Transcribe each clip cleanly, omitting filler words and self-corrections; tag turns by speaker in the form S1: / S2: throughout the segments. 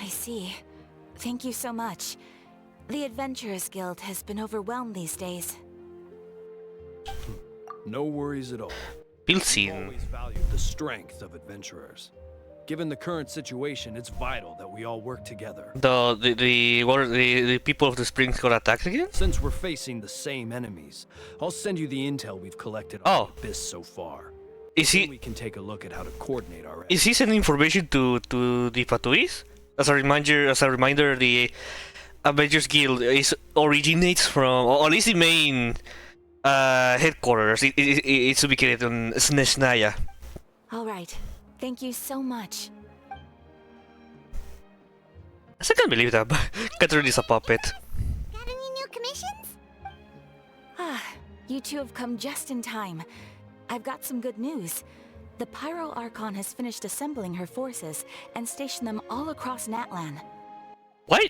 S1: I see. Thank you so much. The Adventurers Guild has been overwhelmed these days.
S2: No worries at all.
S3: Pilsin.
S2: Always valued the strength of adventurers. Given the current situation, it's vital that we all work together.
S3: The people of the Springs got attacked again?
S2: Since we're facing the same enemies, I'll send you the intel we've collected on the Abyss so far. Then we can take a look at how to coordinate our efforts.
S3: Is he sending information to the Fatuis? As a reminder, the Avengers Guild originates from, or at least the main headquarters. It's ubicated on Snesnaya.
S1: All right. Thank you so much.
S3: I can't believe that Catherine is a puppet.
S4: Got any new commissions?
S1: You two have come just in time. I've got some good news. The Pyro Archon has finished assembling her forces and stationed them all across Natlan.
S3: Why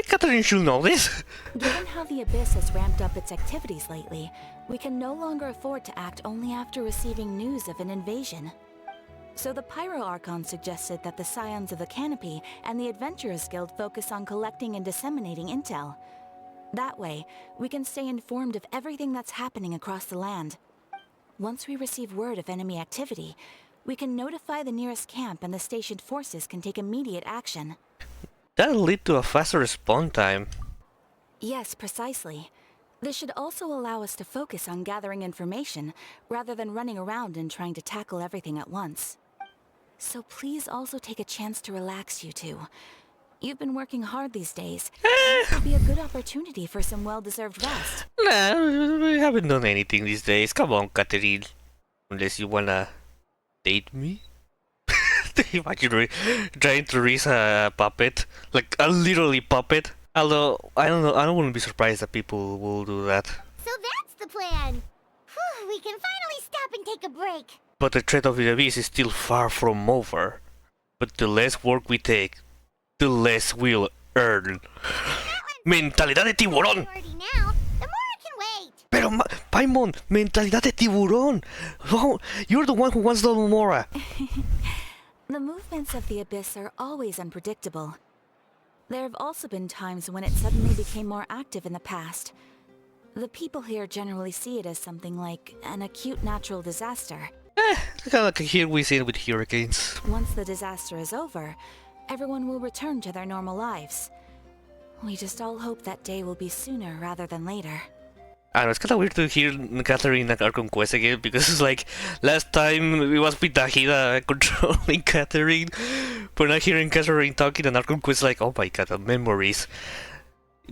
S3: Catherine should know this?
S1: Given how the Abyss has ramped up its activities lately, we can no longer afford to act only after receiving news of an invasion. So the Pyro Archon suggested that the Scions of the Canopy and the Adventurers Guild focus on collecting and disseminating intel. That way, we can stay informed of everything that's happening across the land. Once we receive word of enemy activity, we can notify the nearest camp and the stationed forces can take immediate action.
S3: That'll lead to a faster response time.
S1: Yes, precisely. This should also allow us to focus on gathering information, rather than running around and trying to tackle everything at once. So please also take a chance to relax, you two. You've been working hard these days. This will be a good opportunity for some well-deserved rest.
S3: Nah, we haven't done anything these days. Come on, Catherine. Unless you wanna date me? Imagine trying to raise a puppet. Like a literally puppet. Although, I don't know, I wouldn't be surprised that people will do that.
S4: So that's the plan. Whew, we can finally stop and take a break.
S3: But the threat of the Abyss is still far from over. But the less work we take, the less we'll earn. Mentalidad de tiburón!
S4: Now, the more can wait.
S3: Pero, Paimon, mentalidad de tiburón! Oh, you're the one who wants the Mora.
S1: The movements of the Abyss are always unpredictable. There have also been times when it suddenly became more active in the past. The people here generally see it as something like an acute natural disaster.
S3: Kind of like here we see it with hurricanes.
S1: Once the disaster is over, everyone will return to their normal lives. We just all hope that day will be sooner rather than later.
S3: I know, it's kind of weird to hear Catherine in Archon Quest again, because it's like, last time it was with Dahida controlling Catherine, but now hearing Catherine talking in Archon Quest, like, oh my god, the memories.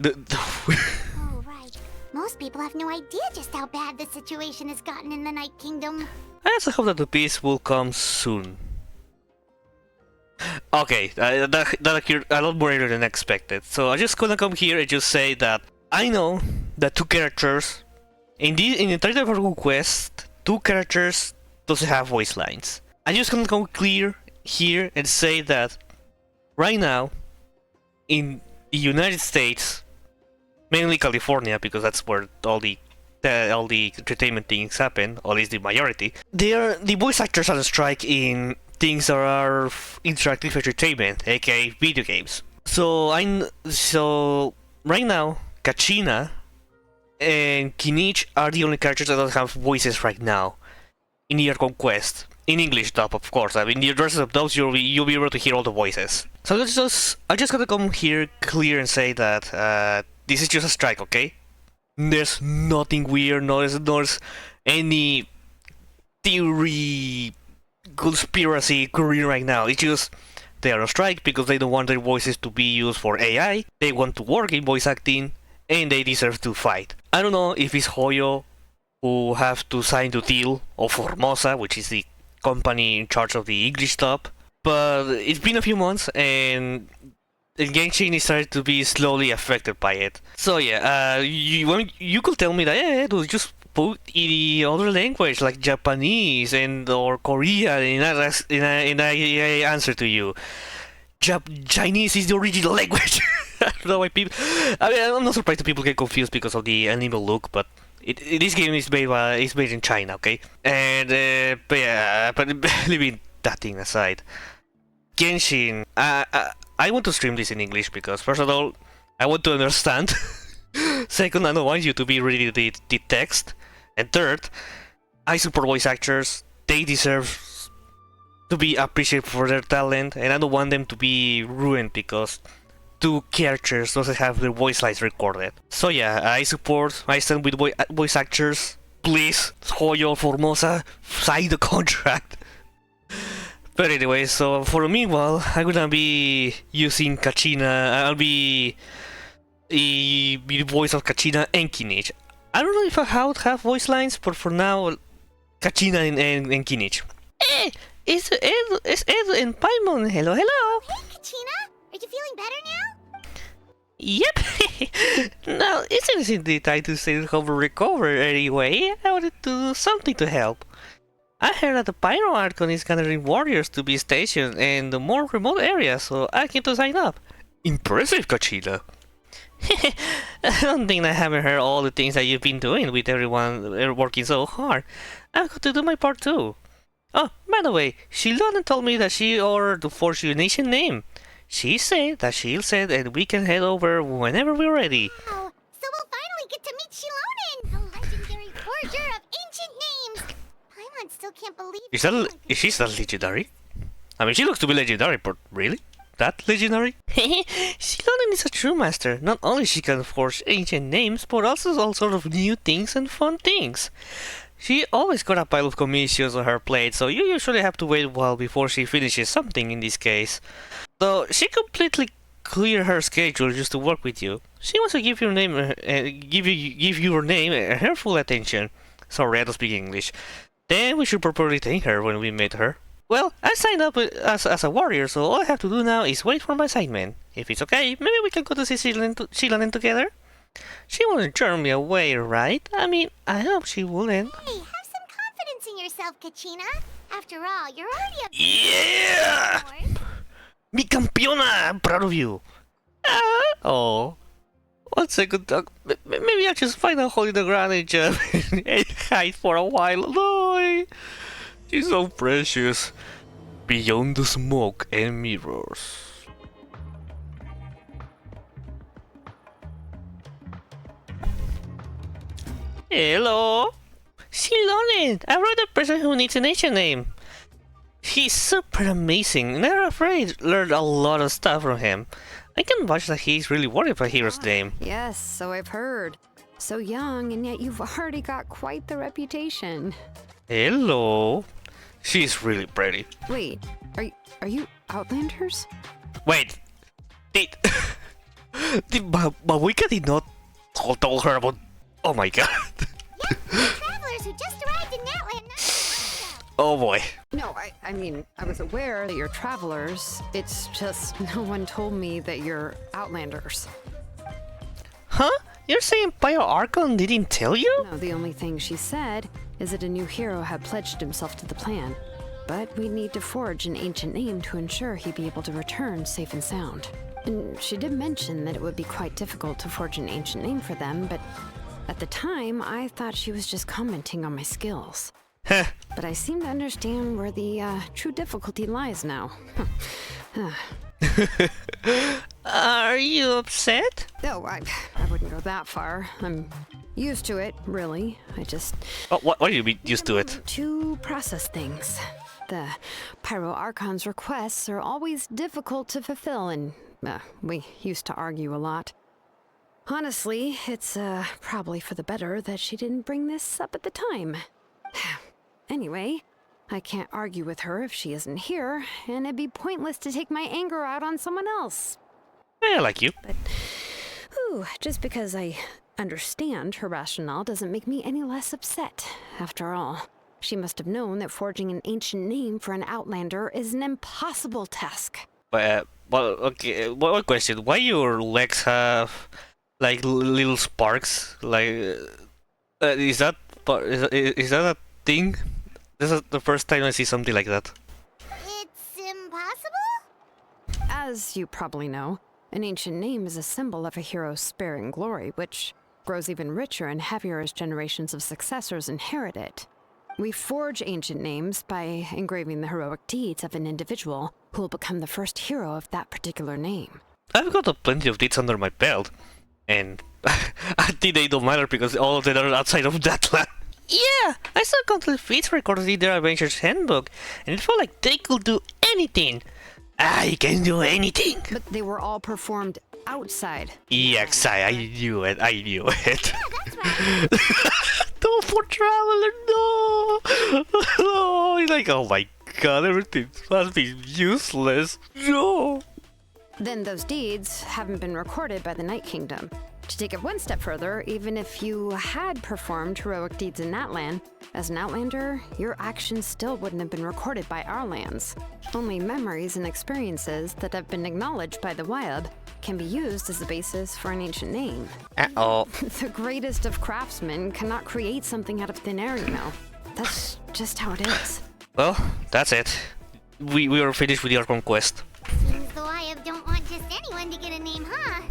S4: Oh, right. Most people have no idea just how bad the situation has gotten in the Night Kingdom.
S3: I also hope that the peace will come soon. Okay, that occurred a lot more earlier than expected, so I'm just gonna come here and just say that I know that two characters in the entire Archon Quest, two characters doesn't have voice lines. I'm just gonna go clear here and say that right now in the United States, mainly California, because that's where all the entertainment things happen, or at least the majority, the voice actors are on strike in things that are interactive entertainment, aka video games. So right now, Kachina and Kinich are the only characters that don't have voices right now in the Archon Quest. In English dub, of course. I mean, the rest of those you'll be able to hear all the voices. So I just gotta come here clear and say that this is just a strike, okay? There's nothing weird, there's any theory, conspiracy occurring right now. It's just they are on strike because they don't want their voices to be used for AI. They want to work in voice acting, and they deserve to fight. I don't know if it's Hoyo who have to sign the deal, or Formosa, which is the company in charge of the English dub, but it's been a few months and Genshin is starting to be slowly affected by it. So yeah, you could tell me that dude, just put in the other language like Japanese or Korean, and I answer to you. Chinese is the original language. I don't know why people. I mean, I'm not surprised that people get confused because of the animal look, but this game is made in China, okay? And but leaving that thing aside, Genshin. I want to stream this in English because, first of all, I want to understand. Second, I don't want you to be reading the text. And third, I support voice actors. They deserve to be appreciated for their talent, and I don't want them to be ruined because two characters doesn't have their voice lines recorded. So yeah, I stand with voice actors. Please, Hoyo Formosa, sign the contract. But anyway, so for the meanwhile, I'm gonna be using Kachina. I'll be the voice of Kachina and Kinich. I don't know if I have voice lines, but for now, Kachina and Kinich. Hey, it's Ed and Paimon. Hello, hello.
S4: Hey, Kachina! Are you feeling better now?
S3: Yep. Now, isn't it time to stay home and recover anyway? I wanted to do something to help. I heard that the Pyro Archon is gathering warriors to be stationed in the more remote areas, so I came to sign up. Impressive, Kachina. I don't think I haven't heard all the things that you've been doing with everyone working so hard. I've got to do my part too. Oh, by the way, Shilon told me that she ordered to forge your nation name. She said that she'll send and we can head over whenever we're ready.
S4: Wow! So we'll finally get to meet Shilonen, the legendary forger of ancient names! Paimon still can't believe
S3: Is she that legendary? I mean, she looks to be legendary, but really? That legendary? Shilonen is a true master. Not only she can forge ancient names, but also all sort of new things and fun things. She always got a pile of commissions on her plate, so you usually have to wait a while before she finishes something in this case. So she completely cleared her schedule just to work with you. She wants to give your name, give your name her full attention. Sorry, I don't speak English. Then we should properly thank her when we meet her. Well, I signed up as a warrior, so all I have to do now is wait for my assignment. If it's okay, maybe we can go to see Shilonen together? She wouldn't turn me away, right? I mean, I hope she wouldn't.
S4: Hey, have some confidence in yourself, Kachina. After all, you're already a...
S3: Yeah! Mi campeona! I'm proud of you. Oh. 1 second, Doc. Maybe I'll just find a hole in the ground and jump and hide for a while. No, she's so precious. Beyond the smoke and mirrors. Hello? Shilonen! I wrote the person who needs a nation name. He's super amazing. Never afraid. Learned a lot of stuff from him. I can vouch that he's really worried about Hero's name.
S5: Yes, so I've heard. So young, and yet you've already got quite the reputation.
S3: Hello. She's really pretty.
S5: Wait, are you Outlanders?
S3: Wait. Did Mawika did not told her about... Oh my god.
S4: Yep, travelers who just arrived in Natlan not too long ago.
S3: Oh boy.
S5: No, I mean, I was aware that you're travelers. It's just no one told me that you're Outlanders.
S3: Huh? You're saying Pyro Archon didn't tell you?
S5: No, the only thing she said is that a new hero had pledged himself to the plan. But we'd need to forge an ancient name to ensure he'd be able to return safe and sound. And she did mention that it would be quite difficult to forge an ancient name for them, but at the time, I thought she was just commenting on my skills.
S3: Heh.
S5: But I seem to understand where the true difficulty lies now.
S3: Are you upset?
S5: No, I wouldn't go that far. I'm used to it, really. I just...
S3: Oh, what do you mean used to it?
S5: To process things. The Pyro Archon's requests are always difficult to fulfill, and we used to argue a lot. Honestly, it's probably for the better that she didn't bring this up at the time. Anyway, I can't argue with her if she isn't here, and it'd be pointless to take my anger out on someone else.
S3: I like you.
S5: But, just because I understand her rationale doesn't make me any less upset. After all, she must have known that forging an ancient name for an Outlander is an impossible task.
S3: Well, okay, one question. Why your legs have, like, little sparks? Like, is that a thing? This is the first time I see something like that.
S4: It's impossible?
S5: As you probably know, an ancient name is a symbol of a hero's sparing glory, which grows even richer and heavier as generations of successors inherit it. We forge ancient names by engraving the heroic deeds of an individual who will become the first hero of that particular name.
S3: I've got plenty of deeds under my belt, and I think they don't matter because all of them are outside of Natlan. Yeah, I saw countless feats recorded in their Adventure's Handbook, and it felt like they could do anything. I can do anything.
S5: But they were all performed outside.
S3: Yes, I knew it. I knew it.
S4: Yeah, that's right.
S3: No, for Traveler, no! No, he's like, oh my god, everything must be useless. No!
S5: Then those deeds haven't been recorded by the Night Kingdom. To take it one step further, even if you had performed heroic deeds in Natlan, as an Outlander, your actions still wouldn't have been recorded by our lands. Only memories and experiences that have been acknowledged by the Wyab can be used as the basis for an ancient name.
S3: Uh-oh.
S5: The greatest of craftsmen cannot create something out of thin air, you know. That's just how it is.
S3: Well, that's it. We are finished with the Archon quest.
S4: Seems the Wyab don't want just anyone to get a name, huh?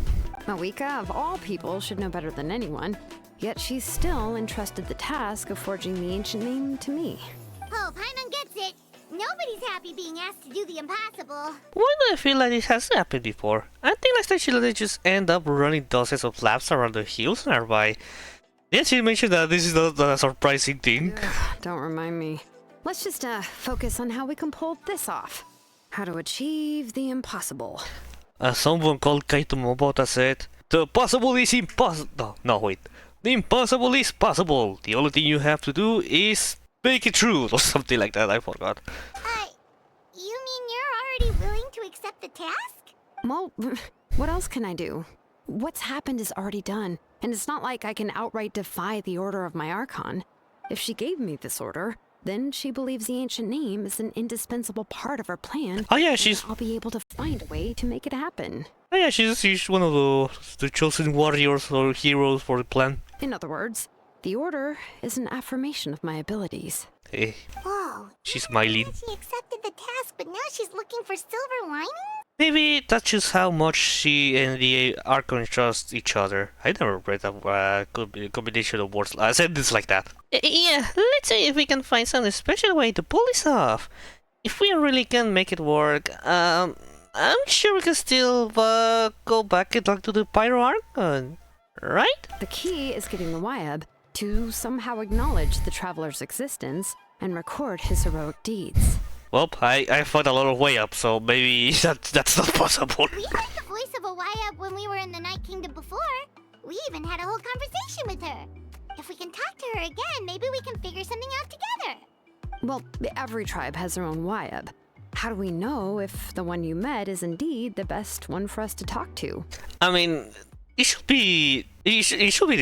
S5: Mawika, of all people, should know better than anyone. Yet she's still entrusted the task of forging the ancient name to me.
S4: Oh, Paimon gets it. Nobody's happy being asked to do the impossible.
S3: Why do I feel like this has happened before? I think last time she just end up running dozens of laps around the hills nearby. Yeah, she mentioned that this is not a surprising thing.
S5: Don't remind me. Let's just focus on how we can pull this off. How to achieve the impossible.
S3: As someone called Kaito Mobota said, the possible is impossible. No, wait. The impossible is possible. The only thing you have to do is make it true, or something like that. I forgot.
S4: You mean you're already willing to accept the task?
S5: Well, what else can I do? What's happened is already done, and it's not like I can outright defy the order of my Archon. If she gave me this order, then she believes the ancient name is an indispensable part of her plan.
S3: Oh yeah,
S5: and I'll be able to find a way to make it happen.
S3: Oh yeah, she's one of the chosen warriors or heroes for the plan.
S5: In other words, the order is an affirmation of my abilities.
S3: Eh,
S4: Whoa.
S3: she's smiling.
S4: She accepted the task, but now she's looking for silver lining?
S3: Maybe that's just how much she and the Archon trust each other. I never read a combination of words. I said this like that. Yeah, let's see if we can find some special way to pull this off. If we really can make it work, I'm sure we can still go back and talk to the Pyro Archon, right?
S5: The key is getting the Wyab to somehow acknowledge the traveler's existence and record his heroic deeds.
S3: Well, I found a lot of way up, so maybe that's not possible.
S4: We heard the voice of a Wyab when we were in the Night Kingdom before. We even had a whole conversation with her. If we can talk to her again, maybe we can figure something out together.
S5: Well, every tribe has their own Wyab. How do we know if the one you met is indeed the best one for us to talk to?
S3: I mean, it should be the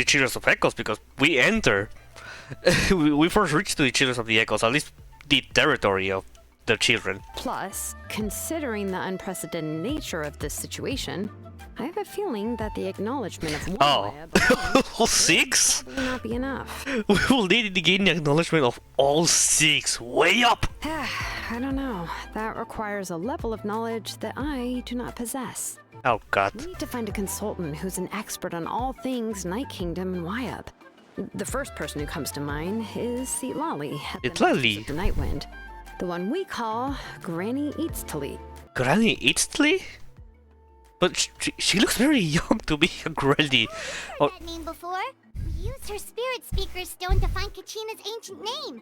S3: Children of Echoes because we enter. we first reached the Children of the Echoes, at least the territory of the children.
S5: Plus, considering the unprecedented nature of this situation, I have a feeling that the acknowledgement of one Wyab
S3: all six?
S5: will not be enough.
S3: We will need to gain the acknowledgement of all six. Way up!
S5: I don't know. That requires a level of knowledge that I do not possess.
S3: Oh god.
S5: We need to find a consultant who's an expert on all things Night Kingdom and Wyab. The first person who comes to mind is Itlali,
S3: Itlali?
S5: of the Night Wind. The one we call Granny Eatstali.
S3: Granny Eatstali? But she looks very young to be a granny.
S4: Heard that name before. We used her spirit speaker stone to find Kachina's ancient name.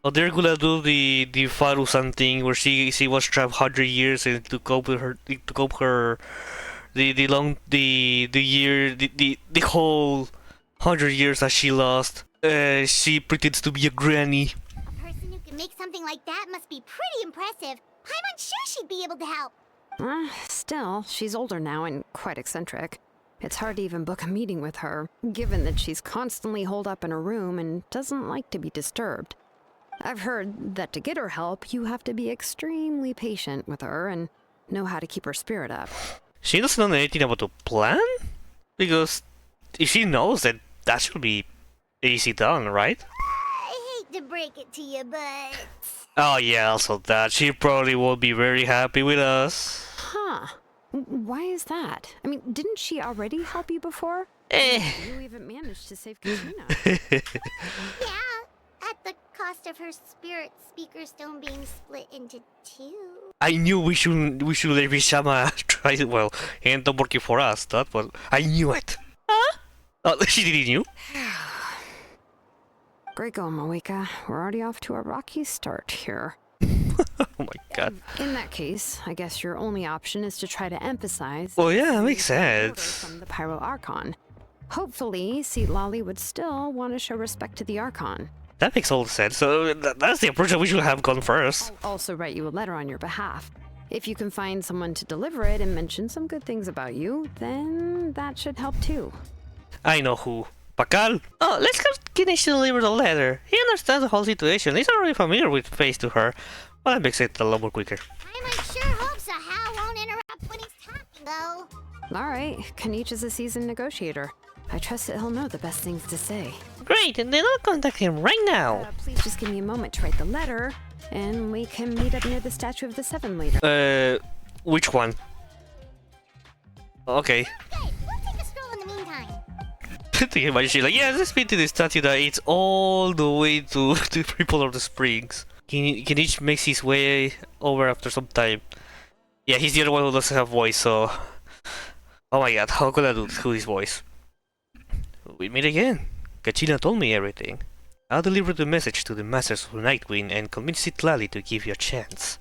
S3: Oh, they're gonna do the Faru-san thing where she was trapped 100 years and to cope her the whole 100 years that she lost. She pretends to be a granny.
S4: A person who can make something like that must be pretty impressive. I'm unsure she'd be able to help.
S5: Still, she's older now and quite eccentric. It's hard to even book a meeting with her, given that she's constantly holed up in her room and doesn't like to be disturbed. I've heard that to get her help, you have to be extremely patient with her and know how to keep her spirit up.
S3: She doesn't know anything about the plan? Because if she knows, then that should be easy done, right?
S4: I hate to break it to you, but...
S3: Oh yeah, also that. She probably won't be very happy with us.
S5: Huh. Why is that? I mean, didn't she already help you before? You even managed to save Kachina.
S4: Yeah, at the cost of her spirit speaker stone being split into two.
S3: I knew we should let Rishama try. Well, he ended up working for us. That was. I knew it. Huh? Oh, she didn't knew.
S5: Great going, Moeka. We're already off to a rocky start here.
S3: Oh my god.
S5: In that case, I guess your only option is to try to emphasize...
S3: Well, yeah, makes
S5: the order
S3: sense.
S5: ...from the Pyro Archon. Hopefully, Seat Lolly would still want to show respect to the Archon.
S3: That makes all sense. So that's the approach that we should have gone first.
S5: I'll also write you a letter on your behalf. If you can find someone to deliver it and mention some good things about you, then that should help too.
S3: I know who. Pakal. Oh, let's have Kinish deliver the letter. He understands the whole situation. He's already familiar with face to her. Well, that makes it a lot more quicker.
S4: I might sure hope Sahal won't interrupt when he's talking, though.
S5: Alright, Kanich is a seasoned negotiator. I trust that he'll know the best things to say.
S3: Great, and then I'll contact him right now.
S5: Please just give me a moment to write the letter, and we can meet up near the Statue of the Seven later.
S3: Which one? Okay.
S4: Okay, we'll take a stroll in the meantime.
S3: Thinking about it, she's like, yeah, let's meet to the statue that it's all the way to the people of the springs. Kinichi makes his way over after some time. Yeah, he's the other one who doesn't have voice, so... Oh my god, how could I do his voice? We meet again. Kachina told me everything. I'll deliver the message to the Masters of the Night Queen and convince Citlali to give you a chance.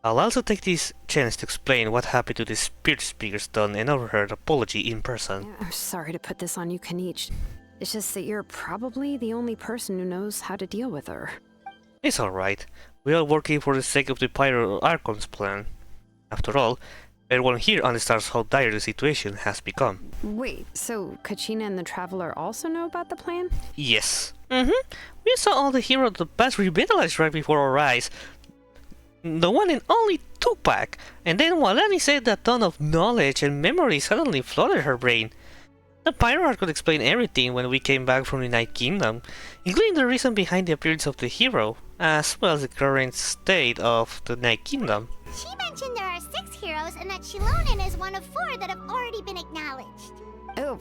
S3: I'll also take this chance to explain what happened to the Spirit Speaker Stone and offer her an apology in person.
S5: I'm sorry to put this on you, Kanich. It's just that you're probably the only person who knows how to deal with her.
S3: It's alright. We are working for the sake of the Pyro Archon's plan. After all, everyone here understands how dire the situation has become.
S5: Wait, so Kachina and the Traveler also know about the plan?
S3: Yes. We saw all the heroes of the past revitalized right before our eyes. The one and only Tupac. And then Walani said that ton of knowledge and memory suddenly flooded her brain. The Pyro Archon explained everything when we came back from the Night Kingdom, including the reason behind the appearance of the hero, as well as the current state of the Night Kingdom.
S4: She mentioned there are 6 heroes and that Shilonen is one of 4 that have already been acknowledged.
S5: Oh,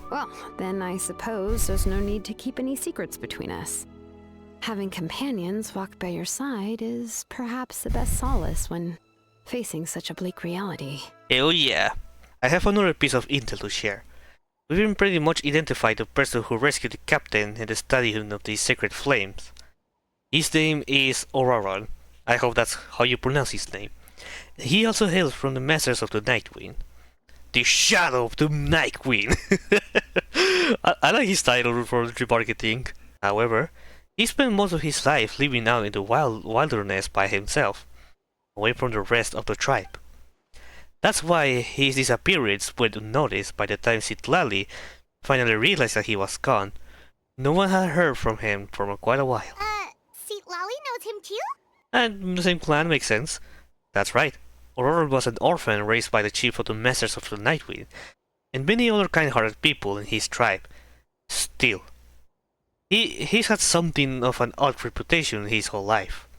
S5: well, then I suppose there's no need to keep any secrets between us. Having companions walk by your side is perhaps the best solace when facing such a bleak reality.
S3: Oh yeah. I have another piece of intel to share. We've been pretty much identified the person who rescued the captain in the Stadium of the Sacred Flames. His name is Auroron. I hope that's how you pronounce his name. He also hails from the Masters of the Night Queen. The Shadow of the Night Queen! I like his title for the marketing. However, he spent most of his life living out in the wilderness by himself, away from the rest of the tribe. That's why his disappearance went unnoticed by the time Citlali finally realized that he was gone. No one had heard from him for quite a while.
S4: Seat Lolly knows him too?
S3: And the same clan makes sense. That's right. Aurora was an orphan raised by the chief of the Masters of the Night Wind, and many other kind-hearted people in his tribe. Still, he's had something of an odd reputation his whole life.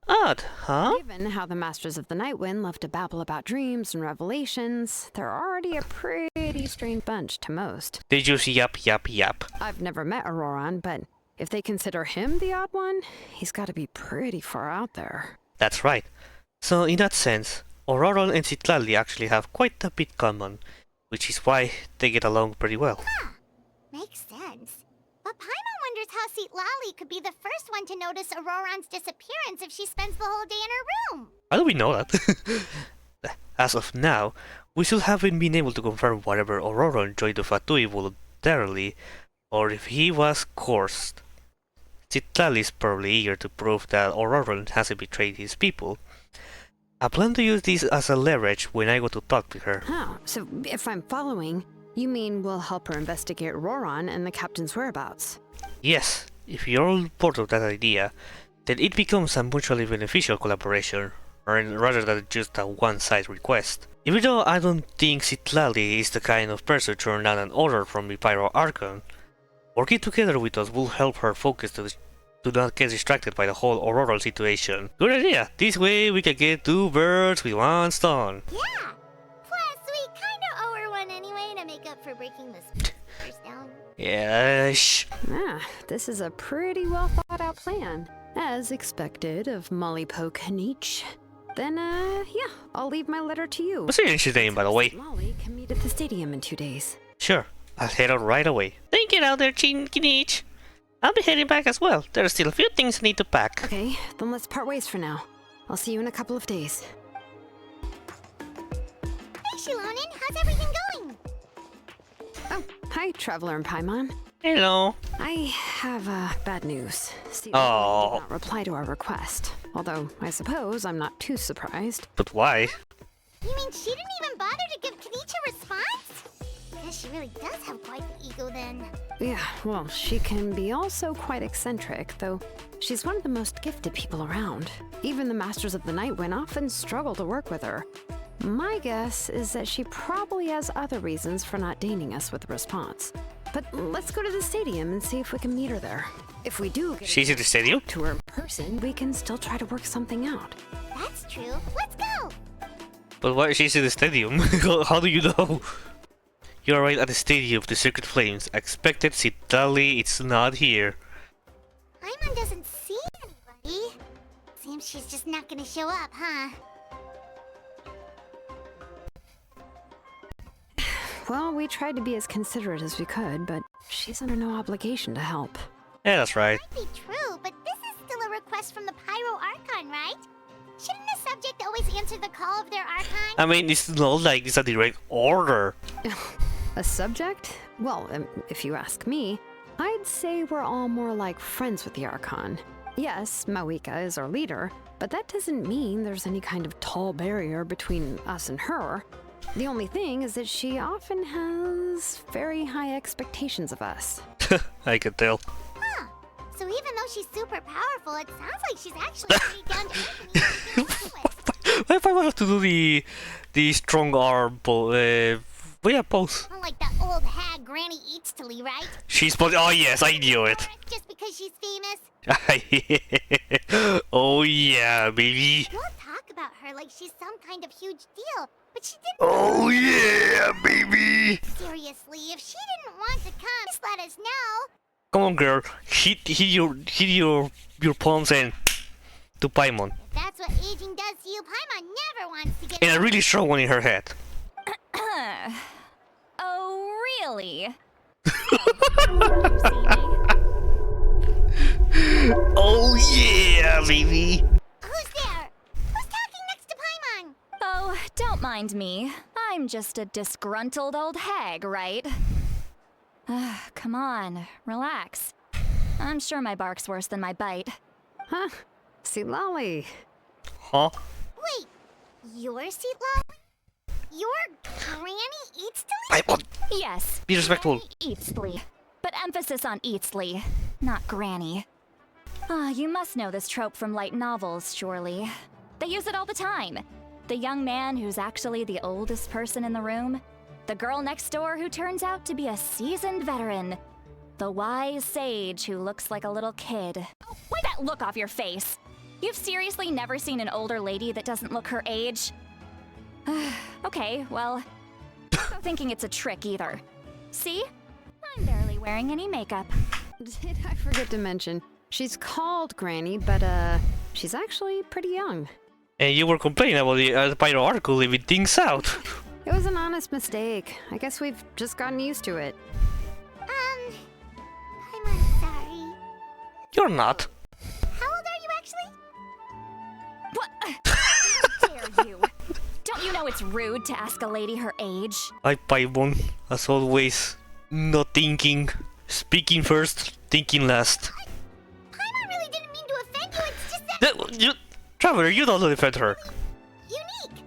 S3: Odd, huh?
S5: Given how the Masters of the Night Wind love to babble about dreams and revelations, they're already a pretty strange bunch to most.
S3: They just yap.
S5: I've never met Auroron, but if they consider him the odd one, he's got to be pretty far out there.
S3: That's right. So in that sense, Auroron and Citlali actually have quite a bit common, which is why they get along pretty well.
S4: Huh. Makes sense. But Paimon wonders how Seat Lolly could be the first one to notice Auroron's disappearance if she spends the whole day in her room.
S3: How do we know that? As of now, we still haven't been able to confirm whether Auroron joined the Fatui voluntarily or if he was coerced. Citlali is probably eager to prove that Auroron hasn't betrayed his people. I plan to use this as a leverage when I go to talk to her.
S5: Oh, so if I'm following, you mean we'll help her investigate Auroron and the captain's whereabouts?
S3: Yes, if you're all part of that idea, then it becomes a mutually beneficial collaboration, rather than just a one-side request. Even though I don't think Citlali is the kind of person to turn down an order from the Pyro Archon, working together with us will help her focus to not get distracted by the whole Auroral situation. Good idea! This way we can get 2 birds with 1 stone.
S4: Yeah! Plus, we kinda owe her one anyway to make up for breaking this first down.
S3: Yes.
S5: Ah, this is a pretty well thought out plan. As expected of Molly Poke Nietzsche. Then, yeah, I'll leave my letter to you.
S3: What's your Genshin name, by the way?
S5: Molly can meet at the stadium in 2 days.
S3: Sure, I'll head out right away. Then get out there, Kinich. I'll be heading back as well. There are still a few things I need to pack.
S5: Okay, then let's part ways for now. I'll see you in a couple of days.
S4: Hey, Shilonin, how's everything going?
S5: Oh, hi, Traveler and Paimon.
S3: Hello.
S5: I have, bad news. Steve
S3: Oh.
S5: did not reply to our request. Although, I suppose I'm not too surprised.
S3: But why?
S4: You mean she didn't even bother to give Kenichi a response? Guess she really does have quite the ego then.
S5: Yeah, well, she can be also quite eccentric, though she's one of the most gifted people around. Even the Masters of the Night Wind often struggle to work with her. My guess is that she probably has other reasons for not deigning us with a response. But let's go to the stadium and see if we can meet her there. If we do get
S3: She's in the stadium?
S5: to her in person, we can still try to work something out.
S4: That's true. Let's go!
S3: But why she's in the stadium? How do you know? You're right at the stadium of the Circuit Flames. I expected Citali, it's not here.
S4: Paimon doesn't see anybody. Seems she's just not gonna show up, huh?
S5: Well, we tried to be as considerate as we could, but she's under no obligation to help.
S3: Yeah, that's right.
S4: Might be true, but this is still a request from the Pyro Archon, right? Shouldn't the subject always answer the call of their Archon?
S3: I mean, it's not like it's a direct order.
S5: A subject? Well, if you ask me, I'd say we're all more like friends with the Archon. Yes, Mawika is our leader, but that doesn't mean there's any kind of tall barrier between us and her. The only thing is that she often has very high expectations of us.
S3: I can tell.
S4: Huh. So even though she's super powerful, it sounds like she's actually pretty down to earth and easy to deal with.
S3: What if I have to do the strong arm pose? Well, yeah, pose.
S4: Not like that old hag Granny Eatstily, right?
S3: She's supposed. Oh yes, I knew it.
S4: Just because she's famous.
S3: Oh yeah, baby.
S4: We'll talk about her like she's some kind of huge deal, but she didn't.
S3: Oh yeah, baby.
S4: Seriously, if she didn't want to come, just let us know.
S3: Come on, girl. Hit your palms and to Paimon.
S4: If that's what aging does to you, Paimon never wants to get.
S3: And a really strong one in her head.
S1: Oh, really?
S3: Oh yeah, baby.
S4: Who's there? Who's talking next to Paimon?
S1: Oh, don't mind me. I'm just a disgruntled old hag, right? Come on, relax. I'm sure my bark's worse than my bite.
S5: Huh? See, Lolly.
S3: Huh?
S4: Wait, you're Seatlaw? You're Granny Eatstily?
S3: Paimon,
S1: Yes.
S3: be respectful.
S1: Granny Eatsley. But emphasis on Eatsley, not Granny. You must know this trope from light novels, surely. They use it all the time. The young man who's actually the oldest person in the room. The girl next door who turns out to be a seasoned veteran. The wise sage who looks like a little kid. Oh, wipe that look off your face! You've seriously never seen an older lady that doesn't look her age? Okay, well, not thinking it's a trick either. See? I'm barely wearing any makeup.
S5: Did I forget to mention, she's called Granny, but, she's actually pretty young.
S3: And you were complaining about the Pyro article leaving things out.
S5: It was an honest mistake. I guess we've just gotten used to it.
S4: I'm sorry.
S3: You're not.
S4: How old are you actually?
S1: What? How dare you? Don't you know it's rude to ask a lady her age?
S3: I Paimon, as always, not thinking, speaking first, thinking last.
S4: Paimon really didn't mean to offend you, it's just that...
S3: Traveler, you don't defend her.
S4: unique!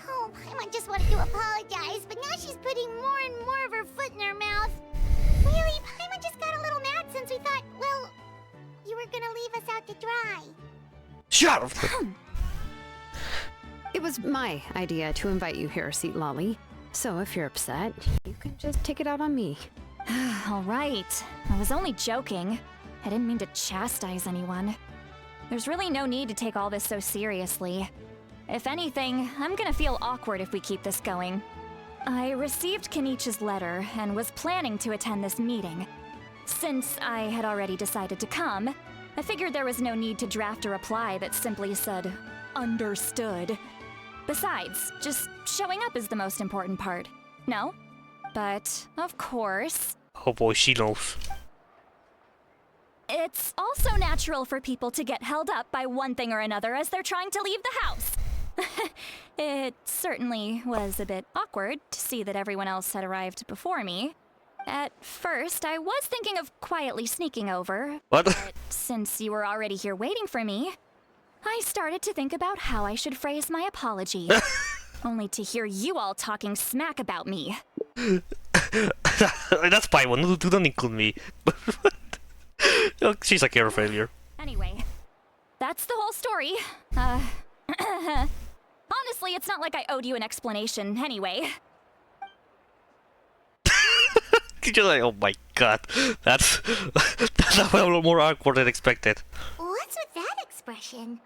S4: Oh, Paimon just wanted to apologize, but now she's putting more and more of her foot in her mouth. Really, Paimon just got a little mad since we thought, well, you were gonna leave us out to dry.
S3: Shut up!
S5: It was my idea to invite you here, Seat Lolly. So if you're upset, you can just take it out on me.
S1: All right. I was only joking. I didn't mean to chastise anyone. There's really no need to take all this so seriously. If anything, I'm gonna feel awkward if we keep this going.
S6: I received Kenichi's letter and was planning to attend this meeting. Since I had already decided to come, I figured there was no need to draft a reply that simply said, "Understood." Besides, just showing up is the most important part. No? But, of course,
S3: Oh boy, she knows.
S6: it's also natural for people to get held up by one thing or another as they're trying to leave the house. It certainly was a bit awkward to see that everyone else had arrived before me. At first, I was thinking of quietly sneaking over,
S3: What?
S6: but since you were already here waiting for me, I started to think about how I should phrase my apology. Only to hear you all talking smack about me.
S3: That's Paimon, do don't include me. Oh, she's a care failure.
S6: Anyway, that's the whole story. Honestly, it's not like I owed you an explanation anyway.
S3: You're like, oh my god, that's a little more awkward than expected.
S4: What's with that expression?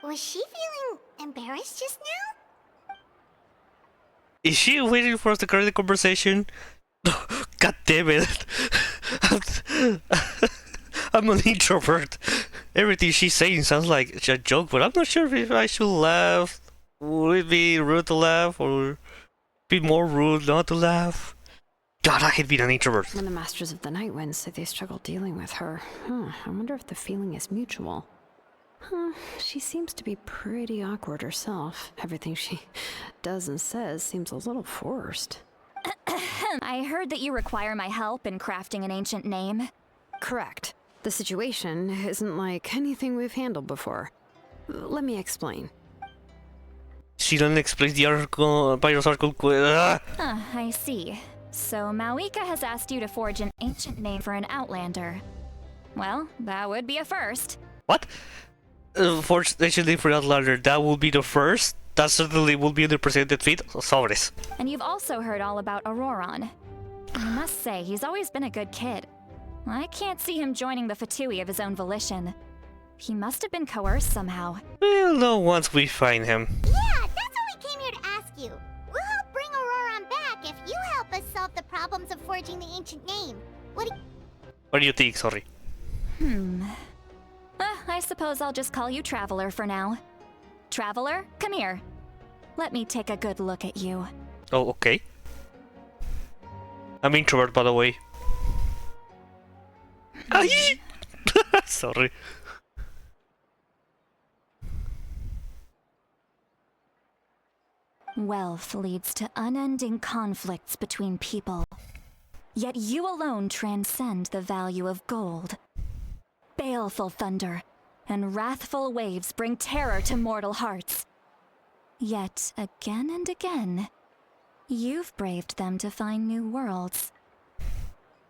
S4: Was she feeling embarrassed just now?
S3: Is she waiting for us to carry the conversation? God damn it. I'm an introvert. Everything she's saying sounds like a joke, but I'm not sure if I should laugh. Would it be rude to laugh, or be more rude not to laugh? God, I hate being an introvert.
S5: When the Masters of the Night Winds say they struggle dealing with her, I wonder if the feeling is mutual. She seems to be pretty awkward herself. Everything she does and says seems a little forced.
S6: I heard that you require my help in crafting an ancient name.
S5: Correct. The situation isn't like anything we've handled before. Let me explain.
S3: She doesn't explain the Archon, Pyro's Archon quest.
S6: I see. So Mauika has asked you to forge an ancient name for an Outlander. Well, that would be a first.
S3: What? Forged ancient name for Outlander, that will be the first? That certainly will be the presented feat. Sorries.
S6: And you've also heard all about Auroron. I must say, he's always been a good kid. I can't see him joining the Fatui of his own volition. He must have been coerced somehow.
S3: We'll know once we find him.
S4: Yeah, that's what we came here to ask you. We'll help bring Auroron back if you help us solve the problems of forging the ancient name.
S3: What do you think? Sorry.
S6: I suppose I'll just call you Traveler for now. Traveler, come here. Let me take a good look at you.
S3: Oh, okay. I'm introvert, by the way. Sorry.
S6: Wealth leads to unending conflicts between people. Yet you alone transcend the value of gold. Baleful thunder and wrathful waves bring terror to mortal hearts. Yet again and again, you've braved them to find new worlds.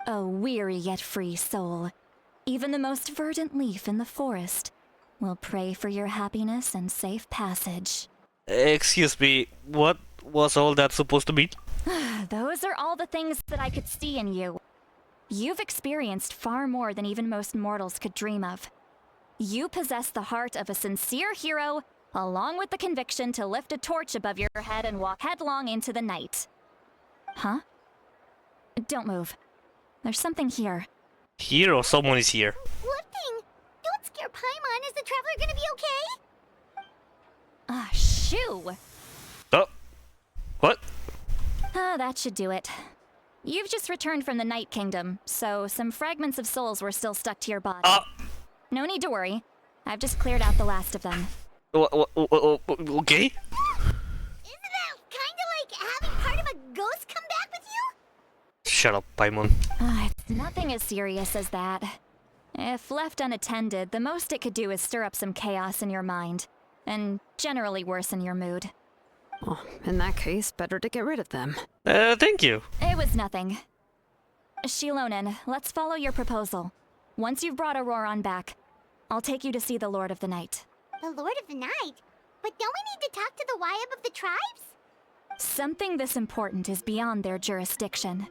S6: O weary yet free soul, even the most verdant leaf in the forest will pray for your happiness and safe passage.
S3: Excuse me, what was all that supposed to mean?
S6: Those are all the things that I could see in you. You've experienced far more than even most mortals could dream of. You possess the heart of a sincere hero, along with the conviction to lift a torch above your head and walk headlong into the night. Huh? Don't move. There's something here.
S3: Here or someone is here?
S4: What thing? Don't scare Paimon. Is the Traveler gonna be okay?
S6: Shoo!
S3: Oh. What?
S6: That should do it. You've just returned from the Night Kingdom, so some fragments of souls were still stuck to your body. No need to worry. I've just cleared out the last of them.
S3: Okay.
S4: Isn't that kinda like having part of a ghost come back with you?
S3: Shut up, Paimon.
S6: It's nothing as serious as that. If left unattended, the most it could do is stir up some chaos in your mind, and generally worsen your mood.
S5: Well, in that case, better to get rid of them.
S3: Thank you.
S6: It was nothing. Shilonen, let's follow your proposal. Once you've brought Auroron back, I'll take you to see the Lord of the Night.
S4: The Lord of the Night? But don't we need to talk to the Wyab of the tribes?
S6: Something this important is beyond their jurisdiction.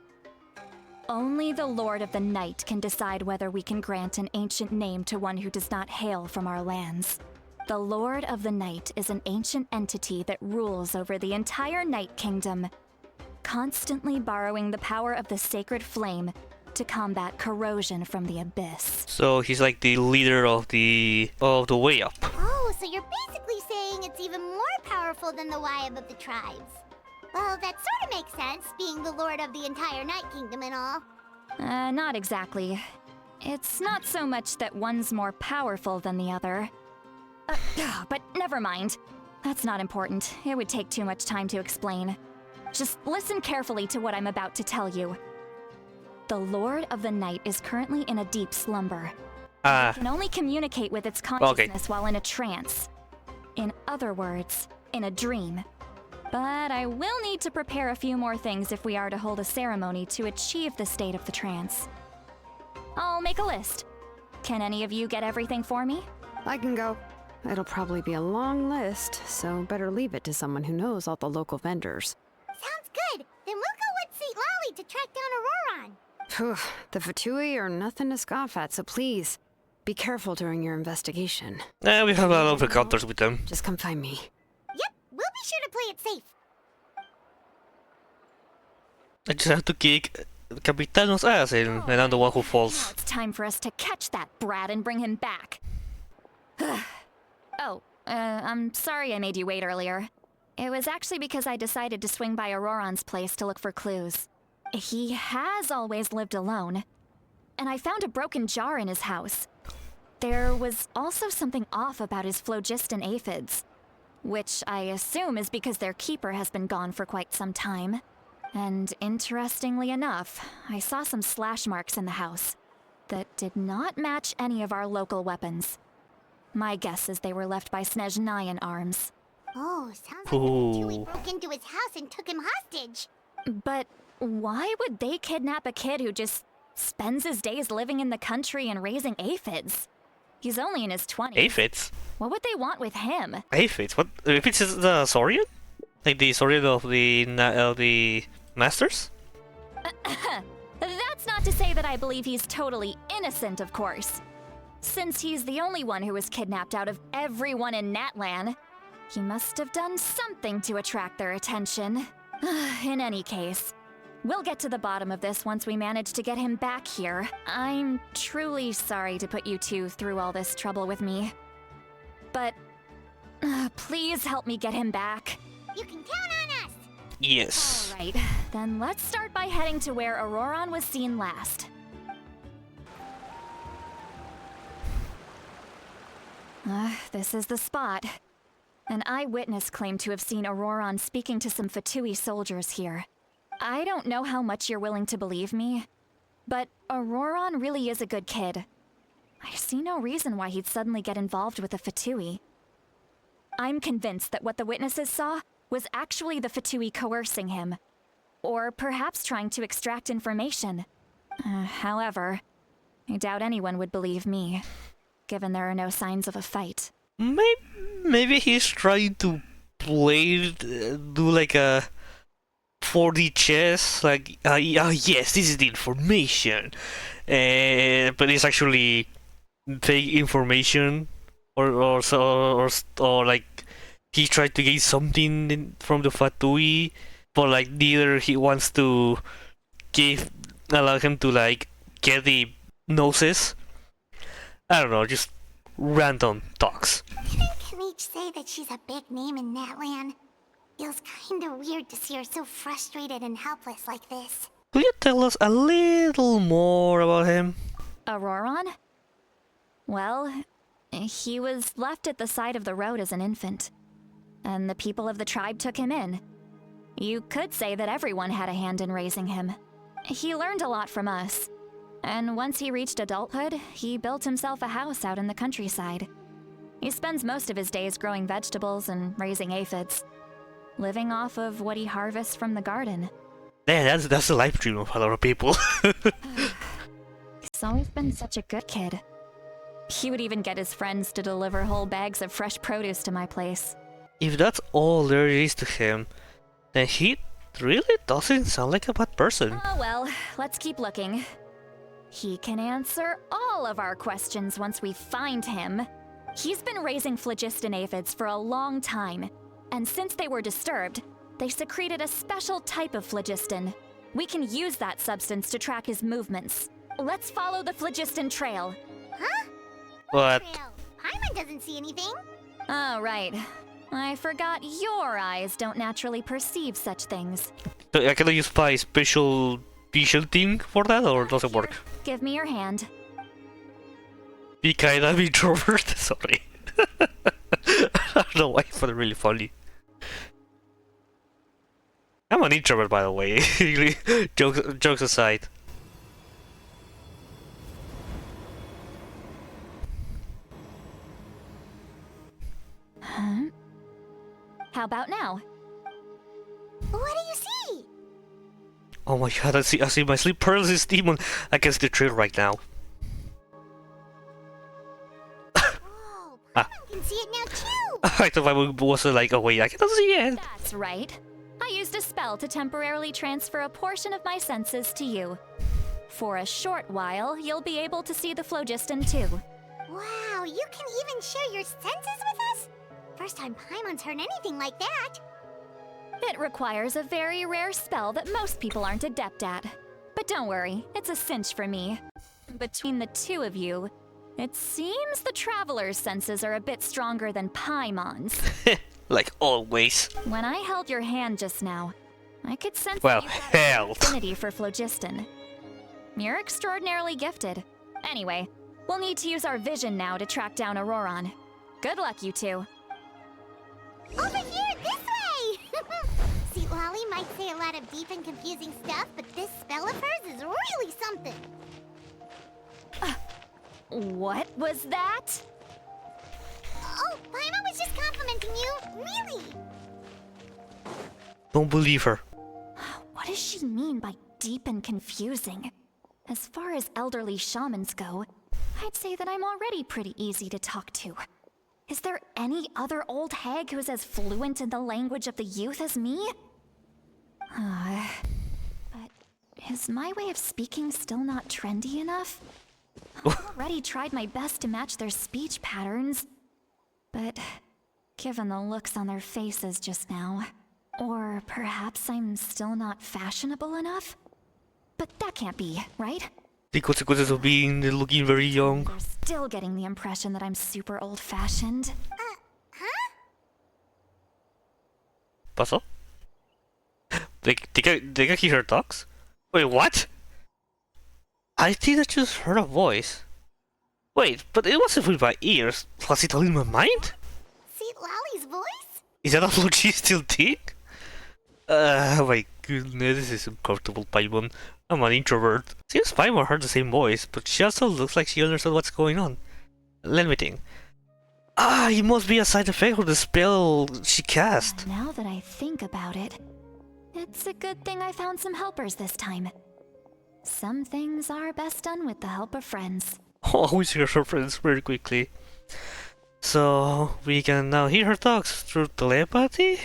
S6: Only the Lord of the Night can decide whether we can grant an ancient name to one who does not hail from our lands. The Lord of the Night is an ancient entity that rules over the entire Night Kingdom. constantly borrowing the power of the sacred flame to combat corrosion from the abyss.
S3: So he's like the leader of the way up.
S4: Oh, so you're basically saying it's even more powerful than the Wyab of the tribes. Well, that sort of makes sense, being the lord of the entire Night Kingdom and all.
S6: Not exactly. It's not so much that one's more powerful than the other. But never mind. That's not important. It would take too much time to explain. Just listen carefully to what I'm about to tell you. The Lord of the Night is currently in a deep slumber. It can only communicate with its consciousness while in a trance. In other words, in a dream. But I will need to prepare a few more things if we are to hold a ceremony to achieve the state of the trance. I'll make a list. Can any of you get everything for me?
S5: I can go. It'll probably be a long list, so better leave it to someone who knows all the local vendors.
S4: Sounds good. Then we'll go with St. Lolly to track down Auroron.
S5: Phew, the Fatui are nothing to scoff at, so please, be careful during your investigation.
S3: We have a lot of encounters with them.
S5: Just come find me.
S4: Yep, we'll be sure to play it safe.
S3: I just have to kick Capitano's ass and I'm the one who
S6: Now
S3: falls.
S6: it's time for us to catch that brat and bring him back. I'm sorry I made you wait earlier. It was actually because I decided to swing by Auroron's place to look for clues. He has always lived alone, and I found a broken jar in his house. There was also something off about his phlogiston aphids, which I assume is because their keeper has been gone for quite some time. And interestingly enough, I saw some slash marks in the house that did not match any of our local weapons. My guess is they were left by Snezhnayan arms.
S4: Oh, sounds like the Fatui broke into his house and took him hostage.
S6: But why would they kidnap a kid who just spends his days living in the country and raising aphids? He's only in his 20s.
S3: Aphids?
S6: What would they want with him?
S3: Aphids? What? Aphids is the Saurian? Like the Saurian of the Masters?
S6: That's not to say that I believe he's totally innocent, of course. Since he's the only one who was kidnapped out of everyone in Natlan, he must have done something to attract their attention. In any case, we'll get to the bottom of this once we manage to get him back here. I'm truly sorry to put you two through all this trouble with me. But please help me get him back.
S4: You can count on us.
S3: Yes.
S6: Alright, then let's start by heading to where Auroron was seen last. This is the spot. An eyewitness claimed to have seen Auroron speaking to some Fatui soldiers here. I don't know how much you're willing to believe me, but Auroron really is a good kid. I see no reason why he'd suddenly get involved with the Fatui. I'm convinced that what the witnesses saw was actually the Fatui coercing him, or perhaps trying to extract information. However, I doubt anyone would believe me, given there are no signs of a fight.
S3: Maybe he's trying to do like a 4D chess, like, yes, this is the information, but it's actually fake information, or like he tried to get something from the Fatui, but like neither he wants to allow him to like get the gnosis. I don't know, just random talks.
S4: Can each say that she's a big name in Natlan? Feels kinda weird to see her so frustrated and helpless like this.
S3: Could you tell us a little more about him?
S6: Auroron? Well, he was left at the side of the road as an infant, and the people of the tribe took him in. You could say that everyone had a hand in raising him. He learned a lot from us, and once he reached adulthood, he built himself a house out in the countryside. He spends most of his days growing vegetables and raising aphids, living off of what he harvests from the garden.
S3: Yeah, that's the life dream of a lot of people.
S6: He's always been such a good kid. He would even get his friends to deliver whole bags of fresh produce to my place.
S3: If that's all there is to him, then he really doesn't sound like a bad person.
S6: Oh well, let's keep looking. He can answer all of our questions once we find him. He's been raising phlogiston aphids for a long time, and since they were disturbed, They secreted a special type of phlogiston. We can use that substance to track his movements. Let's follow the phlogiston trail.
S4: Huh?
S3: What?
S4: Trail. Paimon doesn't see anything.
S6: Oh, right. I forgot your eyes don't naturally perceive such things.
S3: So I can use my special vision thing for that, or does it work?
S6: Give me your hand.
S3: Be kind of introvert. Sorry. I don't know why I found it really funny. I'm an introvert, by the way. Jokes aside.
S6: Huh? How about now?
S4: What do you see?
S3: Oh my god, I see my sleep paralysis demon against the trail right now.
S4: Whoa, Paimon can see it now too.
S3: I thought I was like, oh wait, I cannot see it.
S6: That's right. I used a spell to temporarily transfer a portion of my senses to you. For a short while, you'll be able to see the phlogiston too.
S4: Wow, you can even share your senses with us? First time Paimon's heard anything like that.
S6: It requires a very rare spell that most people aren't adept at. But don't worry, it's a cinch for me. Between the two of you, it seems the Traveler's senses are a bit stronger than Paimon's.
S3: Like always.
S6: When I held your hand just now, I could sense
S3: Well,
S6: that you have an
S3: held.
S6: affinity for phlogiston. You're extraordinarily gifted. Anyway, we'll need to use our vision now to track down Auroron. Good luck, you two.
S4: Over here, this way! See, Lolly might say a lot of deep and confusing stuff, but this spell of hers is really something.
S6: What was that?
S4: Oh, Paimon was just complimenting you. Really?
S3: Don't believe her.
S6: What does she mean by deep and confusing? As far as elderly shamans go, I'd say that I'm already pretty easy to talk to. Is there any other old hag who's as fluent in the language of the youth as me? But is my way of speaking still not trendy enough? I've already tried my best to match their speech patterns. But given the looks on their faces just now, or perhaps I'm still not fashionable enough? But that can't be, right?
S3: The consequences of being looking very young.
S6: They're still getting the impression that I'm super old-fashioned.
S4: Huh?
S3: Pasó? They can hear her talks? Wait, what? I think I just heard a voice. Wait, but it wasn't with my ears. Was it all in my mind?
S4: See Lolly's voice?
S3: Is that a she still think? My goodness, this is uncomfortable, Paimon. I'm an introvert. Seems Paimon heard the same voice, but she also looks like she understood what's going on. Let me think. Ah, it must be a side effect of the spell she cast.
S6: Now that I think about it, it's a good thing I found some helpers this time. Some things are best done with the help of friends.
S3: Always hear her friends very quickly. So, we can now hear her talks through telepathy?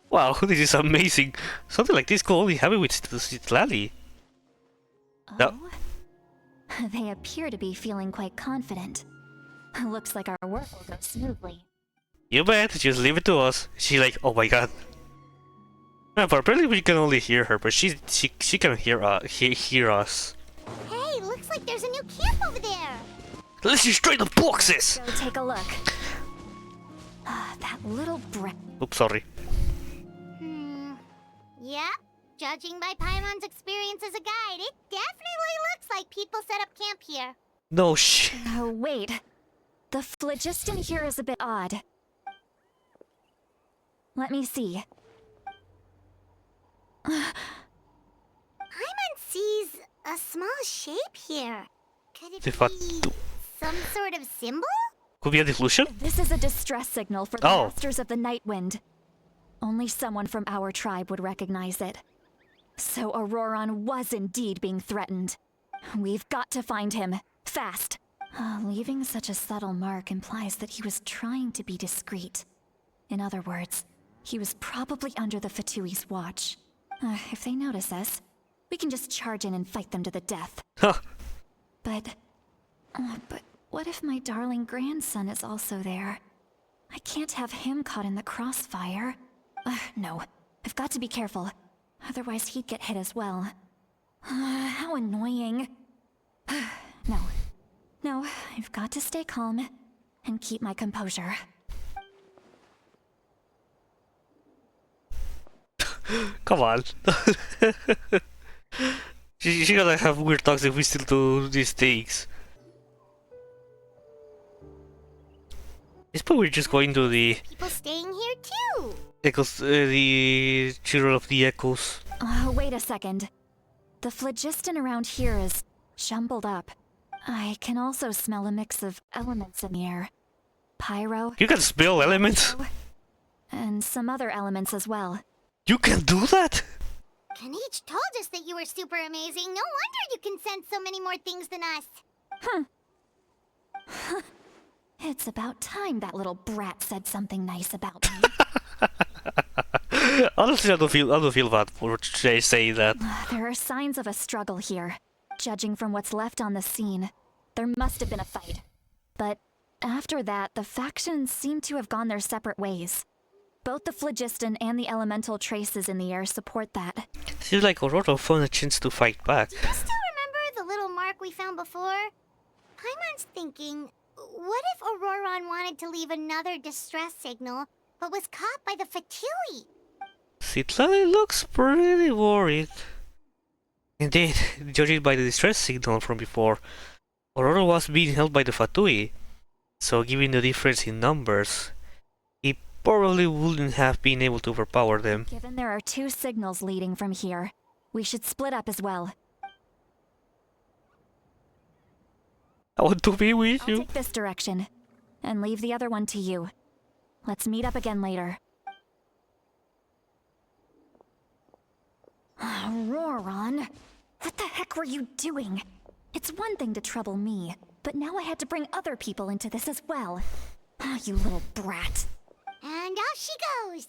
S3: Wow, this is amazing. Something like this could only happen with Citlali.
S6: Oh? They appear to be feeling quite confident. Looks like our work will go smoothly.
S3: You bet, just leave it to us. She's like, oh my god. But apparently we can only hear her, but she can hear us.
S4: Hey, looks like there's a new camp over there.
S3: Let's destroy the boxes!
S6: Go take a look. That little brat.
S3: Oops, sorry.
S4: Yeah, judging by Paimon's experience as a guide, it definitely looks like people set up camp here.
S3: No shit.
S6: Oh, wait. The phlogiston here is a bit odd. Let me see.
S4: Paimon sees a small shape here. Could it
S3: The
S4: be some sort of symbol?
S3: Could be a delusion?
S6: This is a distress signal for the
S3: Oh.
S6: Masters of the Night Wind. Only someone from our tribe would recognize it. So Auroron was indeed being threatened. We've got to find him. Fast. Leaving such a subtle mark implies that he was trying to be discreet. In other words, he was probably under the Fatui's watch. If they notice us, we can just charge in and fight them to the death.
S3: Huh.
S6: But what if my darling grandson is also there? I can't have him caught in the crossfire. No, I've got to be careful. Otherwise he'd get hit as well. How annoying. No, I've got to stay calm and keep my composure.
S3: Come on. She gonna have weird talks if we still do these things. It's probably just going to the
S4: People staying here too.
S3: echoes, the children of the echoes.
S6: Wait a second. The phlogiston around here is jumbled up. I can also smell a mix of elements in the air. Pyro,
S3: You can smell elements.
S6: and some other elements as well.
S3: You can do that.
S4: Kanich told us that you were super amazing. No wonder you can sense so many more things than us.
S6: It's about time that little brat said something nice about me.
S3: Honestly, I don't feel bad for saying that.
S6: There are signs of a struggle here. Judging from what's left on the scene, there must have been a fight. But after that, the factions seem to have gone their separate ways. Both the phlogiston and the elemental traces in the air support that.
S3: Seems like Aurora found a chance to fight back.
S4: Do you still remember the little mark we found before? Paimon's thinking, what if Auroron wanted to leave another distress signal, but was caught by the Fatui?
S3: Citlali looks pretty worried. Indeed, judging by the distress signal from before, Aurora was being held by the Fatui, so given the difference in numbers, he probably wouldn't have been able to overpower them.
S6: Given there are two signals leading from here, we should split up as well.
S3: I want to be with
S6: I'll
S3: you.
S6: take this direction, and leave the other one to you. Let's meet up again later. Roron, what the heck were you doing? It's one thing to trouble me, but now I had to bring other people into this as well. You little brat.
S4: And off she goes.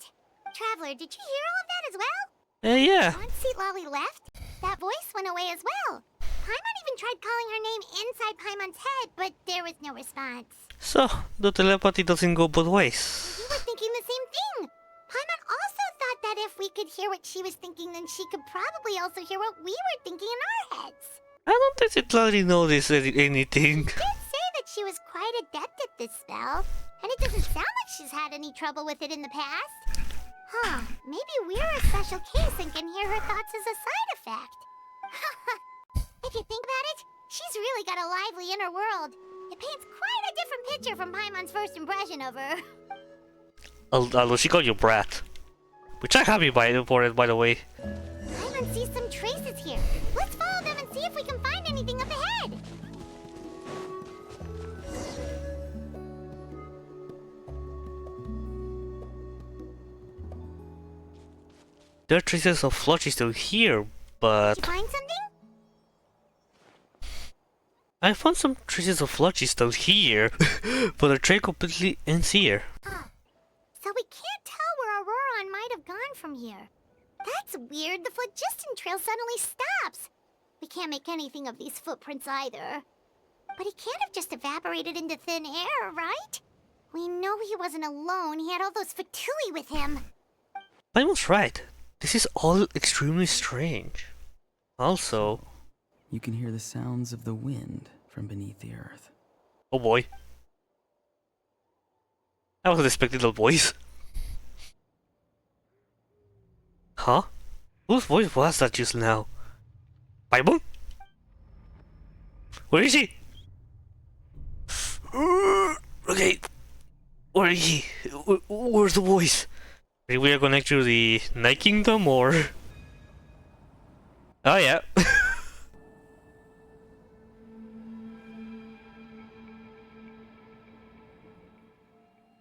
S4: Traveler, did you hear all of that as well?
S3: Yeah.
S4: Once Silly left, that voice went away as well. Paimon even tried calling her name inside Paimon's head, but there was no response.
S3: So, the telepathy doesn't go both ways.
S4: We were thinking the same thing. Paimon also thought that if we could hear what she was thinking, then she could probably also hear what we were thinking in our heads.
S3: I don't think Citlali noticed anything.
S4: She did say that she was quite adept at this spell, and it doesn't sound like she's had any trouble with it in the past. Maybe we're a special case and can hear her thoughts as a side effect. If you think about it, she's really got a lively inner world. It paints quite a different picture from Paimon's first impression of her.
S3: Although she called you brat. Which I'm happy for it, by the way.
S4: Paimon sees some traces here. Let's follow them and see if we can find anything up ahead.
S3: There are traces of Flotchy still here, but...
S4: Did you find something?
S3: I found some traces of Flotchy still here, but the trail completely ends here.
S4: So we can't tell where Auroron might have gone from here. That's weird. The phlogiston trail suddenly stops. We can't make anything of these footprints either. But he can't have just evaporated into thin air, right? We know he wasn't alone. He had all those Fatui with him.
S3: I was right. This is all extremely strange. Also...
S7: You can hear the sounds of the wind from beneath the earth.
S3: Oh boy. I wasn't expecting that voice. Huh? Whose voice was that just now? Bible? Where is he? Okay. Where is he? Where's the voice? Are we gonna connect to the Night Kingdom or... Oh yeah.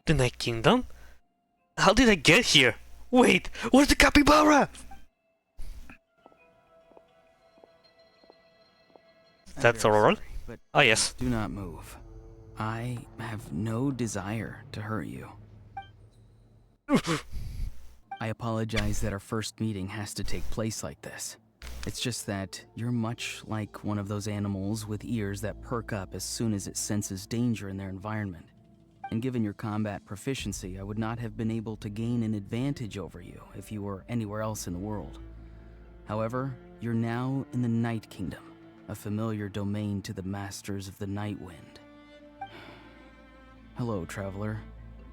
S3: The Night Kingdom? How did I get here? Wait, where's the capybara? That's Aurora?
S7: But
S3: Oh yes.
S7: do not move. I have no desire to hurt you. I apologize that our first meeting has to take place like this. It's just that you're much like one of those animals with ears that perk up as soon as it senses danger in their environment. And given your combat proficiency, I would not have been able to gain an advantage over you if you were anywhere else in the world. However, you're now in the Night Kingdom, a familiar domain to the masters of the Night Wind. Hello, traveler.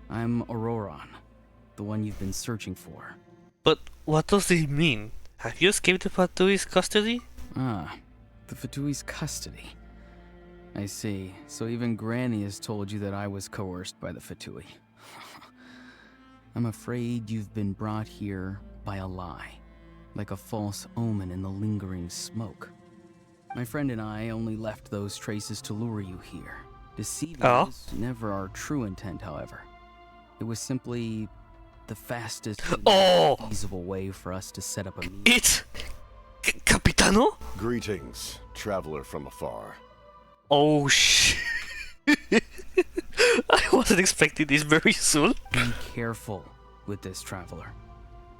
S7: I'm Auroron, the one you've been searching for.
S3: But what does this mean? Have you escaped the Fatui's custody?
S7: Ah, the Fatui's custody. I see. So even Granny has told you that I was coerced by the Fatui. I'm afraid you've been brought here by a lie, like a false omen in the lingering smoke. My friend and I only left those traces to lure you here. Deceiving was never our true intent, however. It was simply the fastest and feasible way for us to set up a meeting.
S3: It's Capitano?
S8: Greetings, traveler from afar.
S3: Oh shit. I wasn't expecting this very soon.
S7: Be careful with this traveler.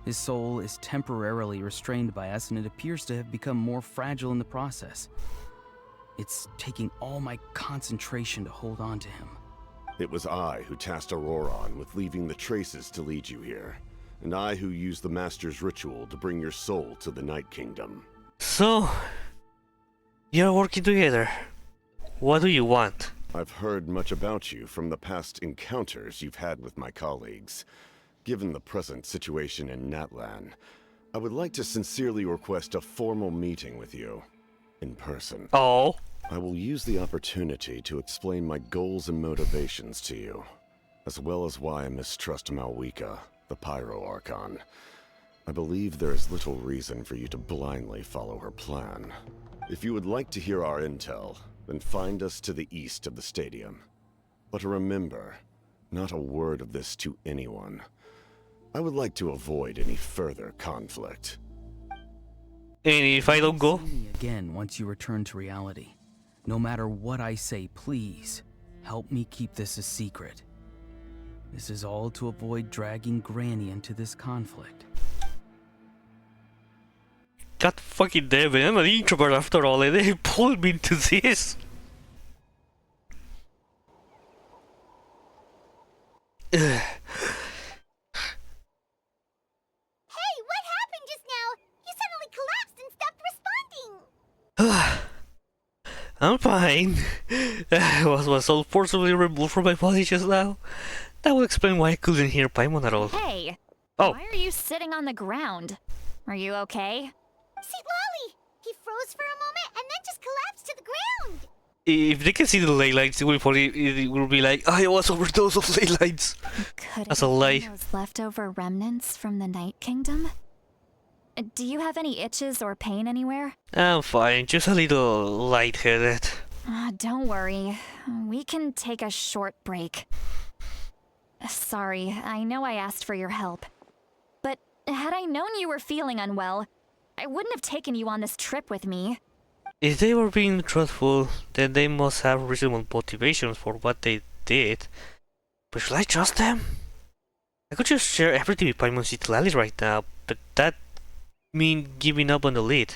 S7: His soul is temporarily restrained by us, and it appears to have become more fragile in the process. It's taking all my concentration to hold on to him.
S8: It was I who tasked Auroron with leaving the traces to lead you here, and I who used the Master's ritual to bring your soul to the Night Kingdom.
S3: So, you're working together. What do you want?
S8: I've heard much about you from the past encounters you've had with my colleagues. Given the present situation in Natlan, I would like to sincerely request a formal meeting with you, in person.
S3: Oh.
S8: I will use the opportunity to explain my goals and motivations to you, as well as why I mistrust Malwika, the Pyro Archon. I believe there is little reason for you to blindly follow her plan. If you would like to hear our intel, then find us to the east of the stadium. But remember, not a word of this to anyone. I would like to avoid any further conflict.
S3: And if I don't go?
S7: See me again once you return to reality. No matter what I say, please, help me keep this a secret. This is all to avoid dragging Granny into this conflict.
S3: God fucking damn it, I'm an introvert after all, and they pulled me into this.
S4: Hey, what happened just now? You suddenly collapsed and stopped responding.
S3: I'm fine. Was my soul forcibly removed from my body just now? That would explain why I couldn't hear Paimon at all.
S6: Hey!
S3: Oh.
S6: Why are you sitting on the ground? Are you okay?
S4: See, Lolly! He froze for a moment and then just collapsed to the ground!
S3: If they can see the ley lines, it will be like, I was overdose of ley lines.
S6: Could
S3: That's
S6: it
S3: a lie.
S6: be those leftover remnants from the Night Kingdom? Do you have any itches or pain anywhere?
S3: I'm fine, just a little lightheaded.
S6: Don't worry. We can take a short break. Sorry, I know I asked for your help. But had I known you were feeling unwell, I wouldn't have taken you on this trip with me.
S3: If they were being truthful, then they must have reasonable motivations for what they did. But should I trust them? I could just share everything with Paimon Citlali right now, but that mean giving up on the lead.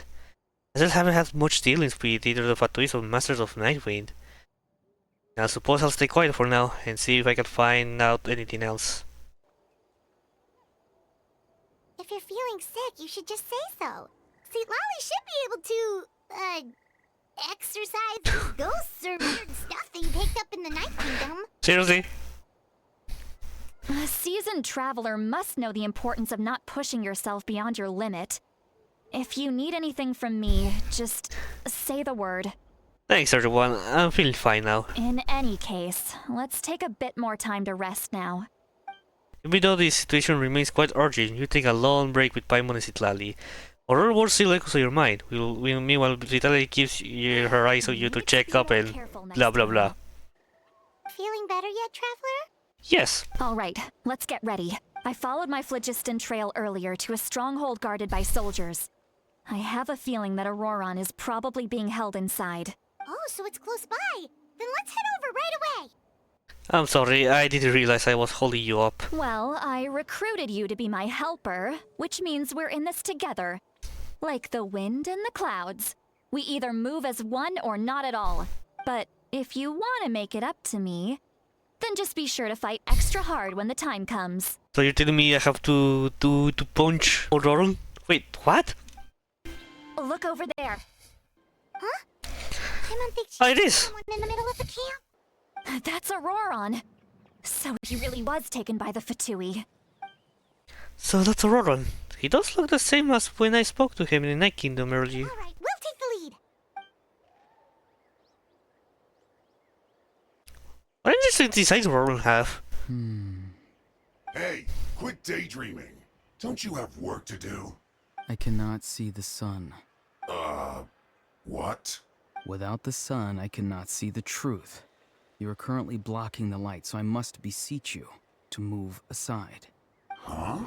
S3: I still haven't had much dealings with either the Fatuis or Masters of Nightwind. I suppose I'll stay quiet for now and see if I can find out anything else.
S4: If you're feeling sick, you should just say so. See, Lolly should be able to, exercise these ghosts or weird stuff that you picked up in the Night Kingdom.
S3: Seriously?
S6: A seasoned traveler must know the importance of not pushing yourself beyond your limit. If you need anything from me, just say the word.
S3: Thanks everyone, I'm feeling fine now.
S6: In any case, let's take a bit more time to rest now.
S3: Even though the situation remains quite urgent, you take a long break with Paimon and Citlali. Or other words still echoes in your mind. Meanwhile, Citlali keeps her eyes on you to check up and blah blah blah.
S4: Feeling better yet, traveler?
S3: Yes.
S6: Alright, let's get ready. I followed my phlogiston trail earlier to a stronghold guarded by soldiers. I have a feeling that Auroron is probably being held inside.
S4: Oh, so it's close by. Then let's head over right away.
S3: I'm sorry, I didn't realize I was holding you up.
S6: Well, I recruited you to be my helper, which means we're in this together. Like the wind and the clouds. We either move as one or not at all. But if you want to make it up to me, Then just be sure to fight extra hard when the time comes.
S3: So you're telling me I have to punch Auroron? Wait, what?
S6: Look over there.
S4: Huh? Paimon thinks
S3: Oh, it is.
S4: someone in the middle of the camp.
S6: That's Auroron. So he really was taken by the Fatui.
S3: So that's Auroron. He does look the same as when I spoke to him in the Night Kingdom earlier.
S4: All right, we'll take the lead.
S3: What interesting designs Auroron have?
S9: Hey, quit daydreaming. Don't you have work to do?
S7: I cannot see the sun.
S9: What?
S7: Without the sun, I cannot see the truth. You are currently blocking the light, so I must beseech you to move aside.
S9: Huh?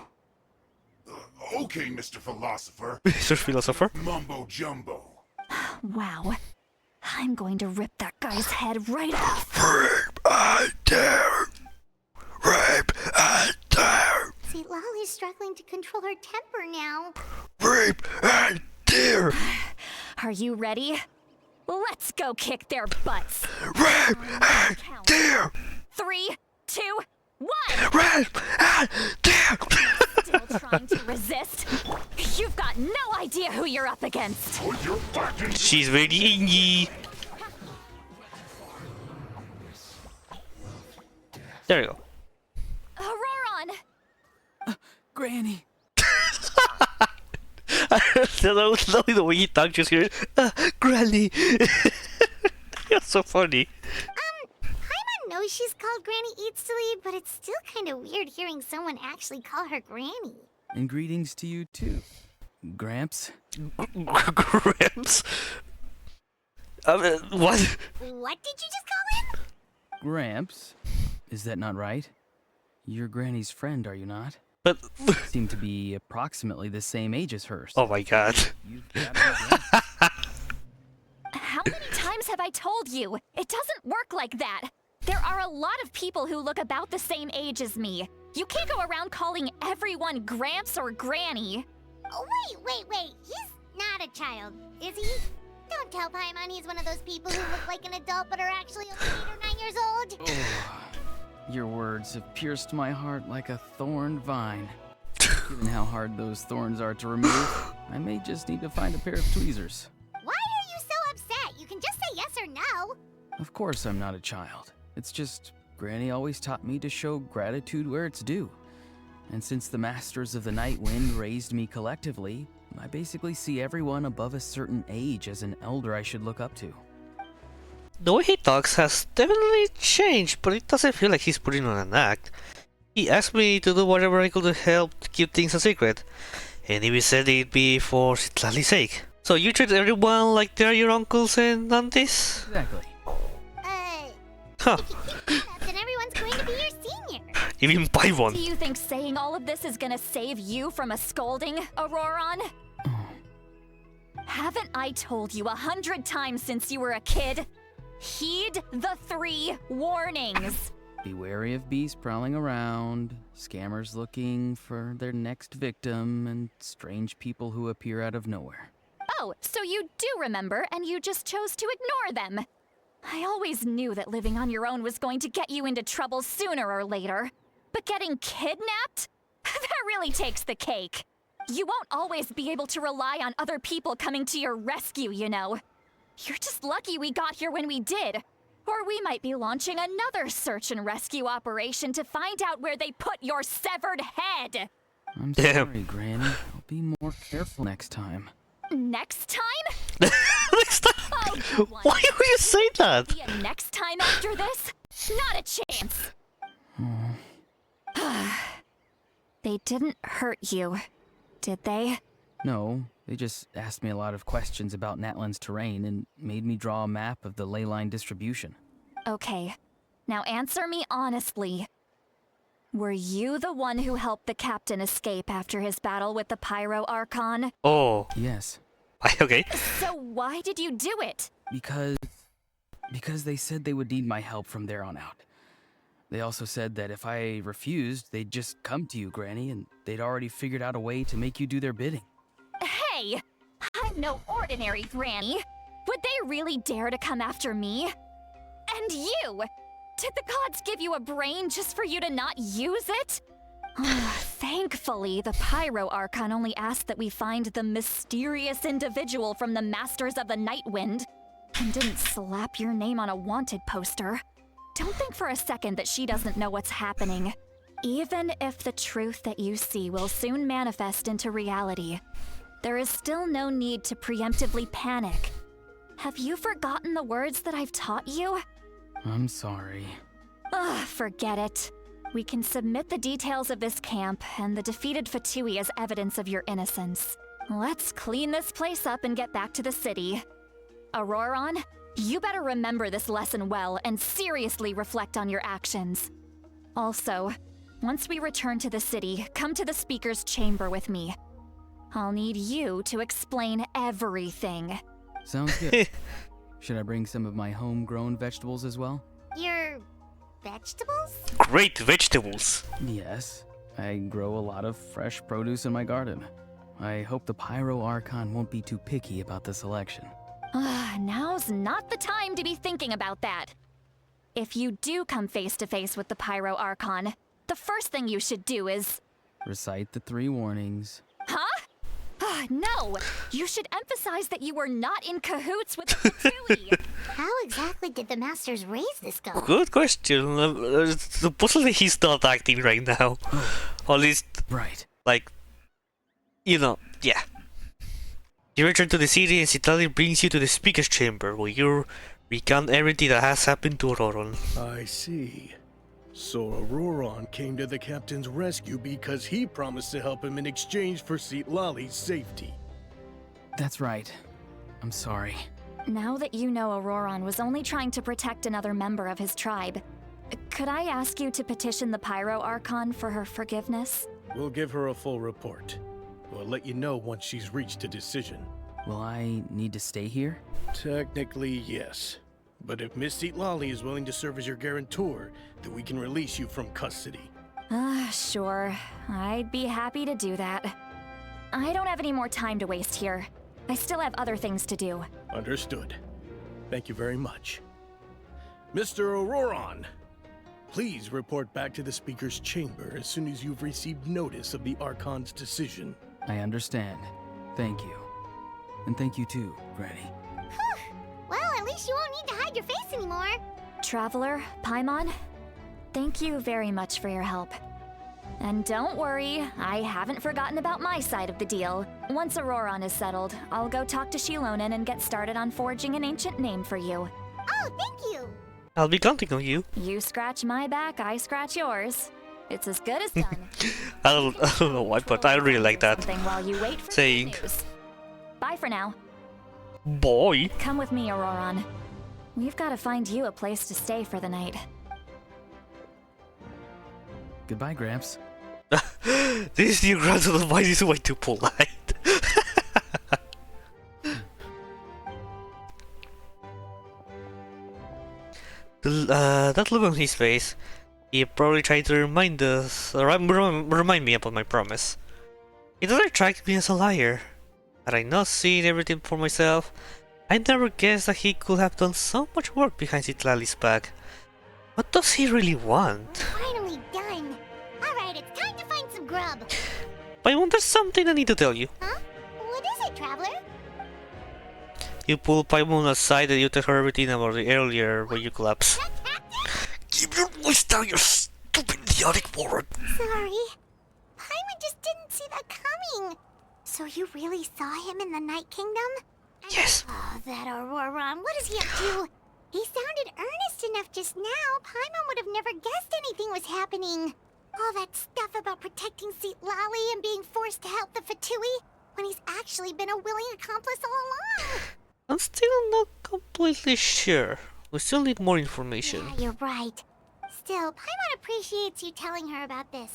S9: Okay, Mr. Philosopher.
S3: Mr. Philosopher?
S9: Mumbo jumbo.
S6: Wow. I'm going to rip that guy's head right off.
S9: Rape and dare. Rape and dare.
S4: See, Lolly's struggling to control her temper now.
S9: Rape and dare.
S6: Are you ready? Let's go kick their butts.
S9: Rape and dare.
S6: 3, 2, 1!
S9: Rape and dare.
S6: Still trying to resist? You've got no idea who you're up against.
S9: Put your back in.
S3: She's very angry. There you go.
S6: Auroron!
S7: Granny!
S3: That was lovely the way he talked just here. Granny. It's so funny.
S4: Paimon knows she's called Granny Eats to Lead, but it's still kind of weird hearing someone actually call her Granny.
S7: And greetings to you too, Gramps.
S3: Gramps? What?
S4: What did you just call him?
S7: Gramps? Is that not right? You're Granny's friend, are you not?
S3: But
S7: Seem to be approximately the same age as hers.
S3: oh my god.
S7: You've got me again.
S6: How many times have I told you? It doesn't work like that. There are a lot of people who look about the same age as me. You can't go around calling everyone Gramps or Granny.
S4: Oh, wait. He's not a child, is he? Don't tell Paimon he's one of those people who look like an adult but are actually only 8 or 9 years old.
S7: Your words have pierced my heart like a thorn vine. Given how hard those thorns are to remove, I may just need to find a pair of tweezers.
S4: Why are you so upset? You can just say yes or no.
S7: Of course I'm not a child. It's just, Granny always taught me to show gratitude where it's due. And since the Masters of the Night Wind raised me collectively, I basically see everyone above a certain age as an elder I should look up to.
S3: The way he talks has definitely changed, but it doesn't feel like he's putting on an act. He asked me to do whatever I could to help keep things a secret, and he said it'd be for Citlali's sake. So you treat everyone like they're your uncles and aunties?
S7: Exactly.
S3: Huh.
S4: Then everyone's going to be your senior.
S3: Even buy one.
S6: Do you think saying all of this is gonna save you from a scolding, Auroron? Haven't I told you 100 times since you were a kid? Heed the 3 warnings.
S7: Be wary of beasts prowling around, scammers looking for their next victim, and strange people who appear out of nowhere.
S6: Oh, so you do remember, and you just chose to ignore them. I always knew that living on your own was going to get you into trouble sooner or later. But getting kidnapped? That really takes the cake. You won't always be able to rely on other people coming to your rescue, you know. You're just lucky we got here when we did. Or we might be launching another search and rescue operation to find out where they put your severed head.
S7: I'm
S3: Damn.
S7: sorry, Granny. I'll be more careful next time.
S6: Next time?
S3: Next time?
S6: Oh, good one.
S3: Why would you say that?
S6: Be a next time after this? Not a chance. They didn't hurt you, did they?
S7: No, they just asked me a lot of questions about Natlan's terrain and made me draw a map of the ley line distribution.
S6: Okay, now answer me honestly. Were you the one who helped the captain escape after his battle with the Pyro Archon?
S3: Oh.
S7: Yes,
S3: Okay.
S6: So why did you do it?
S7: because they said they would need my help from there on out. They also said that if I refused, they'd just come to you, Granny, and they'd already figured out a way to make you do their bidding.
S6: Hey, I'm no ordinary granny. Would they really dare to come after me? And you! Did the gods give you a brain just for you to not use it? Thankfully, the Pyro Archon only asked that we find the mysterious individual from the Masters of the Night Wind, and didn't slap your name on a wanted poster. Don't think for a second that she doesn't know what's happening. Even if the truth that you see will soon manifest into reality, there is still no need to preemptively panic. Have you forgotten the words that I've taught you?
S7: I'm sorry.
S6: Ugh, forget it. We can submit the details of this camp and the defeated Fatui as evidence of your innocence. Let's clean this place up and get back to the city. Auroron, you better remember this lesson well and seriously reflect on your actions. Also, once we return to the city, come to the speaker's chamber with me. I'll need you to explain everything.
S7: Sounds good. Should I bring some of my homegrown vegetables as well?
S4: Your vegetables?
S3: Great vegetables.
S7: Yes. I grow a lot of fresh produce in my garden. I hope the Pyro Archon won't be too picky about the selection.
S6: Now's not the time to be thinking about that. If you do come face to face with the Pyro Archon, the first thing you should do is...
S7: Recite the 3 warnings.
S6: Huh? No! You should emphasize that you were not in cahoots with the Fatui.
S4: How exactly did the Masters raise this guy?
S3: Good question. Supposedly he's not acting right now. Or at least,
S7: Right.
S3: like, you know, yeah. You return to the city and Citali brings you to the speaker's chamber where you recount everything that has happened to Auroron.
S2: I see. So Auroron came to the captain's rescue because he promised to help him in exchange for Citlali's safety.
S7: That's right. I'm sorry.
S6: Now that you know Auroron was only trying to protect another member of his tribe, could I ask you to petition the Pyro Archon for her forgiveness?
S2: We'll give her a full report. We'll let you know once she's reached a decision.
S7: Will I need to stay here?
S2: Technically, yes. But if Miss Citlali is willing to serve as your guarantor, then we can release you from custody.
S6: Sure. I'd be happy to do that. I don't have any more time to waste here. I still have other things to do.
S2: Understood. Thank you very much. Mr. Auroron, please report back to the speaker's chamber as soon as you've received notice of the Archon's decision.
S7: I understand. Thank you. And thank you too, Granny.
S4: Well, at least you won't need to hide your face anymore.
S6: Traveler, Paimon, thank you very much for your help. And don't worry, I haven't forgotten about my side of the deal. Once Auroron is settled, I'll go talk to Shilonen and get started on forging an ancient name for you.
S4: Oh, thank you.
S3: I'll be counting on you.
S6: You scratch my back, I scratch yours. It's as good as done.
S3: I don't know why, but I really like that
S6: Something while you wait for
S3: saying.
S6: news. Bye for now.
S3: Boy.
S6: Come with me, Auroron. We've got to find you a place to stay for the night.
S7: Goodbye, Gramps.
S3: This new grandson of mine is way too polite. That look on his face, he probably tried to remind us, or remind me about my promise. It doesn't attract me as a liar. Had I not seen everything for myself, I never guessed that he could have done so much work behind Citlali's back. What does he really want?
S4: Finally done. Alright, it's time to find some grub.
S3: Paimon, there's something I need to tell you.
S4: Huh? What is it, Traveler?
S3: You pull Paimon aside and you tell her everything about the earlier where you collapsed. Keep your voice down, you stupid idiotic moron.
S4: Sorry. Paimon just didn't see that coming. So you really saw him in the Night Kingdom?
S3: Yes.
S4: Oh, that Auroron. What is he up to? He sounded earnest enough just now. Paimon would have never guessed anything was happening. All that stuff about protecting Citlali and being forced to help the Fatui when he's actually been a willing accomplice all along.
S3: I'm still not completely sure. We still need more information.
S4: Yeah, you're right. Still, Paimon appreciates you telling her about this.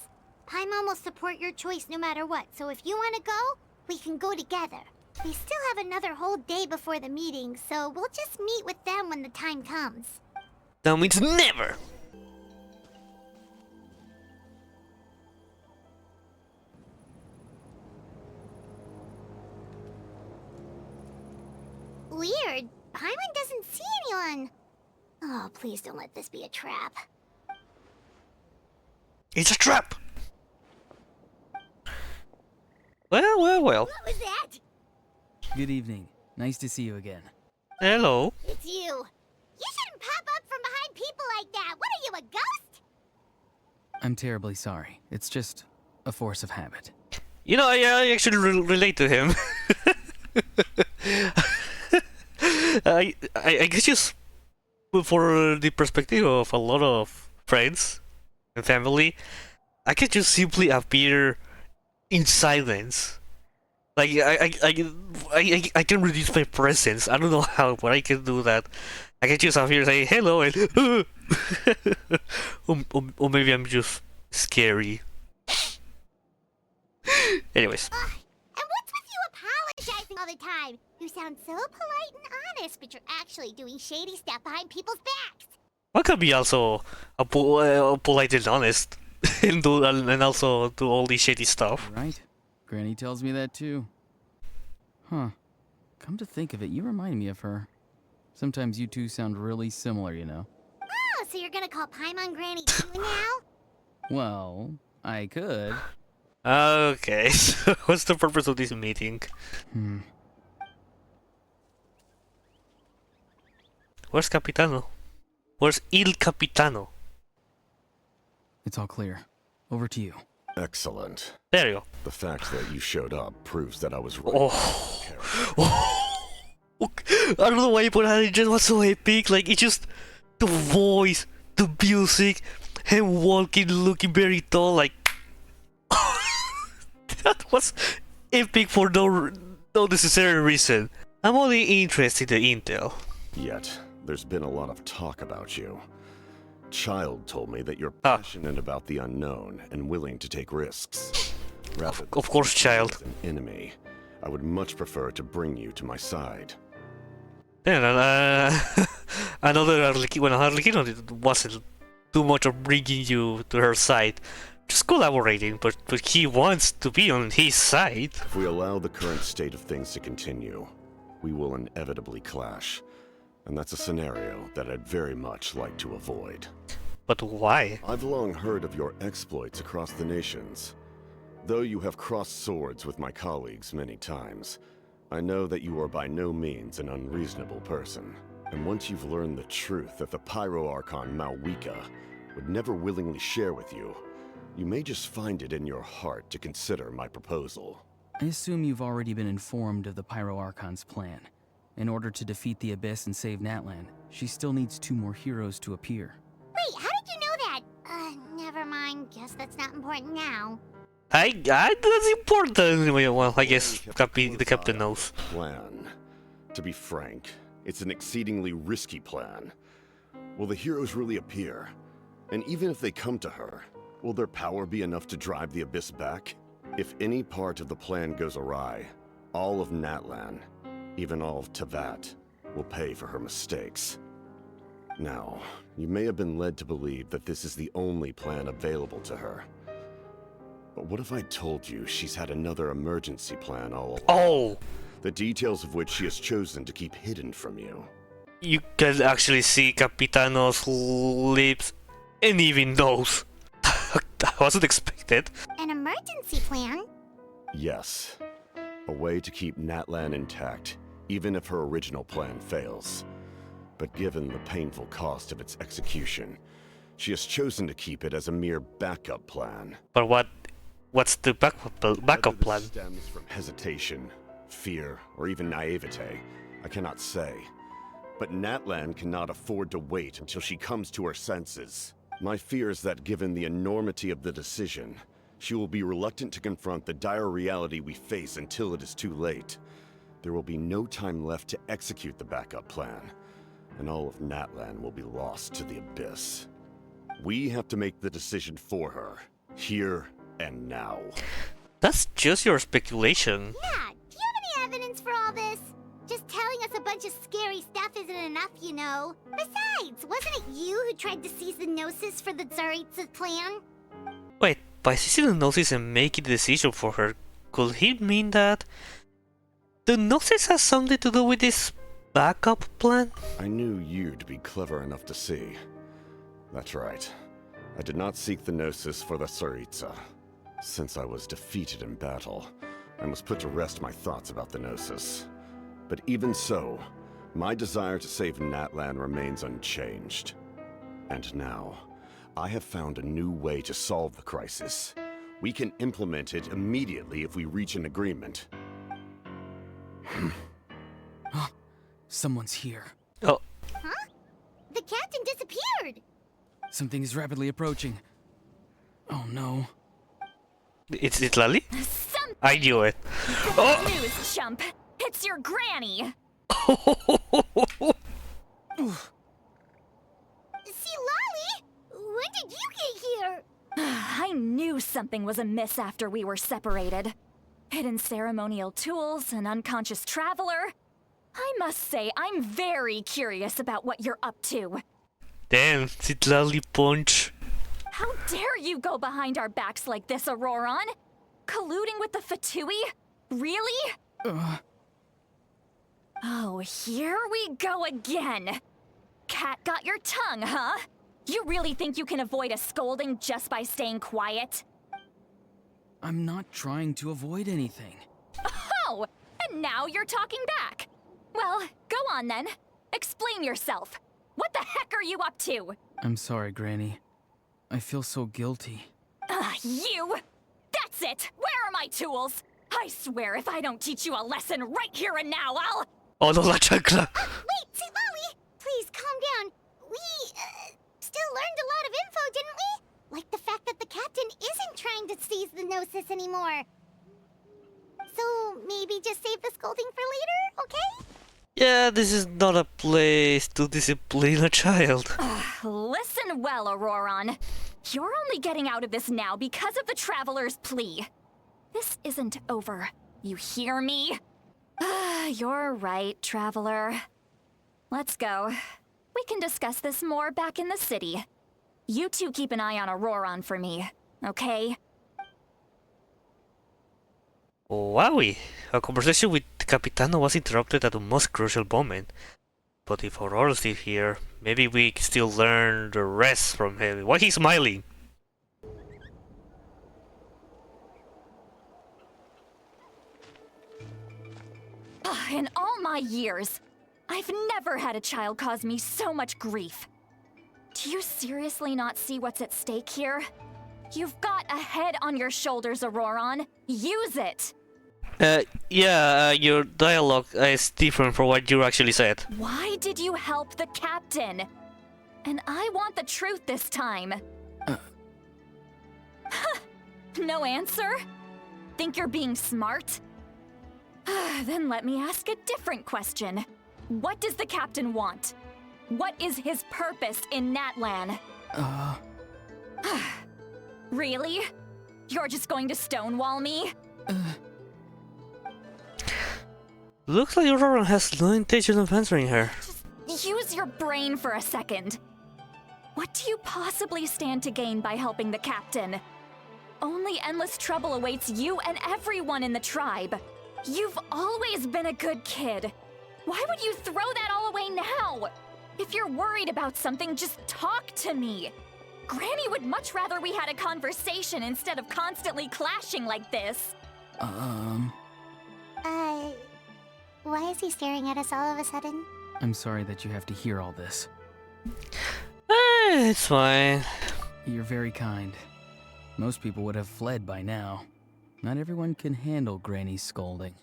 S4: Paimon will support your choice no matter what, so if you want to go, we can go together. We still have another whole day before the meeting, so we'll just meet with them when the time comes.
S3: That means never!
S4: Weird. Paimon doesn't see anyone. Oh, please don't let this be a trap.
S3: It's a trap! Well.
S4: What was that?
S7: Good evening. Nice to see you again.
S3: Hello.
S4: It's you. You shouldn't pop up from behind people like that. What are you, a ghost?
S7: I'm terribly sorry. It's just a force of habit.
S3: You know, I actually relate to him. I guess just for the perspective of a lot of friends and family, I can just simply appear in silence. Like I can reduce my presence. I don't know how, but I can do that. I can just appear and say hello and or maybe I'm just scary. Anyways.
S4: And what's with you apologizing all the time? You sound so polite and honest, but you're actually doing shady stuff behind people's backs.
S3: One can be also polite and honest, and also do all the shady stuff.
S7: Right? Granny tells me that too. Huh. Come to think of it, you remind me of her. Sometimes you two sound really similar, you know.
S4: Oh, so you're gonna call Paimon Granny too now?
S7: Well, I could.
S3: Okay, so what's the purpose of this meeting? Where's Capitano? Where's Il Capitano?
S7: It's all clear. Over to you.
S8: Excellent.
S3: There you go.
S8: The fact that you showed up proves that I was right.
S3: I don't know why, but it just was so epic. Like, it just... The voice, the music, him walking, looking very tall, like... That was epic for no necessary reason. I'm only interested in the intel.
S8: Yet, there's been a lot of talk about you. Child told me that you're passionate about the unknown and willing to take risks. Rather
S3: Of course, Child.
S8: than an enemy, I would much prefer to bring you to my side.
S3: Then, another Arlequino wasn't too much of bringing you to her side. Just collaborating, but he wants to be on his side.
S8: If we allow the current state of things to continue, we will inevitably clash. And that's a scenario that I'd very much like to avoid.
S3: But why?
S8: I've long heard of your exploits across the nations. Though you have crossed swords with my colleagues many times, I know that you are by no means an unreasonable person. And once you've learned the truth that the Pyro Archon Malwika would never willingly share with you, you may just find it in your heart to consider my proposal.
S7: I assume you've already been informed of the Pyro Archon's plan. In order to defeat the Abyss and save Natlan, she still needs 2 more heroes to appear.
S4: Wait, how did you know that? Never mind. Guess that's not important now.
S3: That's important anyway. Well, I guess the captain knows.
S8: Plan. To be frank, it's an exceedingly risky plan. Will the heroes really appear? And even if they come to her, will their power be enough to drive the Abyss back? If any part of the plan goes awry, all of Natlan, even all of Tevat, will pay for her mistakes. Now, you may have been led to believe that this is the only plan available to her. But what if I told you she's had another emergency plan all along?
S3: Oh!
S8: The details of which she has chosen to keep hidden from you.
S3: You can actually see Capitano's lips and even nose. That wasn't expected.
S4: An emergency plan?
S8: Yes. A way to keep Natlan intact, even if her original plan fails. But given the painful cost of its execution, she has chosen to keep it as a mere backup plan.
S3: But what's the backup plan?
S8: Whether this stems from hesitation, fear, or even naivete, I cannot say. But Natlan cannot afford to wait until she comes to her senses. My fear is that given the enormity of the decision, she will be reluctant to confront the dire reality we face until it is too late. There will be no time left to execute the backup plan, and all of Natlan will be lost to the Abyss. We have to make the decision for her, here and now.
S3: That's just your speculation.
S4: Yeah, do you have any evidence for all this? Just telling us a bunch of scary stuff isn't enough, you know. Besides, wasn't it you who tried to seize the Gnosis for the Tsaritsa plan?
S3: Wait, by seizing the Gnosis and making the decision for her, could he mean that the Gnosis has something to do with this backup plan?
S8: I knew you'd be clever enough to see. That's right. I did not seek the Gnosis for the Tsaritsa. Since I was defeated in battle, I must put to rest my thoughts about the Gnosis. But even so, my desire to save Natlan remains unchanged. And now, I have found a new way to solve the crisis. We can implement it immediately if we reach an agreement.
S7: Someone's here.
S3: Oh,
S4: Huh? The captain disappeared!
S7: Something is rapidly approaching. Oh no.
S3: it's Lally?
S6: Some
S3: I knew it.
S6: bad news, chump. It's your granny.
S4: See, Lolly? When did you get here?
S6: I knew something was amiss after we were separated. Hidden ceremonial tools, an unconscious traveler. I must say, I'm very curious about what you're up to.
S3: Damn, Lally punch.
S6: How dare you go behind our backs like this, Auroron? Colluding with the Fatui? Really? Oh, here we go again. Cat got your tongue, huh? You really think you can avoid a scolding just by staying quiet?
S7: I'm not trying to avoid anything.
S6: Oh, and now you're talking back. Well, go on then. Explain yourself. What the heck are you up to?
S7: I'm sorry, Granny. I feel so guilty.
S6: You! That's it! Where are my tools? I swear if I don't teach you a lesson right here and now, I'll...
S3: Oh no, la chancla.
S4: Wait, see, Lolly! Please, calm down. We, still learned a lot of info, didn't we? Like the fact that the captain isn't trying to seize the Gnosis anymore. So, maybe just save the scolding for later, okay?
S3: Yeah, this is not a place to discipline a child.
S6: Listen well, Auroron. You're only getting out of this now because of the Traveler's plea. This isn't over. You hear me? You're right, Traveler. Let's go. We can discuss this more back in the city. You two keep an eye on Auroron for me, okay?
S3: Wowie! Our conversation with Capitano was interrupted at the most crucial moment. But if Aurora's still here, maybe we can still learn the rest from him. Why he's smiling?
S6: In all my years, I've never had a child cause me so much grief. Do you seriously not see what's at stake here? You've got a head on your shoulders, Auroron. Use it!
S3: Your dialogue is different from what you actually said.
S6: Why did you help the captain? And I want the truth this time. No answer? Think you're being smart? Then let me ask a different question. What does the captain want? What is his purpose in Natlan? Really? You're just going to stonewall me?
S3: Looks like Aurora has no intention of answering her.
S6: Just use your brain for a second. What do you possibly stand to gain by helping the captain? Only endless trouble awaits you and everyone in the tribe. You've always been a good kid. Why would you throw that all away now? If you're worried about something, just talk to me. Granny would much rather we had a conversation instead of constantly clashing like this.
S4: Why is he staring at us all of a sudden?
S7: I'm sorry that you have to hear all this.
S3: It's fine.
S7: You're very kind. Most people would have fled by now. Not everyone can handle Granny's scolding.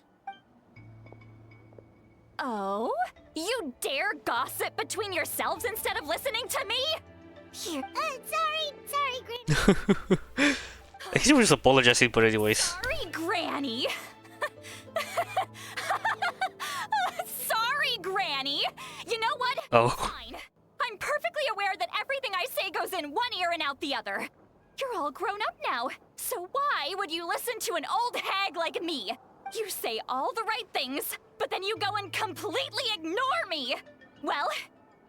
S6: Oh? You dare gossip between yourselves instead of listening to me? Here.
S4: Sorry, Granny.
S3: He was apologizing, but anyways.
S6: Sorry, Granny. Sorry, Granny. You know what?
S3: Oh.
S6: Fine. I'm perfectly aware that everything I say goes in one ear and out the other. You're all grown up now, so why would you listen to an old hag like me? You say all the right things, but then you go and completely ignore me. Well,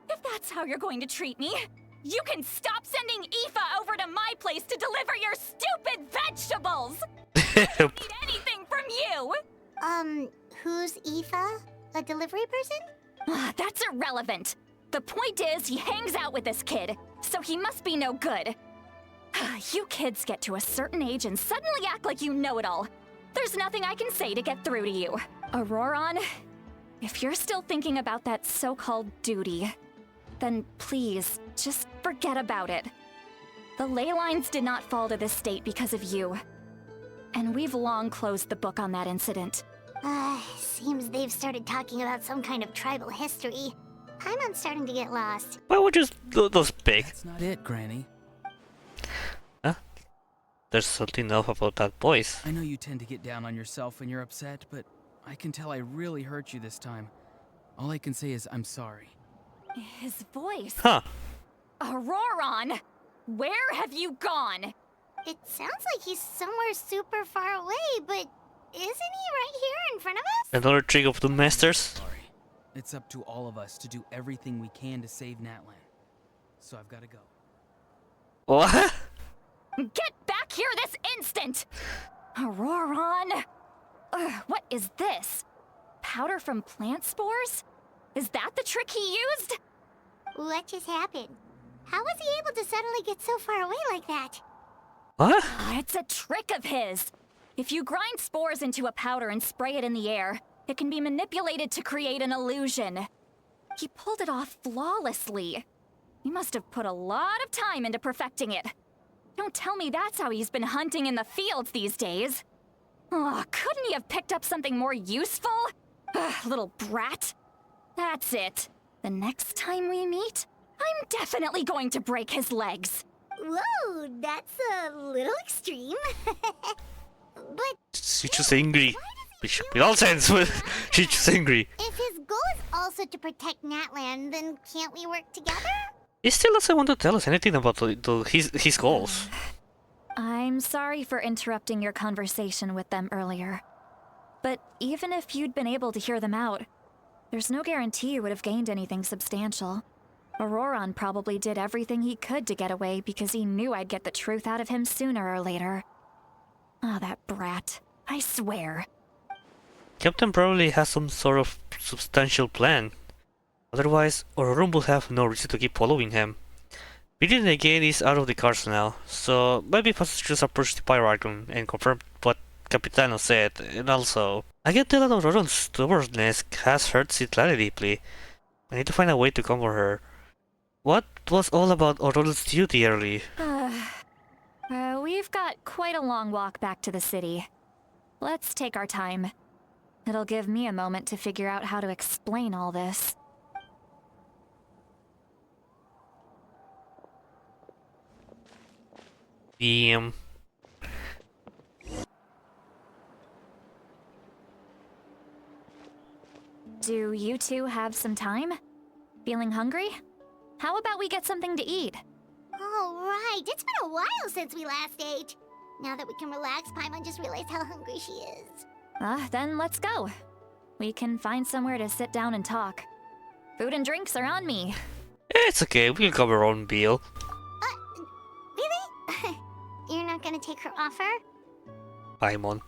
S6: if that's how you're going to treat me, you can stop sending Aoife over to my place to deliver your stupid vegetables! I don't need anything from you!
S4: Who's Aoife? A delivery person?
S6: That's irrelevant. The point is, he hangs out with this kid, so he must be no good. You kids get to a certain age and suddenly act like you know it all. There's nothing I can say to get through to you. Auroron, if you're still thinking about that so-called duty, then please, just forget about it. The ley lines did not fall to this state because of you. And we've long closed the book on that incident.
S4: Seems they've started talking about some kind of tribal history. I'm starting to get lost.
S3: Why would you do those big?
S7: That's not it, Granny.
S3: Huh? There's something off about that voice.
S7: I know you tend to get down on yourself when you're upset, but I can tell I really hurt you this time. All I can say is I'm sorry.
S6: His voice?
S3: Huh.
S6: Auroron! Where have you gone?
S4: It sounds like he's somewhere super far away, but isn't he right here in front of us?
S3: Another trick of the masters?
S7: Sorry. It's up to all of us to do everything we can to save Natlan. So I've got to go.
S3: What?
S6: Get back here this instant! Auroron! What is this? Powder from plant spores? Is that the trick he used?
S4: What just happened? How was he able to suddenly get so far away like that?
S3: What?
S6: It's a trick of his. If you grind spores into a powder and spray it in the air, it can be manipulated to create an illusion. He pulled it off flawlessly. He must have put a lot of time into perfecting it. Don't tell me that's how he's been hunting in the fields these days. Oh, couldn't he have picked up something more useful? Little brat. That's it. The next time we meet, I'm definitely going to break his legs.
S4: Whoa, that's a little extreme. But
S3: She's just angry. Which with all sense, but she's just angry.
S4: if his goal is also to protect Natlan, then can't we work together?
S3: He still doesn't want to tell us anything about his goals.
S6: I'm sorry for interrupting your conversation with them earlier. But even if you'd been able to hear them out, there's no guarantee you would have gained anything substantial. Auroron probably did everything he could to get away because he knew I'd get the truth out of him sooner or later. Ah, that brat. I swear.
S3: Captain probably has some sort of substantial plan. Otherwise, Auroron will have no reason to keep following him. Reading again is out of the cards now, so maybe if I just approach the Pyro Archon and confirm what Capitano said, and also, I can tell that Auroron's stubbornness has hurt Citlali deeply. I need to find a way to comfort her. What was all about Auroron's duty early?
S6: We've got quite a long walk back to the city. Let's take our time. It'll give me a moment to figure out how to explain all this.
S3: Damn.
S6: Do you two have some time? Feeling hungry? How about we get something to eat?
S4: All right, it's been a while since we last ate. Now that we can relax, Paimon just realized how hungry she is.
S6: Then let's go. We can find somewhere to sit down and talk. Food and drinks are on me.
S3: It's okay, we'll cover our own bill.
S4: Really? You're not gonna take her offer?
S3: Paimon.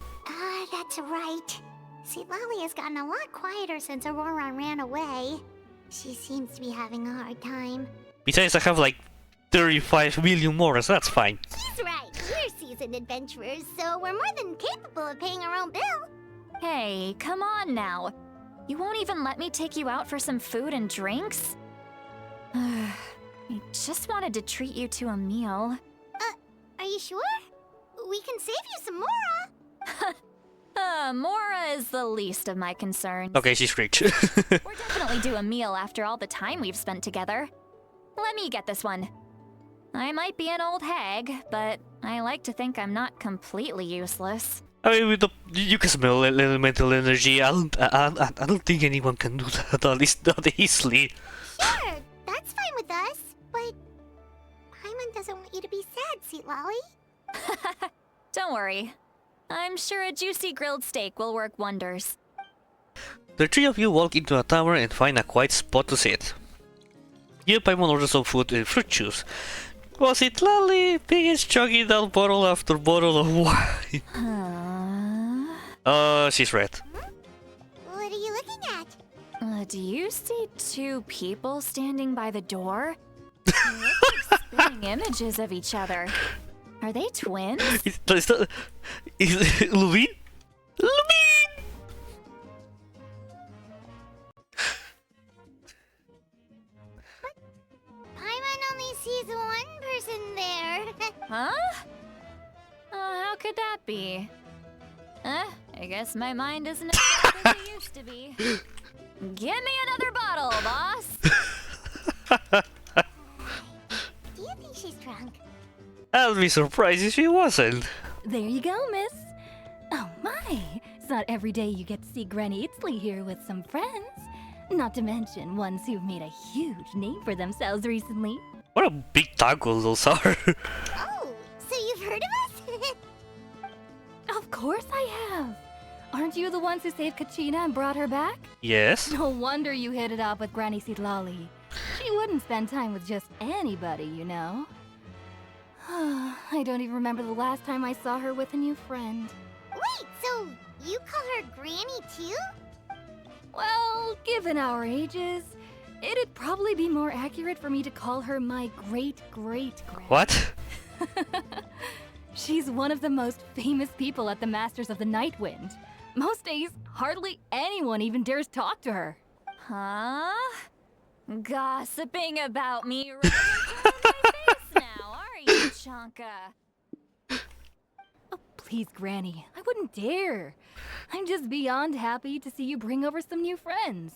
S4: That's right. See, Lali has gotten a lot quieter since Auroron ran away. She seems to be having a hard time.
S3: Besides, I have like 35 million more, so that's fine.
S4: He's right. We're seasoned adventurers, so we're more than capable of paying our own bill.
S6: Hey, come on now. You won't even let me take you out for some food and drinks? I just wanted to treat you to a meal.
S4: Are you sure? We can save you some Mora.
S6: Mora is the least of my concerns.
S3: Okay, she's rich.
S6: We're definitely due a meal after all the time we've spent together. Let me get this one. I might be an old hag, but I like to think I'm not completely useless.
S3: I mean, with you can smell elemental energy. I don't think anyone can do that, at least not easily.
S4: Sure, that's fine with us, but Paimon doesn't want you to be sad, Sweet Lolly.
S6: Don't worry. I'm sure a juicy grilled steak will work wonders.
S3: The three of you walk into a tower and find a quiet spot to sit. You and Paimon order some food and fruit juice. Was it Lally begins chugging down bottle after bottle of wine? She's red.
S4: What are you looking at?
S6: Do you see two people standing by the door? They look like spitting images of each other. Are they twins?
S3: Is Lubin? Lubin!
S4: Paimon only sees one person there.
S6: Huh? How could that be? I guess my mind isn't as sharp as it used to be. Give me another bottle, boss!
S4: Do you think she's drunk?
S3: I'd be surprised if she wasn't.
S10: There you go, miss. Oh my, it's not every day you get to see Granny Itzley here with some friends. Not to mention ones who've made a huge name for themselves recently.
S3: What a big taco those are.
S4: Oh, so you've heard of us?
S10: Of course I have. Aren't you the ones who saved Kachina and brought her back?
S3: Yes.
S10: No wonder you hit it off with Granny Sitlali. She wouldn't spend time with just anybody, you know. I don't even remember the last time I saw her with a new friend.
S4: Wait, so you call her Granny too?
S10: Well, given our ages, it'd probably be more accurate for me to call her my great-great-grand.
S3: What?
S10: She's one of the most famous people at the Masters of the Nightwind. Most days, hardly anyone even dares talk to her.
S6: Huh? Gossiping about me right in front of my face now, are you, Chanka?
S10: Oh, please, Granny, I wouldn't dare. I'm just beyond happy to see you bring over some new friends.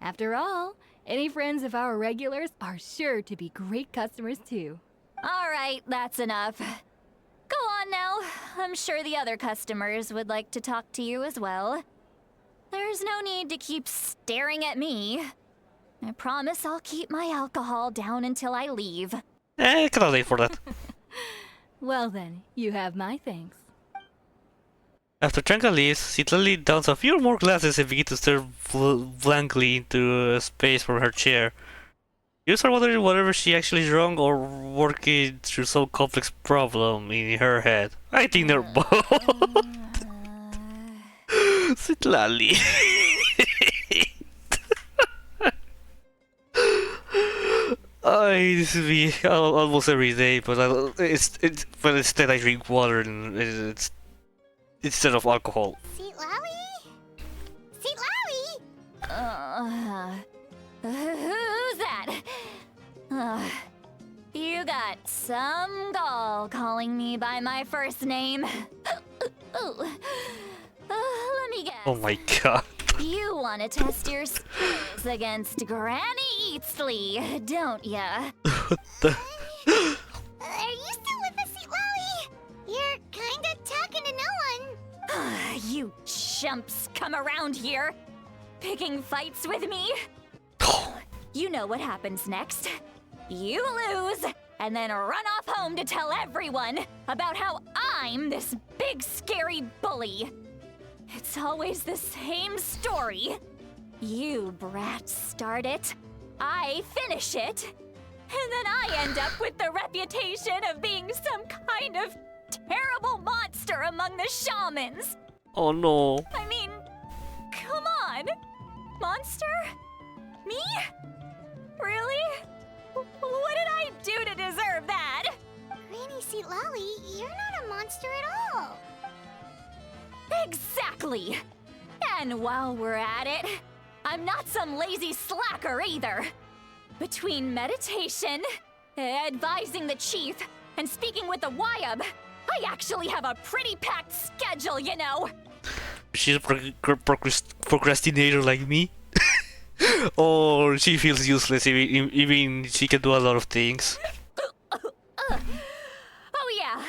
S10: After all, any friends of our regulars are sure to be great customers too.
S6: All right, that's enough. Go on now. I'm sure the other customers would like to talk to you as well. There's no need to keep staring at me. I promise I'll keep my alcohol down until I leave.
S3: I cannot wait for that.
S10: Well then, you have my thanks.
S3: After Chanka leaves, Citlali downs a few more glasses and begins to stare blankly into space from her chair. You start wondering whether she actually is wrong or working through some complex problem in her head. I think they're both. Citlali. This is me almost every day, but but instead I drink water and it's instead of alcohol.
S4: Seatlawi? Seatlawi?
S6: Who's that? You got some gall calling me by my first name. Let me guess.
S3: Oh my god.
S6: You want to test your skills against Granny Eatsley, don't ya?
S3: What the?
S4: Are you still with us, Seatlawi? You're kinda talking to no one.
S6: You chumps come around here, picking fights with me. You know what happens next. You lose, and then run off home to tell everyone about how I'm this big scary bully. It's always the same story. You brats start it, I finish it, and then I end up with the reputation of being some kind of terrible monster among the shamans.
S3: Oh no.
S6: I mean, come on. Monster? Me? Really? What did I do to deserve that?
S4: Granny Seatlawi, you're not a monster at all.
S6: Exactly! And while we're at it, I'm not some lazy slacker either. Between meditation, advising the chief, and speaking with the Wyab, I actually have a pretty packed schedule, you know.
S3: She's a procrastinator like me. Or she feels useless, even she can do a lot of things.
S6: Oh yeah.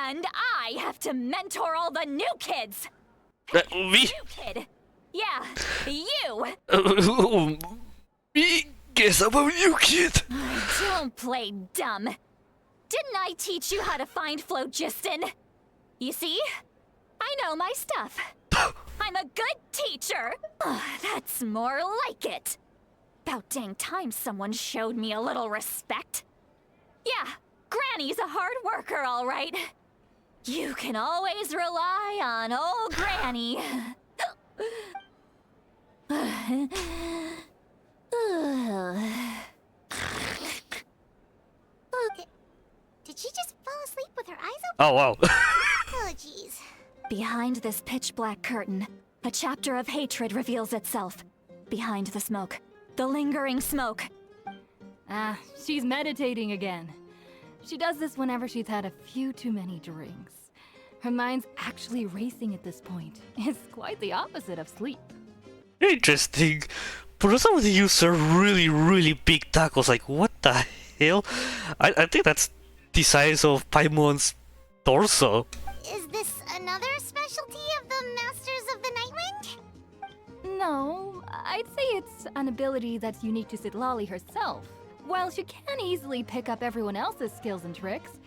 S6: And I have to mentor all the new kids.
S3: Me?
S6: New kid. Yeah, you.
S3: Me? Guess I'm a new kid.
S6: Don't play dumb. Didn't I teach you how to find phlogiston? You see? I know my stuff. I'm a good teacher. That's more like it. About dang time someone showed me a little respect. Yeah, Granny's a hard worker, all right. You can always rely on old Granny.
S4: Did she just fall asleep with her eyes open?
S3: Oh wow.
S4: Oh, jeez.
S6: Behind this pitch-black curtain, a chapter of hatred reveals itself. Behind the smoke. The lingering smoke.
S10: Ah, she's meditating again. She does this whenever she's had a few too many drinks. Her mind's actually racing at this point. It's quite the opposite of sleep.
S3: Interesting. But some of the use are really big tacos. Like, what the hell? I think that's the size of Paimon's torso.
S4: Is this another specialty of the Masters of the Nightwind?
S10: No, I'd say it's an ability that's unique to Citlali herself. While she can easily pick up everyone else's skills and tricks,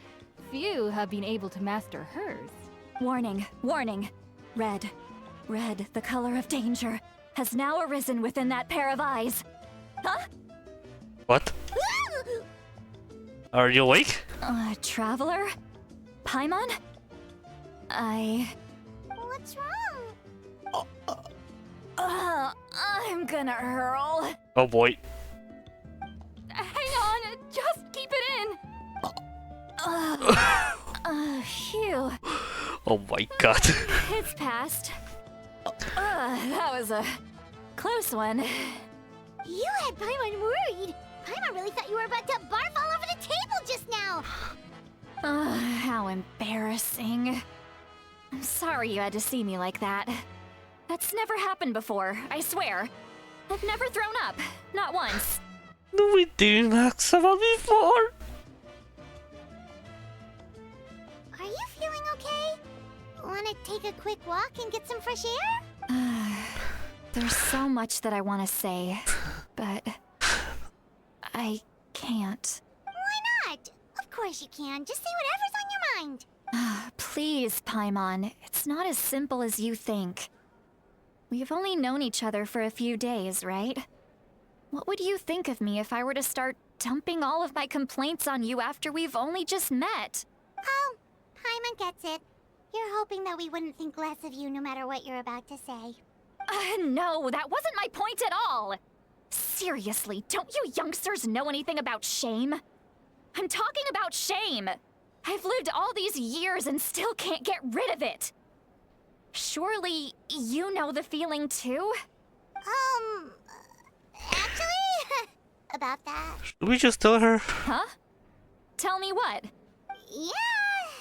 S10: few have been able to master hers.
S6: Warning, warning. Red, the color of danger, has now arisen within that pair of eyes. Huh?
S3: What? Are you awake?
S6: Traveler? Paimon?
S4: What's wrong?
S6: I'm gonna hurl.
S3: Oh boy.
S10: Hang on, just keep it in.
S6: Phew.
S3: Oh my god.
S6: It's passed. That was a close one.
S4: You had Paimon worried. Paimon really thought you were about to barf all over the table just now.
S6: How embarrassing. I'm sorry you had to see me like that. That's never happened before, I swear. I've never thrown up, not once.
S3: No, we didn't ask about before.
S4: Are you feeling okay? Wanna take a quick walk and get some fresh air?
S6: There's so much that I want to say, but I can't.
S4: Why not? Of course you can. Just say whatever's on your mind.
S6: Please, Paimon, it's not as simple as you think. We've only known each other for a few days, right? What would you think of me if I were to start dumping all of my complaints on you after we've only just met?
S4: Oh, Paimon gets it. You're hoping that we wouldn't think less of you no matter what you're about to say.
S6: No, that wasn't my point at all! Seriously, don't you youngsters know anything about shame? I'm talking about shame! I've lived all these years and still can't get rid of it! Surely, you know the feeling too?
S4: Actually, about that.
S3: Should we just tell her?
S6: Huh? Tell me what?
S4: Yeah,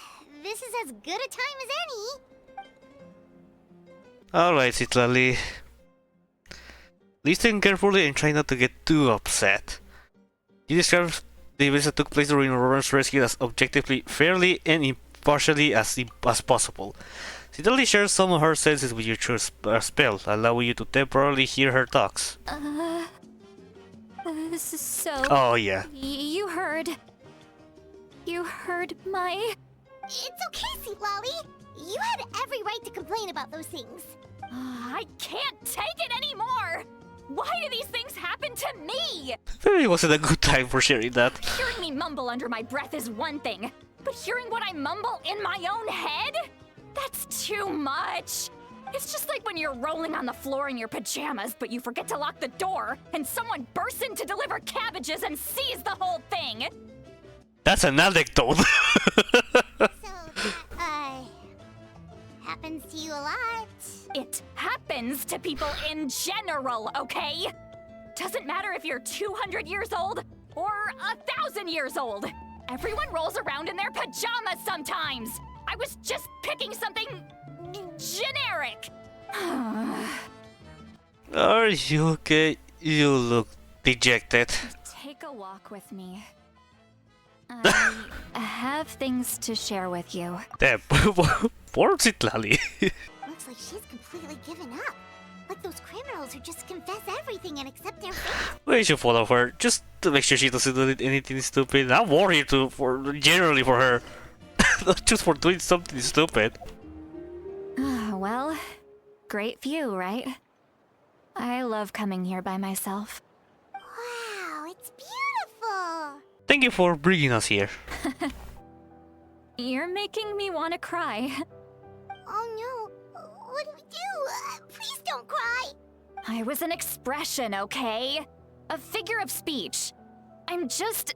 S4: this is as good a time as any.
S3: Alright, Citlali. Listen carefully and try not to get too upset. You described the events that took place during Aurora's rescue as objectively, fairly, and impartially as possible. Citlali shares some of her senses with your spell, allowing you to temporarily hear her talks.
S6: So...
S3: Oh yeah.
S6: You heard my...
S4: It's okay, Citlali. You had every right to complain about those things.
S6: I can't take it anymore! Why do these things happen to me?
S3: Maybe it wasn't a good time for sharing that.
S6: Hearing me mumble under my breath is one thing, but hearing what I mumble in my own head? That's too much! It's just like when you're rolling on the floor in your pajamas, but you forget to lock the door, and someone bursts in to deliver cabbages and sees the whole thing!
S3: That's an anecdote.
S4: So, happens to you a lot.
S6: It happens to people in general, okay? Doesn't matter if you're 200 years old or 1,000 years old. Everyone rolls around in their pajamas sometimes. I was just picking something generic.
S3: Are you okay? You look dejected.
S6: Take a walk with me. I have things to share with you.
S3: Damn, poor Citlali.
S4: Looks like she's completely given up. Like those criminals who just confess everything and accept their fate.
S3: We should follow her, just to make sure she doesn't do anything stupid. I'm worried generally for her. Not just for doing something stupid.
S6: Well, great view, right? I love coming here by myself.
S4: Wow, it's beautiful.
S3: Thank you for bringing us here.
S6: You're making me want to cry.
S4: Oh no, what do we do? Please don't cry.
S6: I was an expression, okay? A figure of speech. I'm just...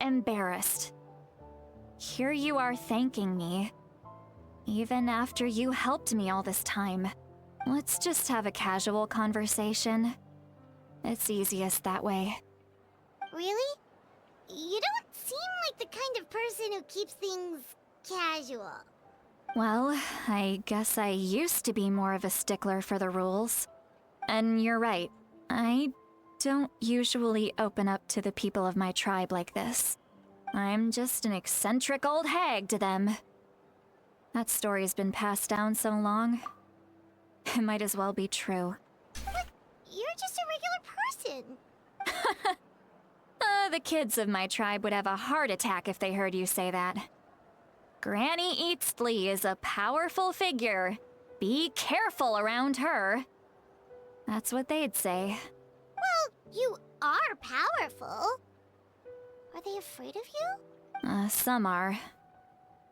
S6: embarrassed. Here you are thanking me. Even after you helped me all this time. Let's just have a casual conversation. It's easiest that way.
S4: Really? You don't seem like the kind of person who keeps things casual.
S6: Well, I guess I used to be more of a stickler for the rules. And you're right, I don't usually open up to the people of my tribe like this. I'm just an eccentric old hag to them. That story's been passed down so long, it might as well be true.
S4: But you're just a regular person.
S6: The kids of my tribe would have a heart attack if they heard you say that. Granny Eastley is a powerful figure. Be careful around her. That's what they'd say.
S4: Well, you are powerful. Are they afraid of you?
S6: Some are.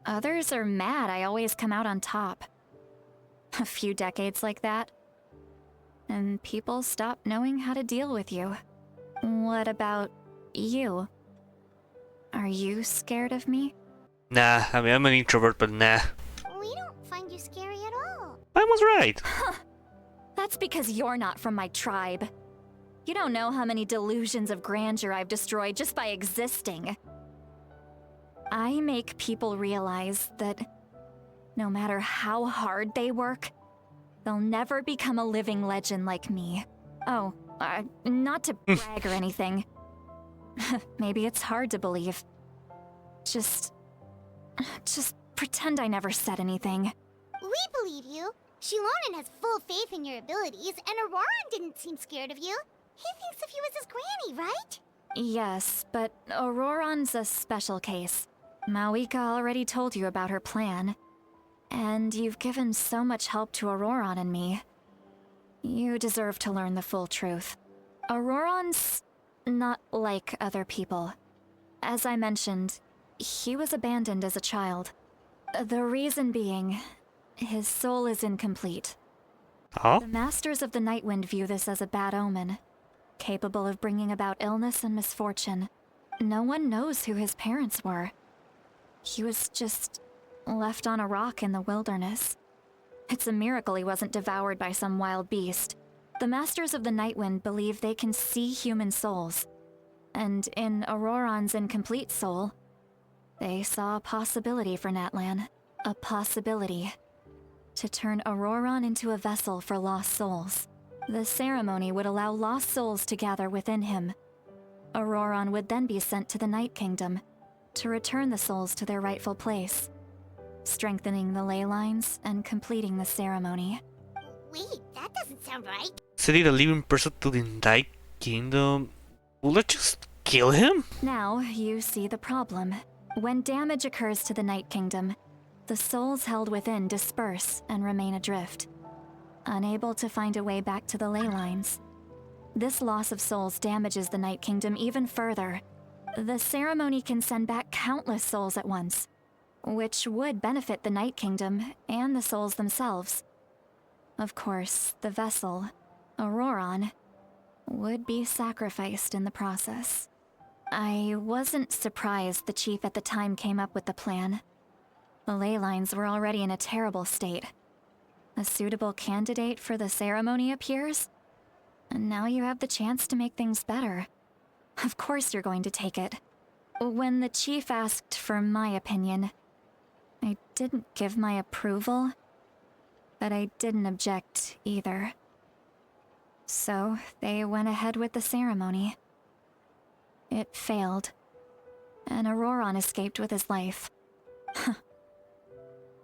S6: Others are mad I always come out on top. A few decades like that, and people stop knowing how to deal with you. What about you? Are you scared of me?
S3: Nah, I mean, I'm an introvert, but nah.
S4: We don't find you scary at all.
S3: I was right.
S6: That's because you're not from my tribe. You don't know how many delusions of grandeur I've destroyed just by existing. I make people realize that no matter how hard they work, they'll never become a living legend like me. Oh, not to brag or anything. Maybe it's hard to believe. Just pretend I never said anything.
S4: We believe you. Shilonen has full faith in your abilities, and Auroran didn't seem scared of you. He thinks of you as his granny, right?
S6: Yes, but Auroran's a special case. Mawika already told you about her plan. And you've given so much help to Auroran and me. You deserve to learn the full truth. Auroran's not like other people. As I mentioned, he was abandoned as a child. The reason being, his soul is incomplete.
S3: Huh?
S6: The Masters of the Nightwind view this as a bad omen, capable of bringing about illness and misfortune. No one knows who his parents were. He was just left on a rock in the wilderness. It's a miracle he wasn't devoured by some wild beast. The Masters of the Nightwind believe they can see human souls. And in Auroran's incomplete soul, they saw a possibility for Natlan. A possibility to turn Auroran into a vessel for lost souls. The ceremony would allow lost souls to gather within him. Auroran would then be sent to the Night Kingdom to return the souls to their rightful place, strengthening the ley lines and completing the ceremony.
S4: Wait, that doesn't sound right.
S3: Sending a living person to the Night Kingdom. Will I just kill him?
S6: Now you see the problem. When damage occurs to the Night Kingdom, the souls held within disperse and remain adrift, unable to find a way back to the ley lines. This loss of souls damages the Night Kingdom even further. The ceremony can send back countless souls at once, which would benefit the Night Kingdom and the souls themselves. Of course, the vessel, Auroran, would be sacrificed in the process. I wasn't surprised the chief at the time came up with the plan. The ley lines were already in a terrible state. A suitable candidate for the ceremony appears, and now you have the chance to make things better. Of course you're going to take it. When the chief asked for my opinion, I didn't give my approval, but I didn't object either. So they went ahead with the ceremony. It failed, and Auroran escaped with his life.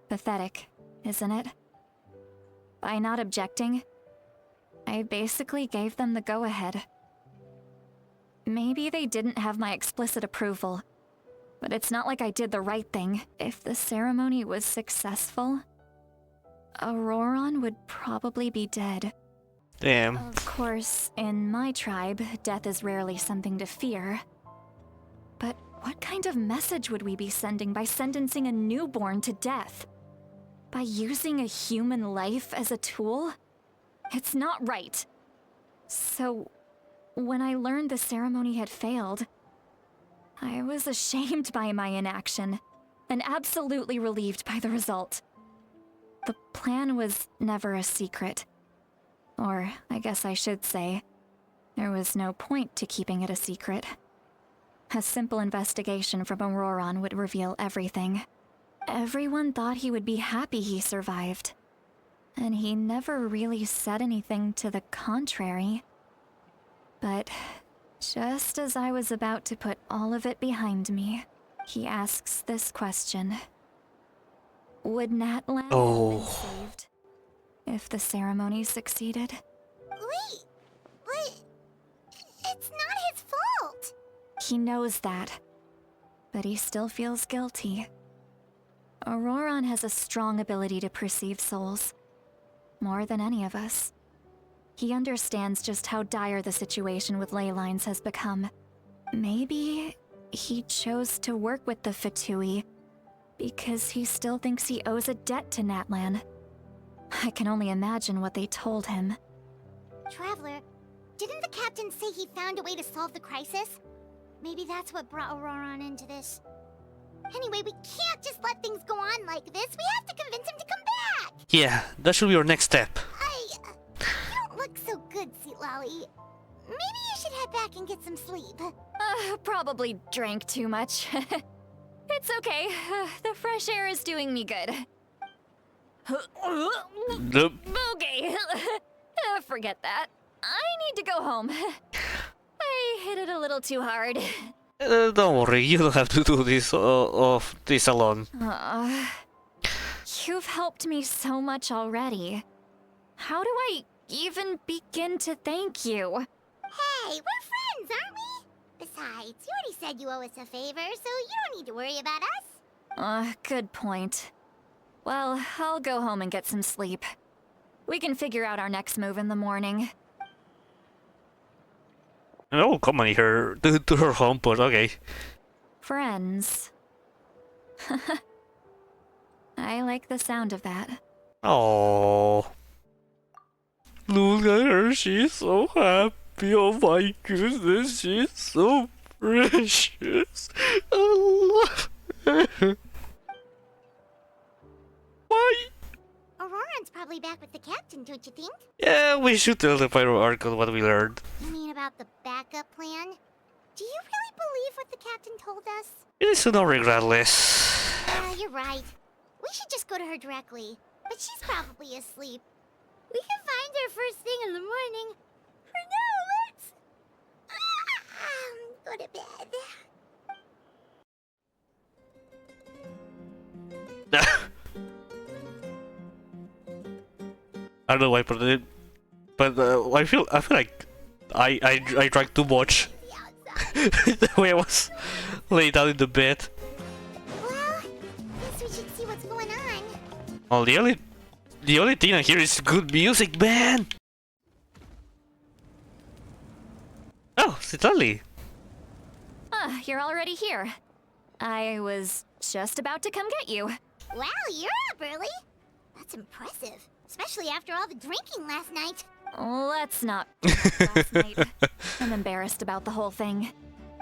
S6: Pathetic, isn't it? By not objecting, I basically gave them the go-ahead. Maybe they didn't have my explicit approval, but it's not like I did the right thing. If the ceremony was successful, Auroran would probably be dead.
S3: Damn.
S6: Of course, in my tribe, death is rarely something to fear. But what kind of message would we be sending by sentencing a newborn to death? By using a human life as a tool? It's not right. So, when I learned the ceremony had failed, I was ashamed by my inaction, and absolutely relieved by the result. The plan was never a secret. Or, I guess I should say, there was no point to keeping it a secret. A simple investigation from Auroron would reveal everything. Everyone thought he would be happy he survived. And he never really said anything to the contrary. But just as I was about to put all of it behind me, he asks this question. Would Natlan have been saved if the ceremony succeeded?
S4: Wait, but it's not his fault.
S6: He knows that, but he still feels guilty. Auroron has a strong ability to perceive souls, more than any of us. He understands just how dire the situation with ley lines has become. Maybe he chose to work with the Fatui because he still thinks he owes a debt to Natlan. I can only imagine what they told him.
S4: Traveler, didn't the captain say he found a way to solve the crisis? Maybe that's what brought Auroron into this. Anyway, we can't just let things go on like this. We have to convince him to come back!
S3: Yeah, that should be your next step.
S4: You don't look so good, Sweet Lolly. Maybe you should head back and get some sleep.
S6: Probably drank too much. It's okay. The fresh air is doing me good.
S3: Nope.
S6: Okay. Forget that. I need to go home. I hit it a little too hard.
S3: Don't worry, you don't have to do this alone.
S6: You've helped me so much already. How do I even begin to thank you?
S4: Hey, we're friends, aren't we? Besides, you already said you owe us a favor, so you don't need to worry about us.
S6: Good point. Well, I'll go home and get some sleep. We can figure out our next move in the morning.
S3: Oh, come on here to her home, but okay.
S6: Friends. I like the sound of that.
S3: Oh, look at her, she's so happy. Oh my goodness, she's so precious. I love her. Why?
S4: Auroron's probably back with the captain, don't you think?
S3: Yeah, we should tell the Pyro Archon what we learned.
S4: You mean about the backup plan? Do you really believe what the captain told us?
S3: It is to know regardless.
S4: You're right. We should just go to her directly. But she's probably asleep. We can find her first thing in the morning. For now, let's... go to bed.
S3: I don't know why, but I feel like I drank too much. The way I was laid down in the bed.
S4: Well, guess we should see what's going on.
S3: Well, the only thing I hear is good music, man. Oh, Citali.
S6: You're already here. I was just about to come get you.
S4: Wow, you're up early. That's impressive. Especially after all the drinking last night.
S6: Let's not last night. I'm embarrassed about the whole thing.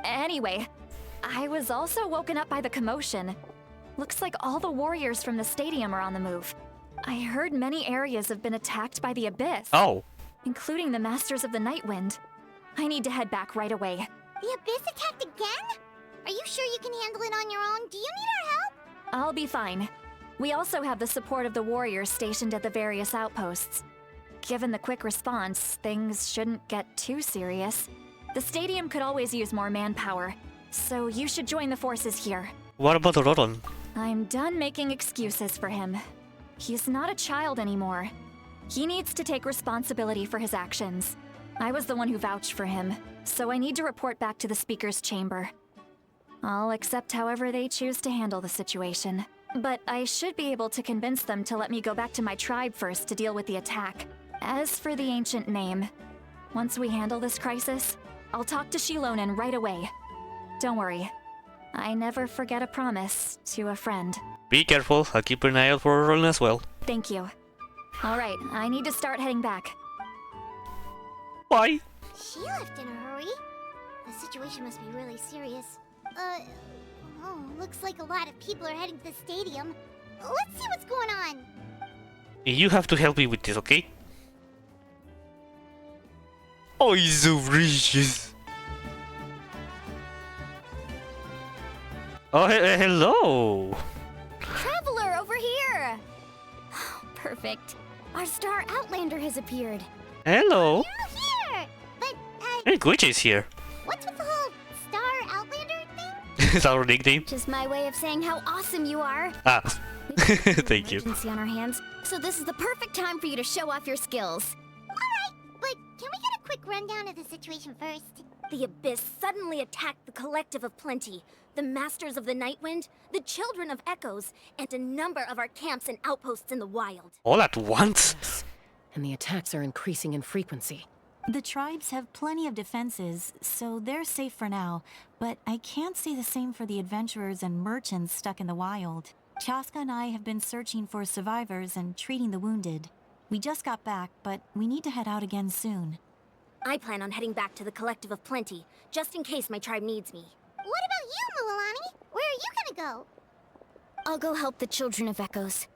S6: Anyway, I was also woken up by the commotion. Looks like all the warriors from the stadium are on the move. I heard many areas have been attacked by the Abyss.
S3: Oh.
S6: Including the Masters of the Night Wind. I need to head back right away.
S4: The Abyss attacked again? Are you sure you can handle it on your own? Do you need our help?
S6: I'll be fine. We also have the support of the warriors stationed at the various outposts. Given the quick response, things shouldn't get too serious. The stadium could always use more manpower, so you should join the forces here.
S3: What about Auroron?
S6: I'm done making excuses for him. He's not a child anymore. He needs to take responsibility for his actions. I was the one who vouched for him, so I need to report back to the Speaker's Chamber. I'll accept however they choose to handle the situation. But I should be able to convince them to let me go back to my tribe first to deal with the attack. As for the ancient name, once we handle this crisis, I'll talk to Shilonen right away. Don't worry, I never forget a promise to a friend.
S3: Be careful, I'll keep an eye out for Roland as well.
S6: Thank you. Alright, I need to start heading back.
S3: Bye!
S4: She left in a hurry. The situation must be really serious. Oh, looks like a lot of people are heading to the stadium. Let's see what's going on.
S3: You have to help me with this, okay? Oh, he's so precious. Oh, hello!
S6: Traveler, over here! Perfect. Our star Outlander has appeared.
S3: Hello!
S4: You're here! But,
S3: Hey, Guiche is here.
S4: what's with the whole Star Outlander thing?
S3: Is our nickname?
S6: Just my way of saying how awesome you are.
S3: Ah,
S6: We've got an
S3: thank you.
S6: emergency on our hands, so this is the perfect time for you to show off your skills.
S4: Alright, but can we get a quick rundown of the situation first?
S11: The Abyss suddenly attacked the Collective of Plenty, the Masters of the Nightwind, the Children of Echoes, and a number of our camps and outposts in the wild.
S3: All at once?
S12: Yes, and the attacks are increasing in frequency.
S1: The tribes have plenty of defenses, so they're safe for now, but I can't say the same for the adventurers and merchants stuck in the wild. Chaska and I have been searching for survivors and treating the wounded. We just got back, but we need to head out again soon.
S11: I plan on heading back to the Collective of Plenty, just in case my tribe needs me.
S4: What about you, Mualani? Where are you gonna go?
S6: I'll go help the Children of Echoes.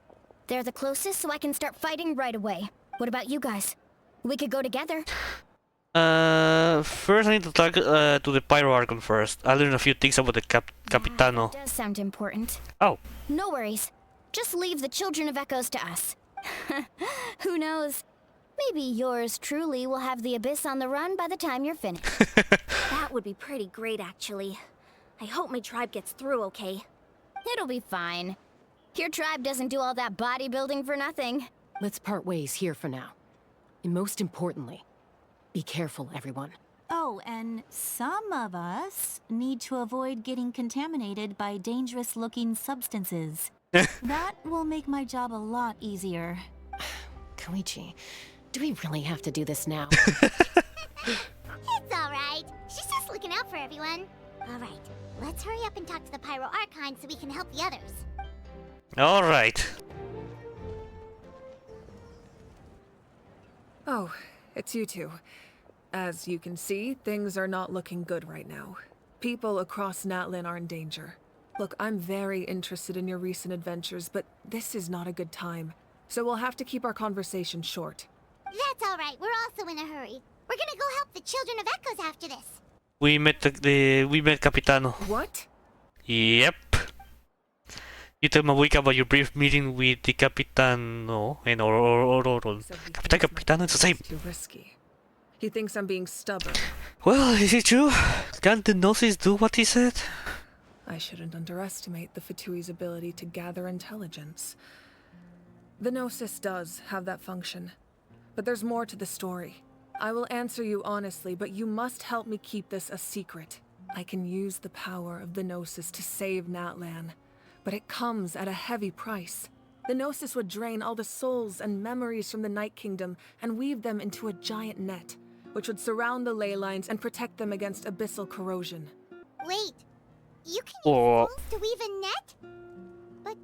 S6: They're the closest, so I can start fighting right away. What about you guys? We could go together.
S3: First I need to talk to the Pyro Archon first. I'll learn a few things about the Capitano.
S6: That does sound important.
S3: Oh.
S6: No worries. Just leave the Children of Echoes to us. Who knows? Maybe yours truly will have the Abyss on the run by the time you're finished.
S11: That would be pretty great, actually. I hope my tribe gets through okay.
S6: It'll be fine. Your tribe doesn't do all that bodybuilding for nothing.
S12: Let's part ways here for now. And most importantly, be careful, everyone.
S1: Oh, and some of us need to avoid getting contaminated by dangerous-looking substances. That will make my job a lot easier.
S12: Koichi, do we really have to do this now?
S4: It's alright. She's just looking out for everyone. Alright, let's hurry up and talk to the Pyro Archon so we can help the others.
S3: Alright.
S13: Oh, it's you two. As you can see, things are not looking good right now. People across Natlan are in danger. Look, I'm very interested in your recent adventures, but this is not a good time. So we'll have to keep our conversation short.
S4: That's alright, we're also in a hurry. We're gonna go help the Children of Echoes after this.
S3: We met we met Capitano.
S13: What?
S3: Yep. You tell Mawika about your brief meeting with the Capitano and Capitano, it's the same.
S13: Too risky. He thinks I'm being stubborn.
S3: Well, is it true? Can't the Gnosis do what he said?
S13: I shouldn't underestimate the Fatui's ability to gather intelligence. The Gnosis does have that function. But there's more to the story. I will answer you honestly, but you must help me keep this a secret. I can use the power of the Gnosis to save Natlan, but it comes at a heavy price. The Gnosis would drain all the souls and memories from the Night Kingdom and weave them into a giant net, which would surround the ley lines and protect them against abyssal corrosion.
S4: Wait, you can use souls to weave a net? But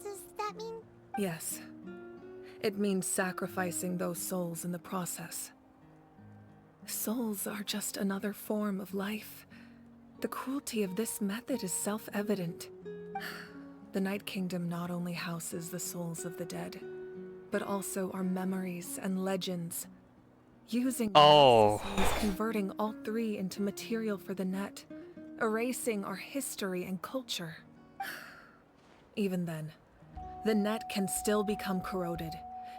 S4: does that mean...
S13: Yes. It means sacrificing those souls in the process. Souls are just another form of life. The cruelty of this method is self-evident. The Night Kingdom not only houses the souls of the dead, but also our memories and legends. Using means converting all three into material for the net, erasing our history and culture. Even then, the net can still become corroded.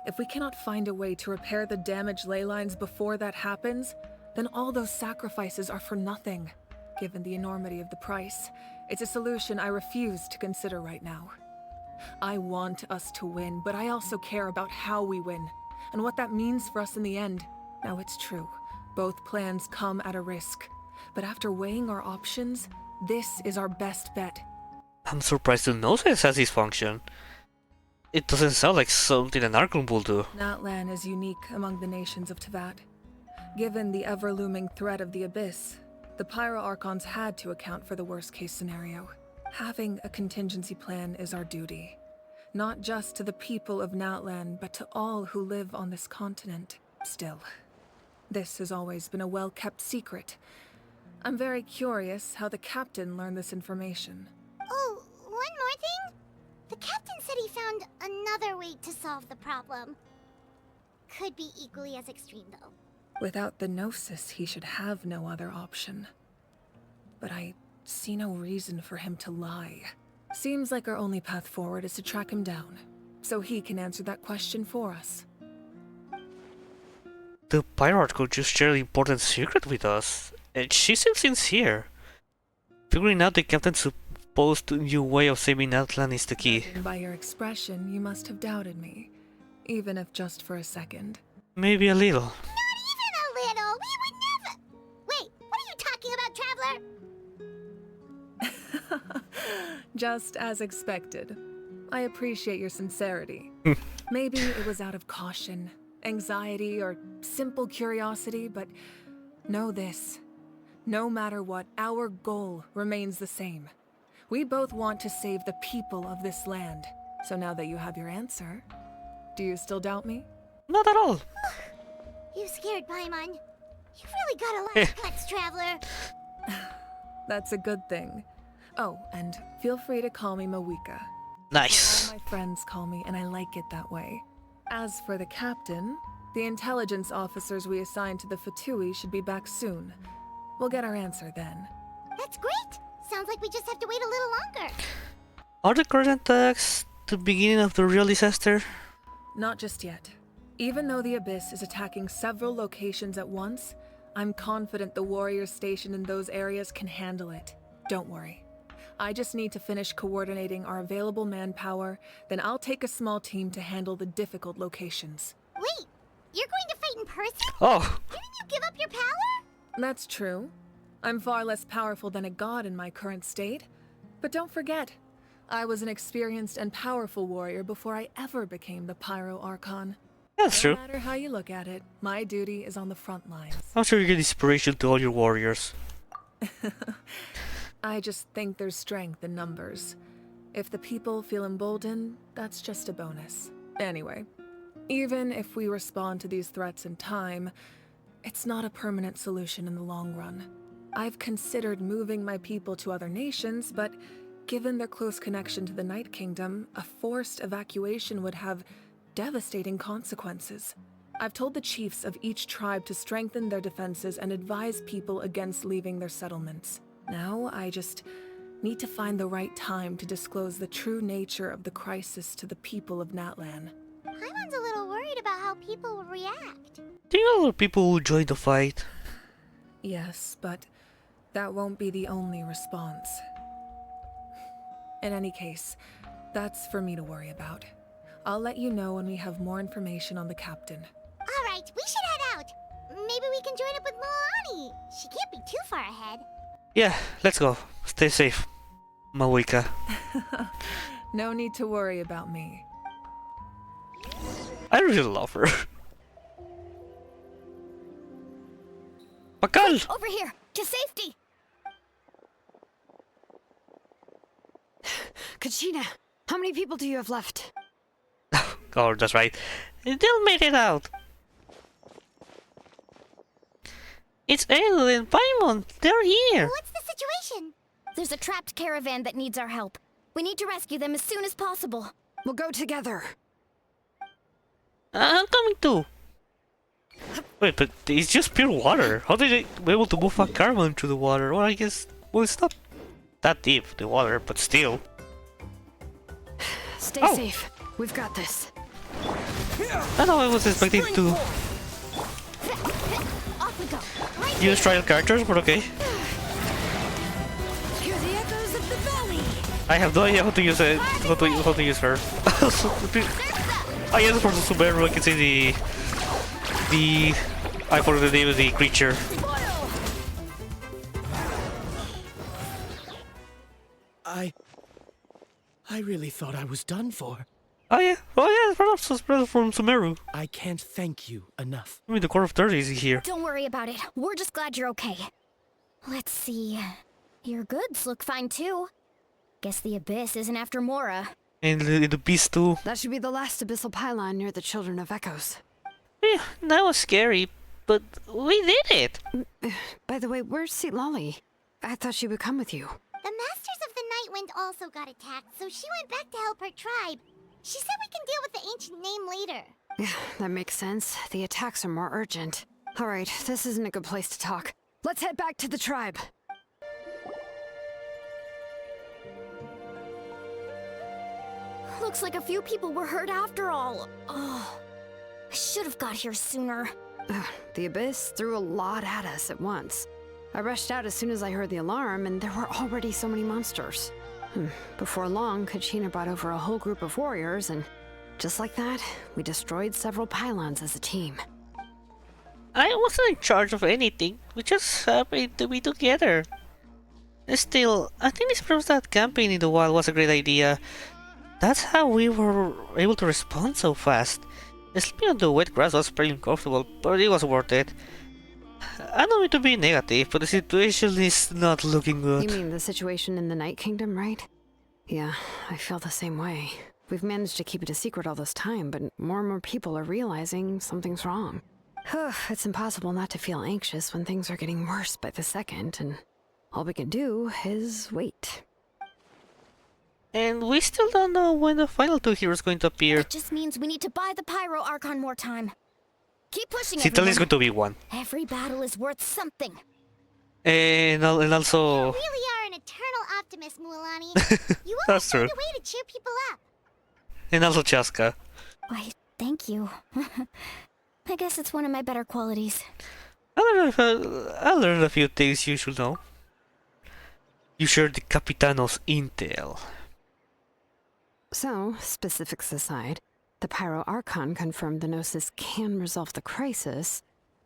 S13: If we cannot find a way to repair the damaged ley lines before that happens, then all those sacrifices are for nothing. Given the enormity of the price, it's a solution I refuse to consider right now. I want us to win, but I also care about how we win, and what that means for us in the end. Now it's true, both plans come at a risk, but after weighing our options, this is our best bet.
S3: I'm surprised the Gnosis has this function. It doesn't sound like something an Archon will do.
S13: Natlan is unique among the nations of Teyvat. Given the ever-looming threat of the Abyss, the Pyro Archons had to account for the worst-case scenario. Having a contingency plan is our duty. Not just to the people of Natlan, but to all who live on this continent. Still, this has always been a well-kept secret. I'm very curious how the captain learned this information.
S4: Oh, one more thing? The captain said he found another way to solve the problem. Could be equally as extreme, though.
S13: Without the Gnosis, he should have no other option. But I see no reason for him to lie. Seems like our only path forward is to track him down, so he can answer that question for us.
S3: The pirate could just share the important secret with us. And she seems sincere. Figuring out the captain's supposed new way of saving Natlan is the key.
S13: By your expression, you must have doubted me. Even if just for a second.
S3: Maybe a little.
S4: Not even a little! We would never— Wait, what are you talking about, Traveler?
S13: Just as expected. I appreciate your sincerity. Maybe it was out of caution, anxiety, or simple curiosity, but know this. No matter what, our goal remains the same. We both want to save the people of this land. So now that you have your answer, do you still doubt me?
S3: Not at all.
S4: You scared Paimon. You've really got a lot of guts, Traveler.
S13: That's a good thing. Oh, and feel free to call me Mawika.
S3: Nice.
S13: All my friends call me, and I like it that way. As for the captain, the intelligence officers we assigned to the Fatui should be back soon. We'll get our answer then.
S4: That's great. Sounds like we just have to wait a little longer.
S3: Are the current attacks the beginning of the real disaster?
S13: Not just yet. Even though the Abyss is attacking several locations at once, I'm confident the warriors stationed in those areas can handle it. Don't worry. I just need to finish coordinating our available manpower, then I'll take a small team to handle the difficult locations.
S4: Wait, you're going to fight in person?
S3: Oh.
S4: Didn't you give up your power?
S13: That's true. I'm far less powerful than a god in my current state. But don't forget, I was an experienced and powerful warrior before I ever became the Pyro Archon.
S3: That's true.
S13: No matter how you look at it, my duty is on the front lines.
S3: I'm sure you get inspiration to all your warriors.
S13: I just think there's strength in numbers. If the people feel emboldened, that's just a bonus. Anyway, even if we respond to these threats in time, it's not a permanent solution in the long run. I've considered moving my people to other nations, but given their close connection to the Night Kingdom, a forced evacuation would have devastating consequences. I've told the chiefs of each tribe to strengthen their defenses and advise people against leaving their settlements. Now, I just need to find the right time to disclose the true nature of the crisis to the people of Natlan.
S4: Paimon's a little worried about how people will react.
S3: Do you know other people who join the fight?
S13: Yes, but that won't be the only response. In any case, that's for me to worry about. I'll let you know when we have more information on the captain.
S4: Alright, we should head out. Maybe we can join up with Milani. She can't be too far ahead.
S3: Yeah, let's go. Stay safe, Mawika.
S13: No need to worry about me.
S3: I really love her. Pakal!
S11: Over here, to safety!
S5: Kachina, how many people do you have left?
S3: Oh, that's right. They still made it out. It's Ail and Paimon. They're here.
S4: What's the situation?
S11: There's a trapped caravan that needs our help. We need to rescue them as soon as possible.
S5: We'll go together.
S3: I'm coming too. Wait, but it's just pure water. How did they be able to move a caravan through the water? Well, I guess, well, it's not that deep, the water, but still.
S5: Stay safe. We've got this.
S3: I know I was expecting to
S11: Off we go.
S3: use trial characters, but okay.
S5: Hear the echoes of the valley.
S3: I have no idea how to use it. How to use her. I guess for the Subaru I can see the I forgot the name of the creature.
S2: I really thought I was done for.
S3: Oh yeah, from Sumeru.
S2: I can't thank you enough.
S3: I mean, the Core of 30 is here.
S11: Don't worry about it. We're just glad you're okay. Let's see. Your goods look fine too. Guess the Abyss isn't after Mora.
S3: And the beast too.
S5: That should be the last abyssal pylon near the Children of Echoes.
S3: Yeah, that was scary, but we did it.
S5: By the way, where's Seat Lolly? I thought she would come with you.
S4: The Masters of the Nightwind also got attacked, so she went back to help her tribe. She said we can deal with the ancient name later.
S5: Yeah, that makes sense. The attacks are more urgent. Alright, this isn't a good place to talk. Let's head back to the tribe.
S11: Looks like a few people were hurt after all. Oh, I should have got here sooner.
S5: The Abyss threw a lot at us at once. I rushed out as soon as I heard the alarm, and there were already so many monsters. Before long, Kachina brought over a whole group of warriors, and just like that, we destroyed several pylons as a team.
S3: I wasn't in charge of anything. We just happened to be together. Still, I think this proves that camping in the wild was a great idea. That's how we were able to respond so fast. Sleeping on the wet grass was pretty uncomfortable, but it was worth it. I don't mean to be negative, but the situation is not looking good.
S5: You mean the situation in the Night Kingdom, right? Yeah, I feel the same way. We've managed to keep it a secret all this time, but more and more people are realizing something's wrong. It's impossible not to feel anxious when things are getting worse by the second, and all we can do is wait.
S3: And we still don't know when the final two heroes are going to appear.
S11: That just means we need to buy the Pyro Archon more time. Keep pushing,
S3: Citadel is going to be one.
S11: Every battle is worth something.
S3: And also...
S4: You really are an eternal optimist, Mualani. You always
S3: That's true.
S4: find a way to cheer people up.
S3: And also Chaska.
S11: Why, thank you. I guess it's one of my better qualities.
S3: I learned a few things you should know. You shared the Capitano's intel.
S5: So, specifics aside, the Pyro Archon confirmed the Gnosis can resolve the crisis,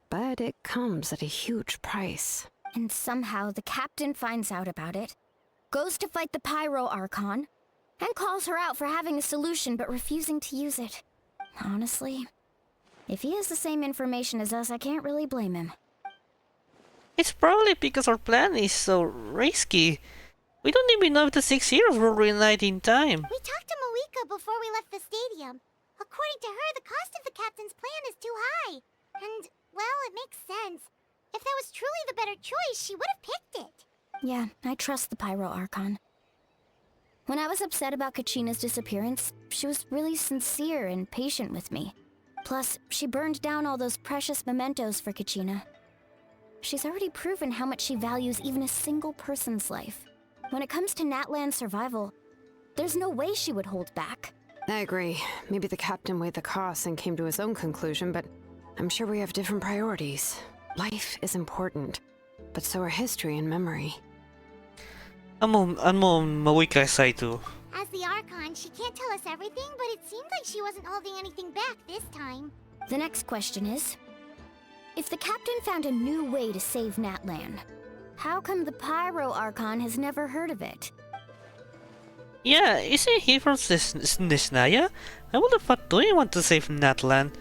S5: but it comes at a huge price.
S11: And somehow the captain finds out about it, goes to fight the Pyro Archon, and calls her out for having a solution but refusing to use it. Honestly, if he has the same information as us, I can't really blame him.
S3: It's probably because our plan is so risky. We don't even know if the 6 heroes will reunite in time.
S4: We talked to Moika before we left the stadium. According to her, the cost of the captain's plan is too high. And, well, it makes sense. If that was truly the better choice, she would have picked it.
S11: Yeah, I trust the Pyro Archon. When I was upset about Kachina's disappearance, she was really sincere and patient with me. Plus, she burned down all those precious mementos for Kachina. She's already proven how much she values even a single person's life. When it comes to Natlan's survival, there's no way she would hold back.
S5: I agree. Maybe the captain weighed the costs and came to his own conclusion, but I'm sure we have different priorities. Life is important, but so are history and memory.
S3: I'm on Mawika's side too.
S4: As the Archon, she can't tell us everything, but it seemed like she wasn't holding anything back this time.
S11: The next question is, if the captain found a new way to save Natlan, how come the Pyro Archon has never heard of it?
S3: Yeah, isn't he from Nisnaya? I wonder if Fatui want to save Natlan.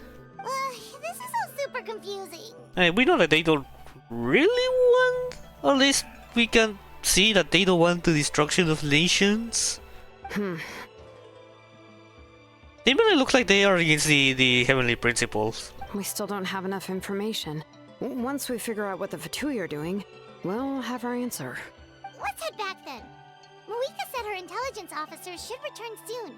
S4: This is all super confusing.
S3: We know that they don't really want, or at least we can see that they don't want the destruction of nations. They really look like they are against the heavenly principles.
S5: We still don't have enough information. Once we figure out what the Fatui are doing, we'll have our answer.
S4: Let's head back then. Moika said her intelligence officers should return soon.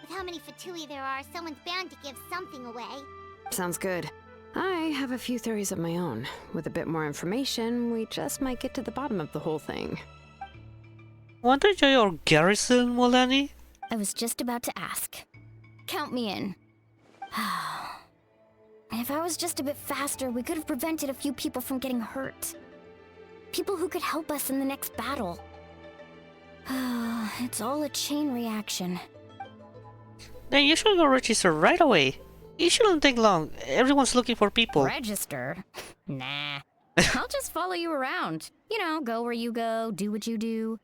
S4: With how many Fatui there are, someone's bound to give something away.
S5: Sounds good. I have a few theories of my own. With a bit more information, we just might get to the bottom of the whole thing.
S3: Want to join our garrison, Molani?
S11: I was just about to ask. Count me in. If I was just a bit faster, we could have prevented a few people from getting hurt. People who could help us in the next battle. It's all a chain reaction.
S3: Then you should go register right away. It shouldn't take long. Everyone's looking for people.
S10: Register? Nah. I'll just follow you around. You know, go where you go, do what you do.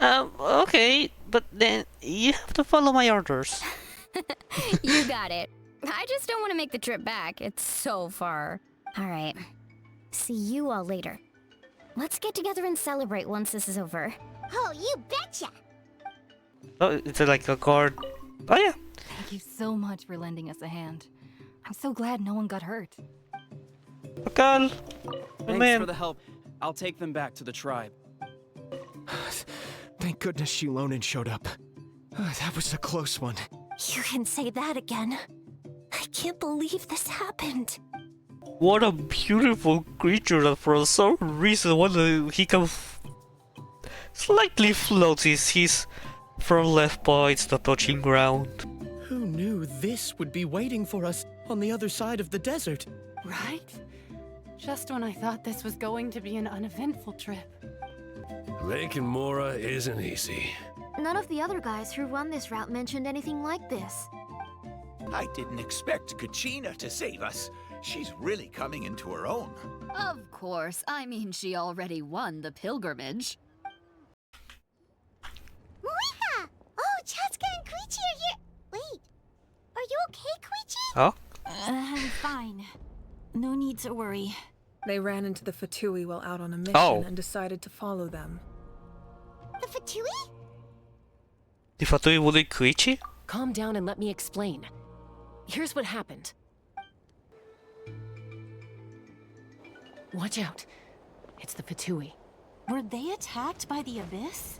S3: Okay, but then you have to follow my orders.
S10: You got it. I just don't want to make the trip back. It's so far.
S11: Alright. See you all later. Let's get together and celebrate once this is over.
S4: Oh, you betcha!
S3: Oh, it's like a guard. Oh yeah.
S10: Thank you so much for lending us a hand. I'm so glad no one got hurt.
S3: Akal.
S14: Thanks for the help. I'll take them back to the tribe.
S15: Thank goodness Shilonen showed up. That was a close one.
S11: You can say that again. I can't believe this happened.
S3: What a beautiful creature that for some reason when he can slightly floats his front left paw, it's not touching ground.
S2: Who knew this would be waiting for us on the other side of the desert?
S16: Right? Just when I thought this was going to be an uneventful trip.
S17: Making Mora isn't easy.
S11: None of the other guys who run this route mentioned anything like this.
S18: I didn't expect Kachina to save us. She's really coming into her own.
S19: Of course. I mean, she already won the pilgrimage.
S4: Moika! Oh, Chaska and Koichi are here. Wait, are you okay, Koichi?
S3: Oh?
S1: I'm fine. No need to worry.
S13: They ran into the Fatui while out on a mission and decided to follow them.
S4: The Fatui?
S3: The Fatui bullied Koichi?
S12: Calm down and let me explain. Here's what happened. Watch out. It's the Fatui.
S1: Were they attacked by the Abyss?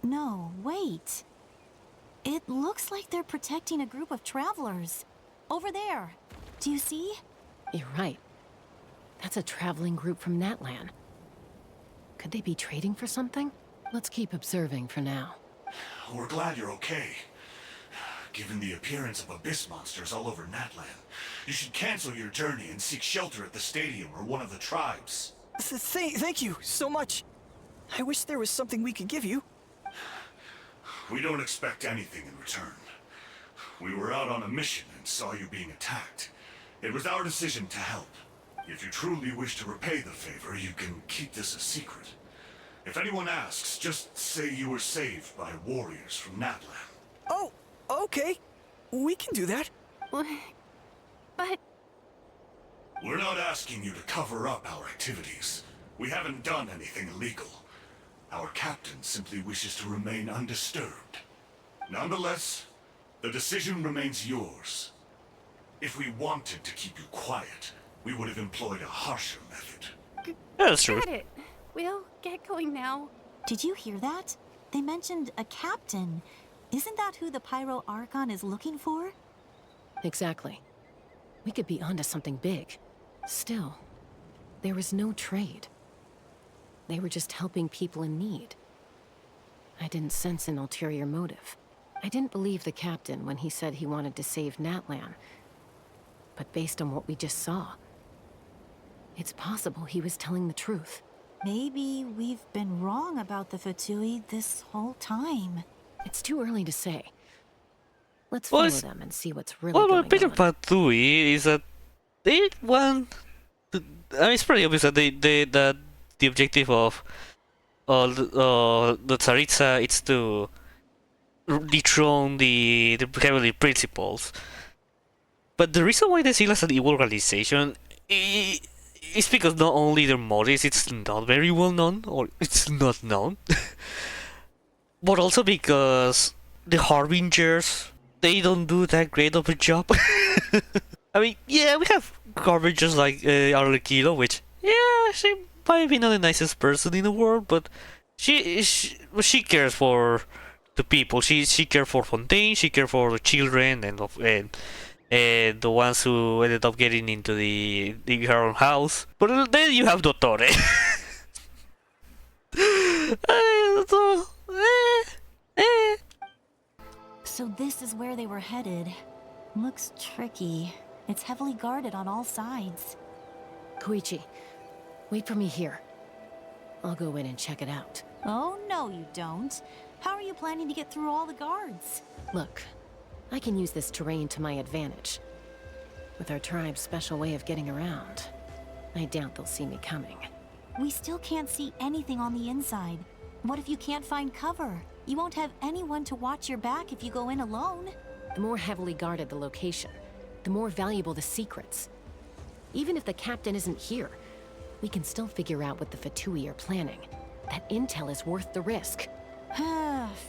S1: No, wait. It looks like they're protecting a group of travelers. Over there. Do you see?
S12: You're right. That's a traveling group from Natlan. Could they be trading for something? Let's keep observing for now.
S9: We're glad you're okay. Given the appearance of abyss monsters all over Natlan, you should cancel your journey and seek shelter at the stadium or one of the tribes.
S15: Thank you so much. I wish there was something we could give you.
S9: We don't expect anything in return. We were out on a mission and saw you being attacked. It was our decision to help. If you truly wish to repay the favor, you can keep this a secret. If anyone asks, just say you were saved by warriors from Natlan.
S15: Oh, okay. We can do that.
S16: But...
S9: We're not asking you to cover up our activities. We haven't done anything illegal. Our captain simply wishes to remain undisturbed. Nonetheless, the decision remains yours. If we wanted to keep you quiet, we would have employed a harsher method.
S3: That's true.
S16: Got it. We'll get going now.
S1: Did you hear that? They mentioned a captain. Isn't that who the Pyro Archon is looking for?
S12: Exactly. We could be onto something big. Still, there was no trade. They were just helping people in need. I didn't sense an ulterior motive. I didn't believe the captain when he said he wanted to save Natlan. But based on what we just saw, it's possible he was telling the truth.
S1: Maybe we've been wrong about the Fatui this whole time.
S12: It's too early to say. Let's follow them and see what's really
S3: going on.
S12: going
S3: Well, what Fatui is that they want... I mean, it's pretty obvious that that the objective of the Tsaritsa is to dethrone the heavenly principles. But the reason why they see it as an evil organization is because not only their motives, it's not very well known, or it's not known, but also because the Harbingers, they don't do that great of a job. I mean, yeah, we have Harbingers like Arlecchino, which, yeah, she might be not the nicest person in the world, but she cares for the people. She cares for Fontaine, she cares for the children and the ones who ended up getting into her own house. But then you have Dottore.
S1: So this is where they were headed. Looks tricky. It's heavily guarded on all sides.
S12: Koichi, wait for me here. I'll go in and check it out.
S1: Oh, no you don't. How are you planning to get through all the guards?
S12: Look, I can use this terrain to my advantage. With our tribe's special way of getting around, I doubt they'll see me coming.
S1: We still can't see anything on the inside. What if you can't find cover? You won't have anyone to watch your back if you go in alone.
S12: The more heavily guarded the location, the more valuable the secrets. Even if the captain isn't here, we can still figure out what the Fatui are planning. That intel is worth the risk.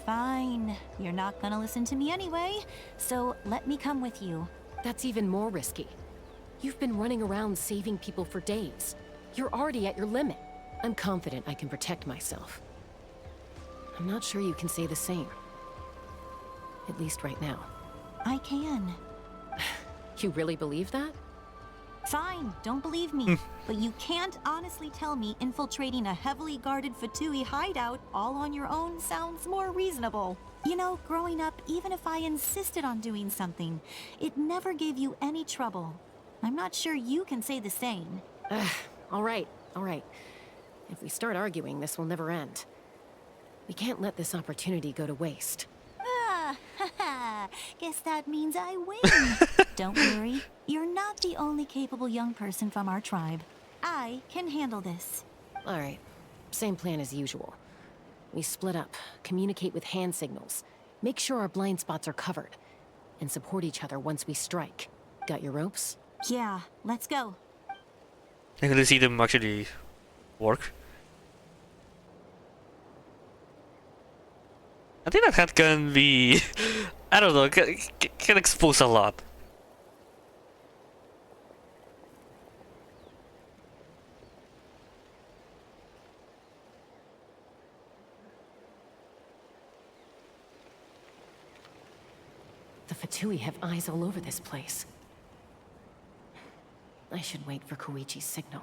S6: Fine. You're not gonna listen to me anyway, so let me come with you.
S12: That's even more risky. You've been running around saving people for days. You're already at your limit. I'm confident I can protect myself. I'm not sure you can say the same. At least right now.
S6: I can.
S12: You really believe that?
S6: Fine, don't believe me. But you can't honestly tell me infiltrating a heavily guarded Fatui hideout all on your own sounds more reasonable. You know, growing up, even if I insisted on doing something, it never gave you any trouble. I'm not sure you can say the same.
S12: All right. If we start arguing, this will never end. We can't let this opportunity go to waste.
S6: Guess that means I win. Don't worry, you're not the only capable young person from our tribe. I can handle this.
S12: All right, same plan as usual. We split up, communicate with hand signals, make sure our blind spots are covered, and support each other once we strike. Got your ropes?
S6: Yeah, let's go.
S3: I can see them actually work. I think that hat can be, I don't know, can expose a lot.
S12: The Fatui have eyes all over this place. I should wait for Koichi's signal.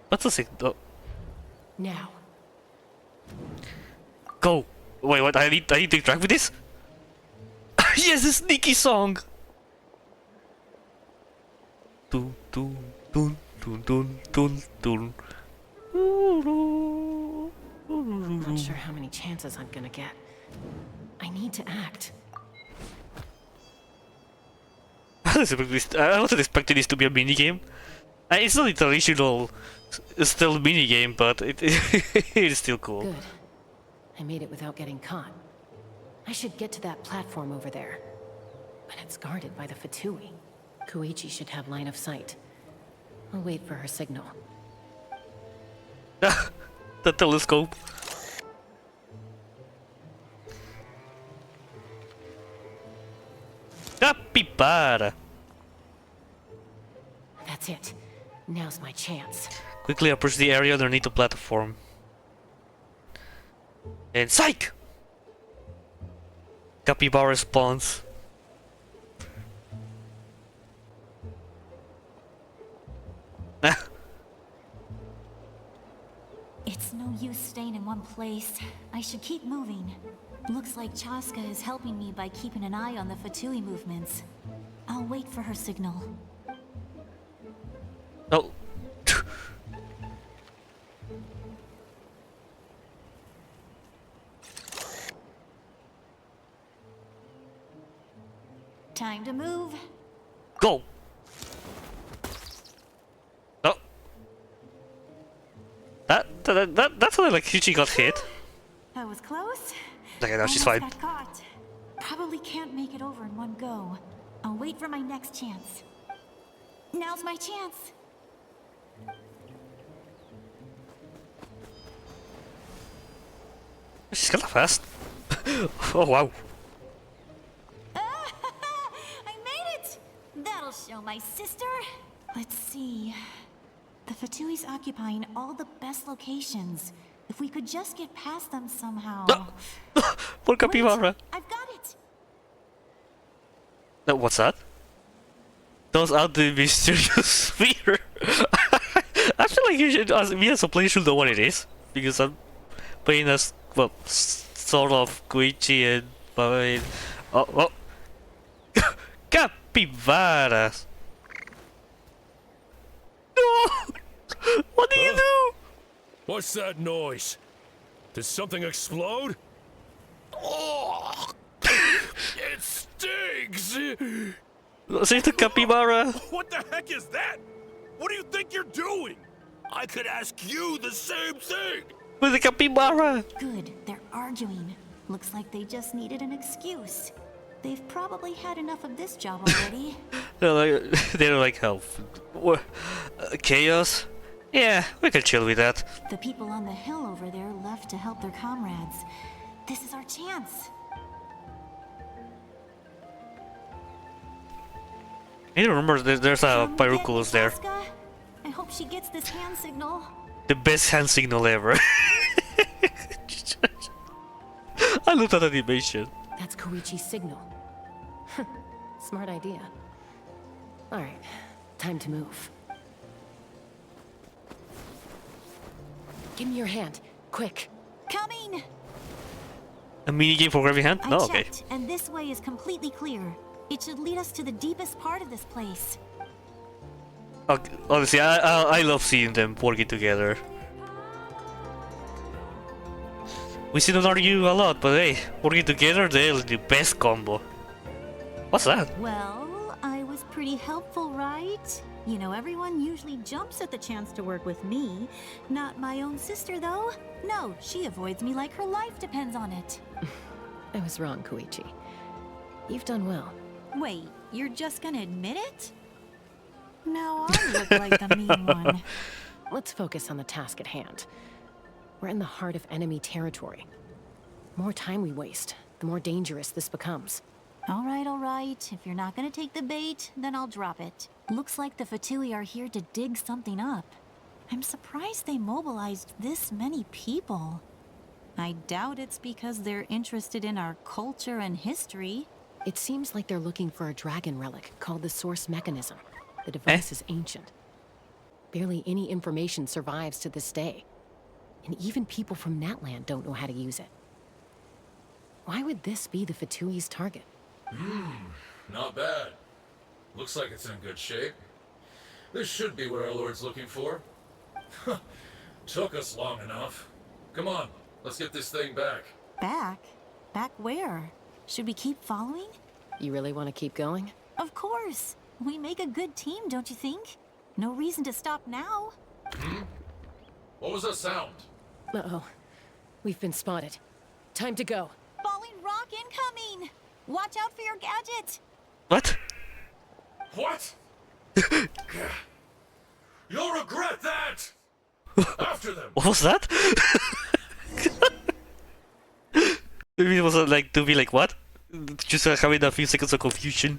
S3: What's the signal?
S12: Now.
S3: Go! Wait, what? I need to interact with this? Yes, this sneaky song! Dun dun dun dun dun dun dun.
S12: Not sure how many chances I'm gonna get. I need to act.
S3: I wasn't expecting this to be a minigame. It's not a traditional stealth minigame, but it is still cool.
S12: Good. I made it without getting caught. I should get to that platform over there. But it's guarded by the Fatui. Koichi should have line of sight. I'll wait for her signal.
S3: The telescope. Capybara.
S12: That's it. Now's my chance.
S3: Quickly approach the area underneath the platform. And psych! Capybara spawns.
S6: It's no use staying in one place. I should keep moving. Looks like Chaska is helping me by keeping an eye on the Fatui movements. I'll wait for her signal.
S3: Oh.
S6: Time to move.
S3: Go! Oh. That sounded like she got hit.
S6: That was close.
S3: Okay, now she's
S6: Almost
S3: fine.
S6: got caught. Probably can't make it over in one go. I'll wait for my next chance. Now's my chance.
S3: She's kinda fast. Oh wow.
S6: I made it! That'll show my sister. Let's see. The Fatui's occupying all the best locations. If we could just get past them somehow.
S3: Poor capybara.
S6: I've got it.
S3: No, what's that? Those are the mysterious sphere. I feel like you should, me as a player should know what it is, because I'm playing as, well, sort of Koichi and, I mean, oh. Capybaras. No! What do you do?
S17: What's that noise? Did something explode? Oh! It stinks!
S3: Save the capybara.
S17: What the heck is that? What do you think you're doing? I could ask you the same thing!
S3: With the capybara!
S20: Good, they're arguing. Looks like they just needed an excuse. They've probably had enough of this job already.
S3: They're like, chaos? Yeah, we can chill with that.
S20: The people on the hill over there left to help their comrades. This is our chance.
S3: I remember there's a Pyroculus there.
S20: I hope she gets this hand signal.
S3: The best hand signal ever. I love that animation.
S12: That's Koichi's signal. Smart idea. Alright, time to move. Give me your hand, quick.
S20: Coming!
S3: A minigame for grabbing hand? No, okay.
S20: Checked, and this way is completely clear. It should lead us to the deepest part of this place.
S3: Okay, honestly, I love seeing them working together. We see them argue a lot, but hey, working together, they're the best combo. What's that?
S20: Well, I was pretty helpful, right? You know, everyone usually jumps at the chance to work with me. Not my own sister, though. No, she avoids me like her life depends on it.
S12: I was wrong, Koichi. You've done well.
S20: Wait, you're just gonna admit it? Now I look like the mean one.
S12: Let's focus on the task at hand. We're in the heart of enemy territory. The more time we waste, the more dangerous this becomes.
S20: All right. If you're not gonna take the bait, then I'll drop it. Looks like the Fatui are here to dig something up. I'm surprised they mobilized this many people. I doubt it's because they're interested in our culture and history.
S12: It seems like they're looking for a dragon relic called the Source Mechanism. The device is ancient. Barely any information survives to this day. And even people from Natlan don't know how to use it. Why would this be the Fatui's target?
S17: Not bad. Looks like it's in good shape. This should be what our Lord's looking for. Took us long enough. Come on, let's get this thing back.
S20: Back? Back where? Should we keep following?
S12: You really want to keep going?
S20: Of course. We make a good team, don't you think? No reason to stop now.
S17: What was that sound?
S12: Uh-oh. We've been spotted. Time to go.
S20: Falling rock incoming! Watch out for your gadget!
S3: What?
S17: What? You'll regret that! After them!
S3: What was that? Maybe it was like to be like what? Just having a few seconds of confusion.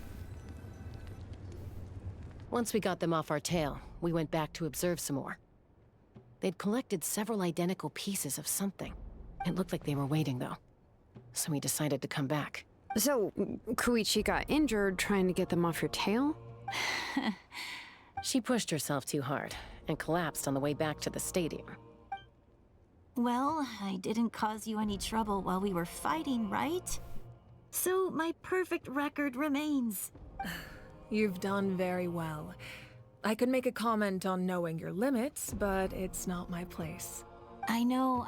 S12: Once we got them off our tail, we went back to observe some more. They'd collected several identical pieces of something. It looked like they were waiting, though. So we decided to come back.
S5: So, Koichi got injured trying to get them off your tail?
S12: She pushed herself too hard and collapsed on the way back to the stadium.
S20: Well, I didn't cause you any trouble while we were fighting, right? So my perfect record remains.
S13: You've done very well. I could make a comment on knowing your limits, but it's not my place.
S20: I know.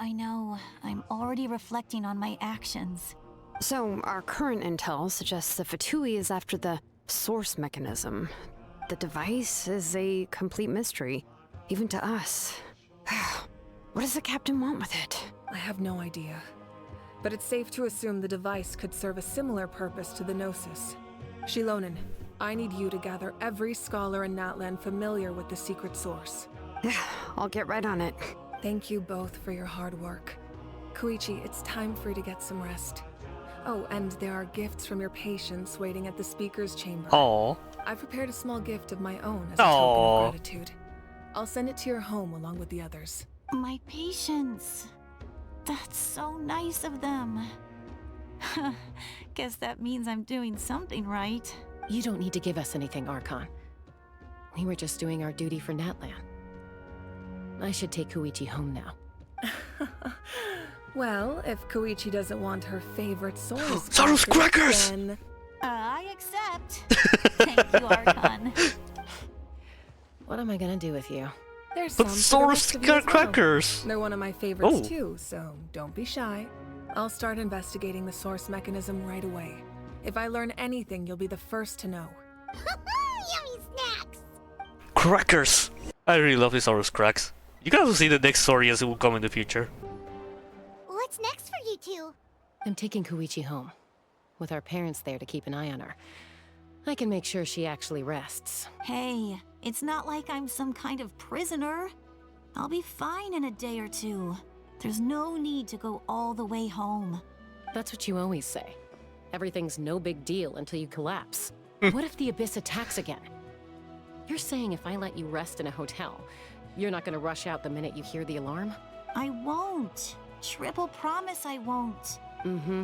S20: I'm already reflecting on my actions.
S5: So, our current intel suggests the Fatui is after the source mechanism. The device is a complete mystery, even to us. What does the captain want with it?
S13: I have no idea. But it's safe to assume the device could serve a similar purpose to the Gnosis. Shilonen, I need you to gather every scholar in Natlan familiar with the secret source.
S5: I'll get right on it.
S13: Thank you both for your hard work. Koichi, it's time for you to get some rest. Oh, and there are gifts from your patients waiting at the speaker's chamber.
S3: Aww.
S13: I've prepared a small gift of my own as a token of gratitude. I'll send it to your home along with the others.
S20: My patients. That's so nice of them. Guess that means I'm doing something right.
S12: You don't need to give us anything, Archon. We were just doing our duty for Natlan. I should take Koichi home now.
S13: Well, if Koichi doesn't want her favorite
S3: Soros crackers!
S13: Then...
S20: I accept. Thank you, Archon.
S12: What am I gonna do with you?
S13: There's
S3: but
S13: some
S3: crackers!
S13: They're one of my favorites too, so don't be shy. I'll start investigating the source mechanism right away. If I learn anything, you'll be the first to know.
S4: Yummy snacks!
S3: Crackers! I really love these Soros cracks. You gotta see the next story as it will come in the future.
S4: What's next for you two?
S12: I'm taking Koichi home, with our parents there to keep an eye on her. I can make sure she actually rests.
S20: Hey, it's not like I'm some kind of prisoner. I'll be fine in a day or two. There's no need to go all the way home.
S12: That's what you always say. Everything's no big deal until you collapse. What if the Abyss attacks again? You're saying if I let you rest in a hotel, you're not gonna rush out the minute you hear the alarm?
S20: I won't. Triple promise I won't.
S12: Mm-hmm.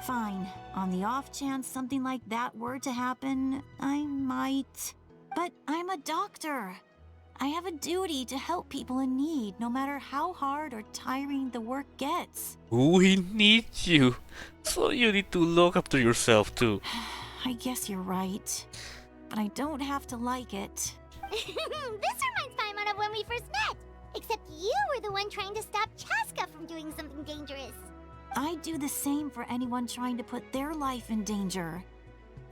S20: Fine. On the off chance something like that were to happen, I might. But I'm a doctor. I have a duty to help people in need, no matter how hard or tiring the work gets.
S3: We need you. So you need to look after yourself too.
S20: I guess you're right. But I don't have to like it.
S4: This reminds Paimon of when we first met. Except you were the one trying to stop Chaska from doing something dangerous.
S20: I'd do the same for anyone trying to put their life in danger.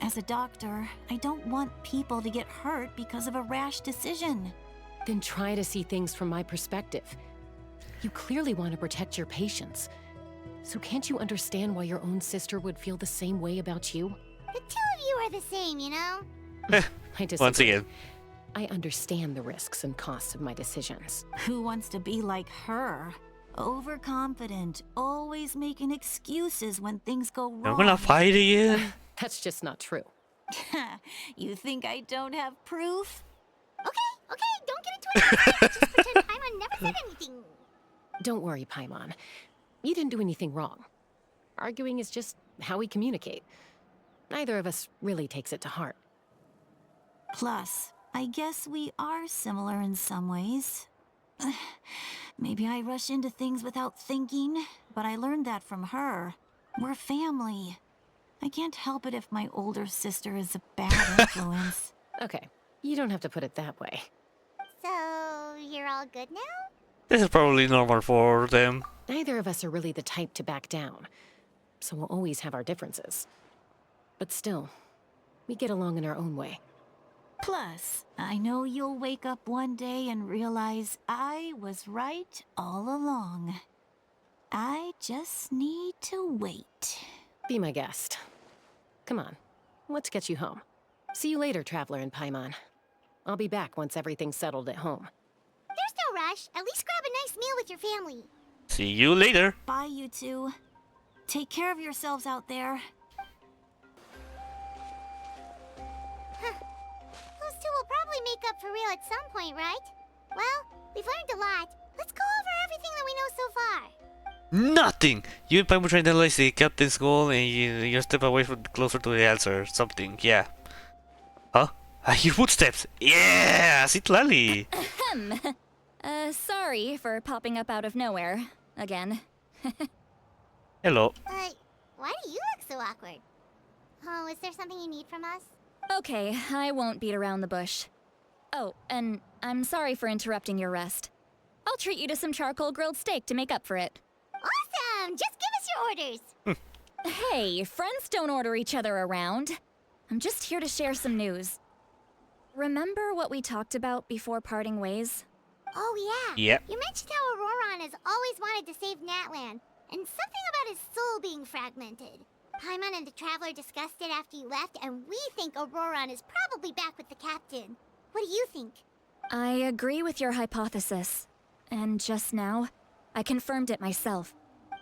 S20: As a doctor, I don't want people to get hurt because of a rash decision.
S12: Then try to see things from my perspective. You clearly want to protect your patients. So can't you understand why your own sister would feel the same way about you?
S4: The two of you are the same, you know?
S12: I disagree.
S3: Once again.
S12: I understand the risks and costs of my decisions.
S20: Who wants to be like her? Overconfident, always making excuses when things go wrong.
S3: I'm gonna fight again.
S12: That's just not true.
S20: You think I don't have proof?
S4: Okay, don't get into it. Just pretend Paimon never said anything.
S12: Don't worry, Paimon. You didn't do anything wrong. Arguing is just how we communicate. Neither of us really takes it to heart.
S20: Plus, I guess we are similar in some ways. Maybe I rush into things without thinking, but I learned that from her. We're family. I can't help it if my older sister is a bad influence.
S12: Okay, you don't have to put it that way.
S4: So, you're all good now?
S3: This is probably normal for them.
S12: Neither of us are really the type to back down, so we'll always have our differences. But still, we get along in our own way.
S20: Plus, I know you'll wake up one day and realize I was right all along. I just need to wait.
S12: Be my guest. Come on, let's get you home. See you later, Traveler and Paimon. I'll be back once everything's settled at home.
S4: There's no rush. At least grab a nice meal with your family.
S3: See you later.
S20: Bye, you two. Take care of yourselves out there.
S4: Those two will probably make up for real at some point, right? Well, we've learned a lot. Let's go over everything that we know so far.
S3: Nothing! You and Paimon try to analyze the captain's goal and you step away from closer to the answer. Something, yeah. Huh? I hear footsteps! Yeah! Sitlali!
S6: Sorry for popping up out of nowhere. Again.
S3: Hello.
S4: Why do you look so awkward? Oh, is there something you need from us?
S6: Okay, I won't beat around the bush. Oh, and I'm sorry for interrupting your rest. I'll treat you to some charcoal grilled steak to make up for it.
S4: Awesome! Just give us your orders.
S6: Hey, friends don't order each other around. I'm just here to share some news. Remember what we talked about before parting ways?
S4: Oh, yeah.
S3: Yep.
S4: You mentioned how Auroron has always wanted to save Natlan, and something about his soul being fragmented. Paimon and the Traveler discussed it after you left, and we think Auroron is probably back with the captain. What do you think?
S6: I agree with your hypothesis. And just now, I confirmed it myself.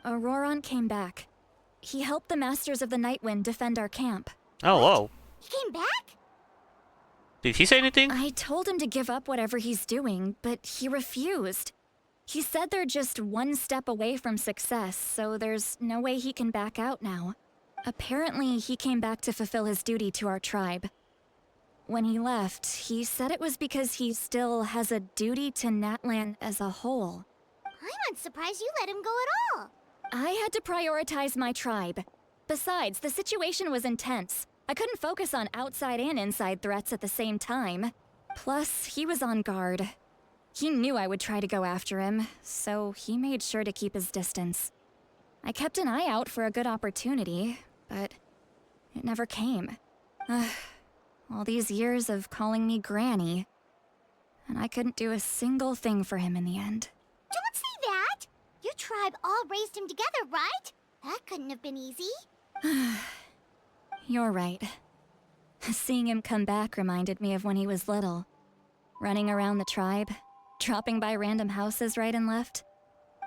S6: Auroron came back. He helped the Masters of the Nightwind defend our camp.
S3: Oh, whoa.
S4: He came back?
S3: Did he say anything?
S6: I told him to give up whatever he's doing, but he refused. He said they're just one step away from success, so there's no way he can back out now. Apparently, he came back to fulfill his duty to our tribe. When he left, he said it was because he still has a duty to Natlan as a whole.
S4: I'm surprised you let him go at all.
S6: I had to prioritize my tribe. Besides, the situation was intense. I couldn't focus on outside and inside threats at the same time. Plus, he was on guard. He knew I would try to go after him, so he made sure to keep his distance. I kept an eye out for a good opportunity, but it never came. All these years of calling me Granny, and I couldn't do a single thing for him in the end.
S4: Don't say that! You're Your tribe all raised him together, right? That couldn't have been easy.
S6: You're right. Seeing him come back reminded me of when he was little. Running around the tribe, dropping by random houses right and left.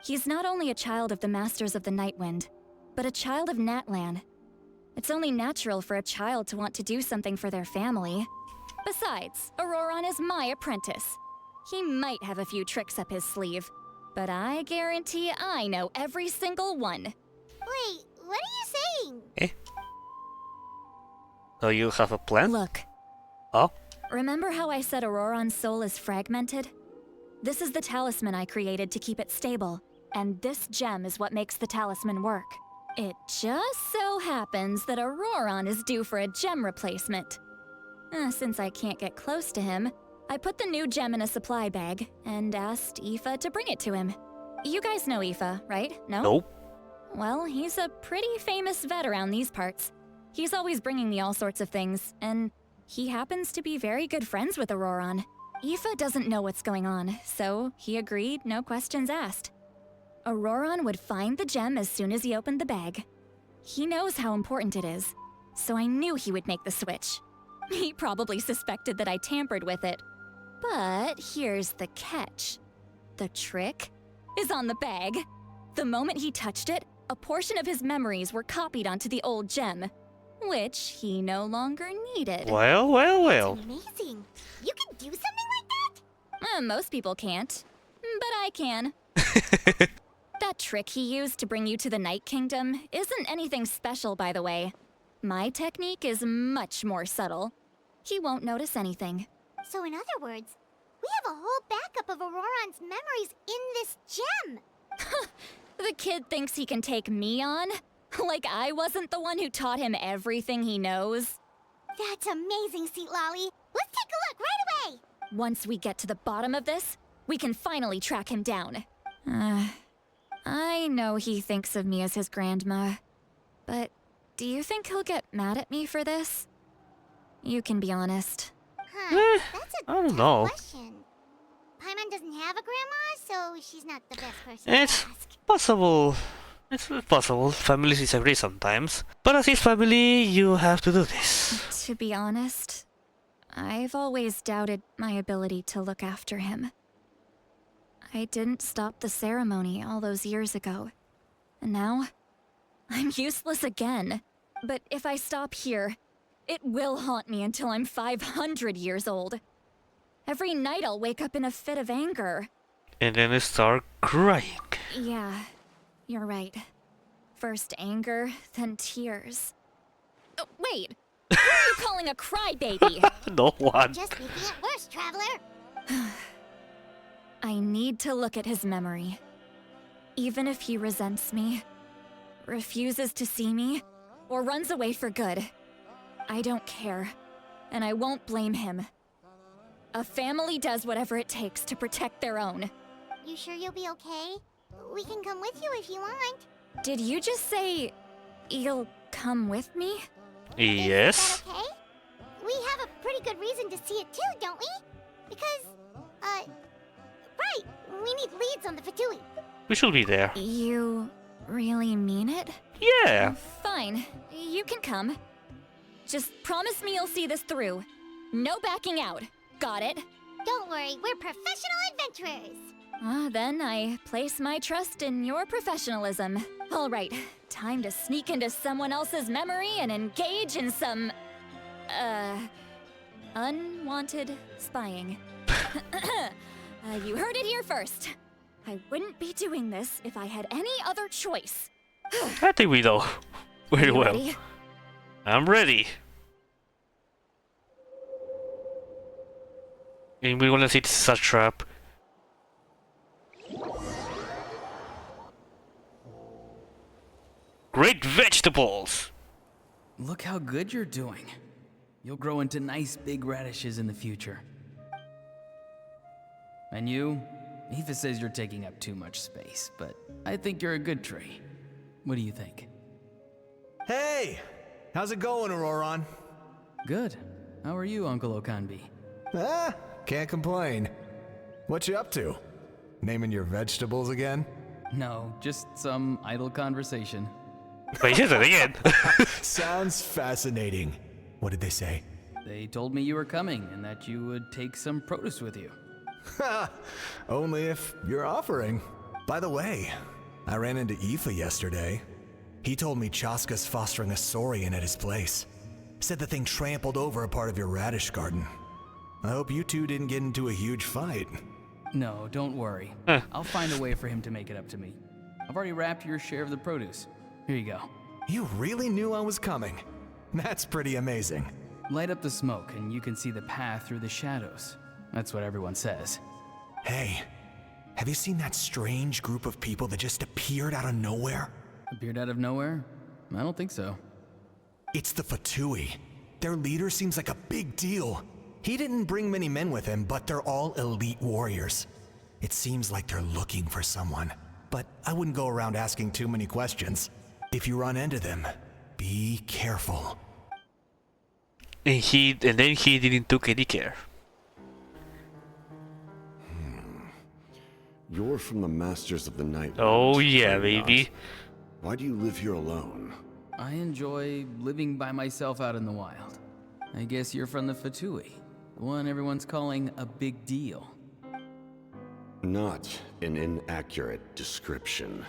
S6: He's not only a child of the Masters of the Nightwind, but a child of Natlan. It's only natural for a child to want to do something for their family. Besides, Auroron is my apprentice. He might have a few tricks up his sleeve, but I guarantee I know every single one.
S4: Wait, what are you saying?
S3: Eh? So you have a plan?
S6: Look.
S3: Oh?
S6: Remember how I said Auroron's soul is fragmented? This is the talisman I created to keep it stable, and this gem is what makes the talisman work. It just so happens that Auroron is due for a gem replacement. Since I can't get close to him, I put the new gem in a supply bag and asked Aoife to bring it to him. You guys know Aoife, right? No?
S3: Nope.
S6: Well, he's a pretty famous vet around these parts. He's always bringing me all sorts of things, and he happens to be very good friends with Auroron. Aoife doesn't know what's going on, so he agreed, no questions asked. Auroron would find the gem as soon as he opened the bag. He knows how important it is, so I knew he would make the switch. He probably suspected that I tampered with it. But here's the catch. The trick is on the bag. The moment he touched it, a portion of his memories were copied onto the old gem, which he no longer needed.
S3: Well.
S4: That's amazing. You can do something like that?
S6: Most people can't, but I can. That trick he used to bring you to the Night Kingdom isn't anything special, by the way. My technique is much more subtle. He won't notice anything.
S4: So in other words, we have a whole backup of Auroron's memories in this gem.
S6: The kid thinks he can take me on? Like I wasn't the one who taught him everything he knows?
S4: That's amazing, Seat Lolly. Let's take a look right away.
S6: Once we get to the bottom of this, we can finally track him down. I know he thinks of me as his grandma, but do you think he'll get mad at me for this? You can be honest.
S4: That's a
S3: I don't know.
S4: question. Paimon doesn't have a grandma, so she's not the best person
S3: It's
S4: to ask.
S3: possible. It's possible. Families disagree sometimes. But as his family, you have to do this.
S6: To be honest, I've always doubted my ability to look after him. I didn't stop the ceremony all those years ago. And now, I'm useless again. But if I stop here, it will haunt me until I'm 500 years old. Every night I'll wake up in a fit of anger.
S3: And then start crying.
S6: Yeah, you're right. First anger, then tears. Oh, wait! Who are you calling a crybaby?
S3: No one.
S4: Just making it worse, Traveler.
S6: I need to look at his memory. Even if he resents me, refuses to see me, or runs away for good, I don't care, and I won't blame him. A family does whatever it takes to protect their own.
S4: You sure you'll be okay? We can come with you if you want.
S6: Did you just say you'll come with me?
S3: Yes.
S4: Okay? We have a pretty good reason to see it too, don't we? Because, right, we need leads on the Fatui.
S3: We should be there.
S6: You really mean it?
S3: Yeah.
S6: Fine, you can come. Just promise me you'll see this through. No backing out. Got it?
S4: Don't worry, we're professional adventurers.
S6: Then I place my trust in your professionalism. All right, time to sneak into someone else's memory and engage in some, unwanted spying. You heard it here first. I wouldn't be doing this if I had any other choice.
S3: I think we know very
S6: You
S3: well.
S6: ready?
S3: I'm ready. And we wanna see this is a trap. Great vegetables!
S7: Look how good you're doing. You'll grow into nice big radishes in the future. And you? Aoife says you're taking up too much space, but I think you're a good tree. What do you think?
S21: Hey! How's it going, Auroron?
S7: Good. How are you, Uncle Okanbi?
S21: Can't complain. What you up to? Naming your vegetables again?
S7: No, just some idle conversation.
S3: Wait, is it again?
S21: Sounds fascinating. What did they say?
S7: They told me you were coming and that you would take some produce with you.
S21: Ha! Only if you're offering. By the way, I ran into Aoife yesterday. He told me Chaska's fostering a saurian at his place. Said the thing trampled over a part of your radish garden. I hope you two didn't get into a huge fight.
S7: No, don't worry. I'll find a way for him to make it up to me. I've already wrapped your share of the produce. Here you go.
S21: You really knew I was coming. That's pretty amazing.
S7: Light up the smoke and you can see the path through the shadows. That's what everyone says.
S21: Hey, have you seen that strange group of people that just appeared out of nowhere?
S7: Appeared out of nowhere? I don't think so.
S21: It's the Fatui. Their leader seems like a big deal. He didn't bring many men with him, but they're all elite warriors. It seems like they're looking for someone, but I wouldn't go around asking too many questions. If you run into them, be careful.
S3: And then he didn't took any care.
S8: You're from the Masters of the Night.
S3: Oh yeah, baby.
S8: Why do you live here alone?
S7: I enjoy living by myself out in the wild. I guess you're from the Fatui, the one everyone's calling a big deal.
S8: Not an inaccurate description.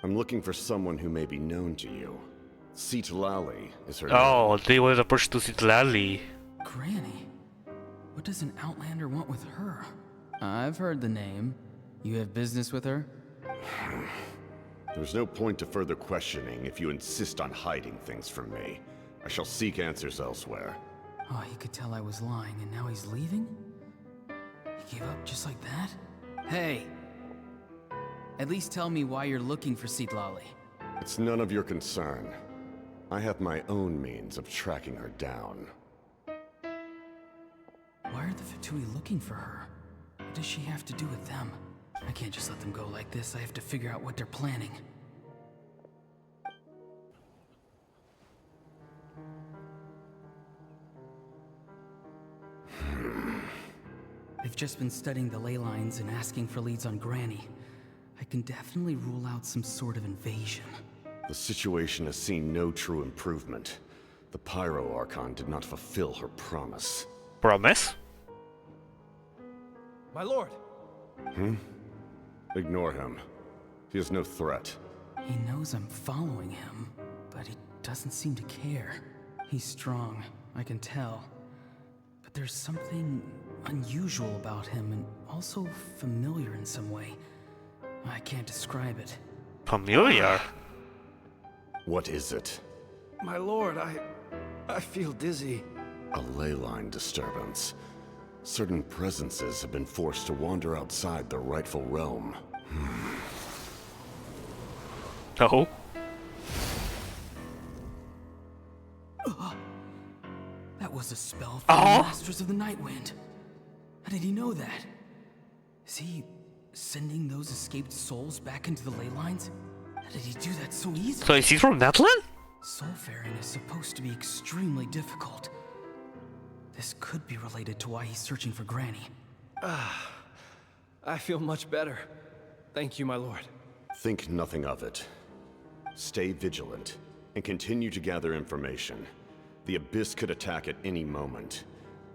S8: I'm looking for someone who may be known to you. Citlali is her name.
S3: Oh, they were approached to Citlali.
S7: Granny? What does an Outlander want with her? I've heard the name. You have business with her?
S8: There's no point to further questioning if you insist on hiding things from me. I shall seek answers elsewhere.
S7: Oh, he could tell I was lying and now he's leaving? He gave up just like that? Hey! At least tell me why you're looking for Citlali.
S8: It's none of your concern. I have my own means of tracking her down.
S7: Why are the Fatui looking for her? What does she have to do with them? I can't just let them go like this. I have to figure out what they're planning. They've just been studying the ley lines and asking for leads on Granny. I can definitely rule out some sort of invasion.
S8: The situation has seen no true improvement. The Pyro Archon did not fulfill her promise.
S3: Promise?
S21: My lord!
S8: Ignore him. He is no threat.
S7: He knows I'm following him, but he doesn't seem to care. He's strong, I can tell. But there's something unusual about him and also familiar in some way. I can't describe it.
S3: Familiar?
S8: What is it?
S15: My lord, I feel dizzy.
S8: A ley line disturbance. Certain presences have been forced to wander outside their rightful realm.
S3: Oh?
S7: That was a spell from the Masters of the Nightwind. How did he know that? Is he sending those escaped souls back into the ley lines? How did he do that so easily?
S3: So is he from Natlan?
S7: Soulfaring is supposed to be extremely difficult. This could be related to why he's searching for Granny.
S15: I feel much better. Thank you, my lord.
S8: Think nothing of it. Stay vigilant, and continue to gather information. The Abyss could attack at any moment.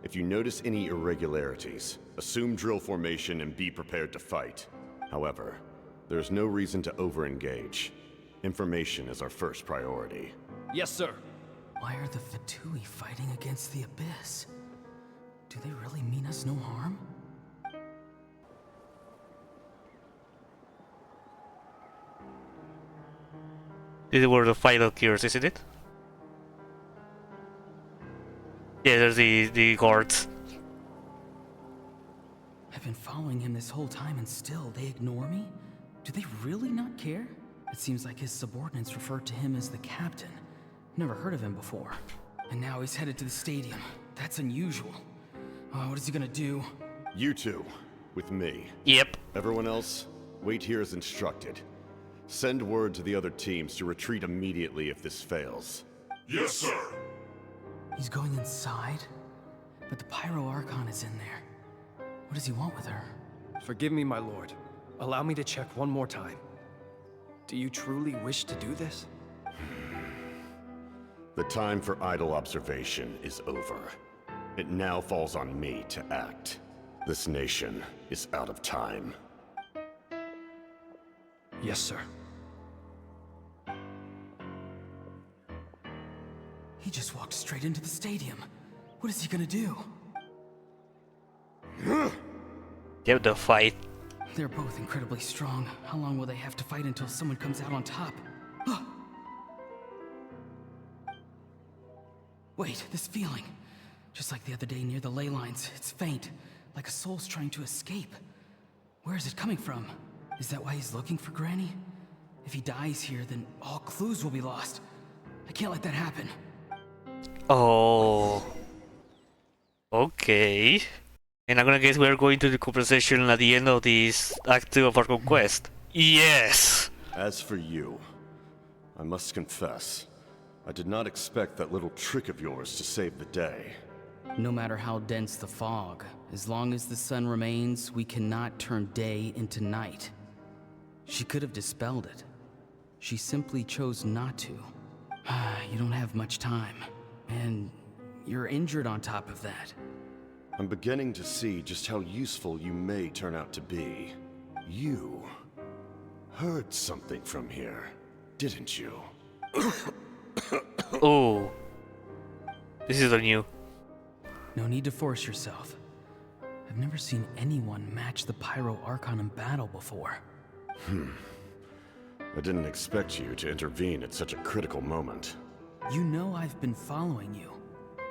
S8: If you notice any irregularities, assume drill formation and be prepared to fight. However, there's no reason to over-engage. Information is our first priority.
S15: Yes, sir.
S7: Why are the Fatui fighting against the Abyss? Do they really mean us no harm?
S3: These were the final cures, isn't it? Yeah, there's the guards.
S7: I've been following him this whole time and still they ignore me? Do they really not care? It seems like his subordinates refer to him as the captain. Never heard of him before. And now he's headed to the stadium. That's unusual. Oh, what is he gonna do?
S8: You two, with me.
S3: Yep.
S8: Everyone else, wait here as instructed. Send word to the other teams to retreat immediately if this fails.
S9: Yes, sir.
S7: He's going inside? But the Pyro Archon is in there. What does he want with her?
S15: Forgive me, my lord. Allow me to check one more time. Do you truly wish to do this?
S8: The time for idle observation is over. It now falls on me to act. This nation is out of time.
S15: Yes, sir.
S7: He just walked straight into the stadium. What is he gonna do?
S3: Give the fight.
S7: They're both incredibly strong. How long will they have to fight until someone comes out on top? Wait, this feeling. Just like the other day near the ley lines, it's faint, like a soul's trying to escape. Where is it coming from? Is that why he's looking for Granny? If he dies here, then all clues will be lost. I can't let that happen.
S3: Oh. Okay. And I'm gonna guess we're going to the conversation at the end of this Act 2 of our quest. Yes!
S8: As for you, I must confess, I did not expect that little trick of yours to save the day.
S7: No matter how dense the fog, as long as the sun remains, we cannot turn day into night. She could have dispelled it. She simply chose not to. You don't have much time, and you're injured on top of that.
S8: I'm beginning to see just how useful you may turn out to be. You heard something from here, didn't you?
S3: Oh. This is on you.
S7: No need to force yourself. I've never seen anyone match the Pyro Archon in battle before.
S8: I didn't expect you to intervene at such a critical moment.
S7: You know I've been following you.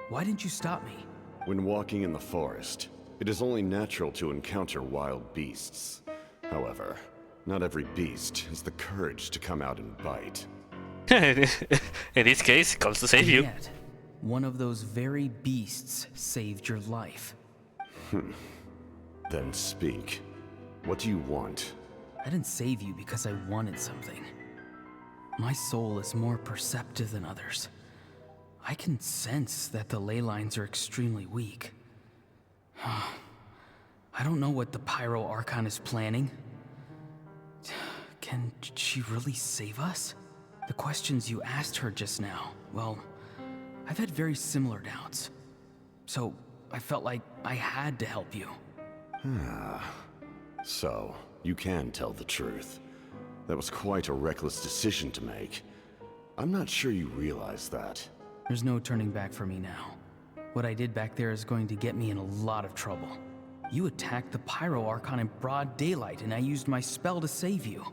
S7: Why didn't you stop me?
S8: When walking in the forest, it is only natural to encounter wild beasts. However, not every beast has the courage to come out and bite.
S3: In this case, it comes to save you.
S7: Yet, one of those very beasts saved your life.
S8: Then speak. What do you want?
S7: I didn't save you because I wanted something. My soul is more perceptive than others. I can sense that the ley lines are extremely weak. I don't know what the Pyro Archon is planning. Can she really save us? The questions you asked her just now, well, I've had very similar doubts. So I felt like I had to help you.
S8: So, you can tell the truth. That was quite a reckless decision to make. I'm not sure you realize that.
S7: There's no turning back for me now. What I did back there is going to get me in a lot of trouble. You attacked the Pyro Archon in broad daylight, and I used my spell to save you.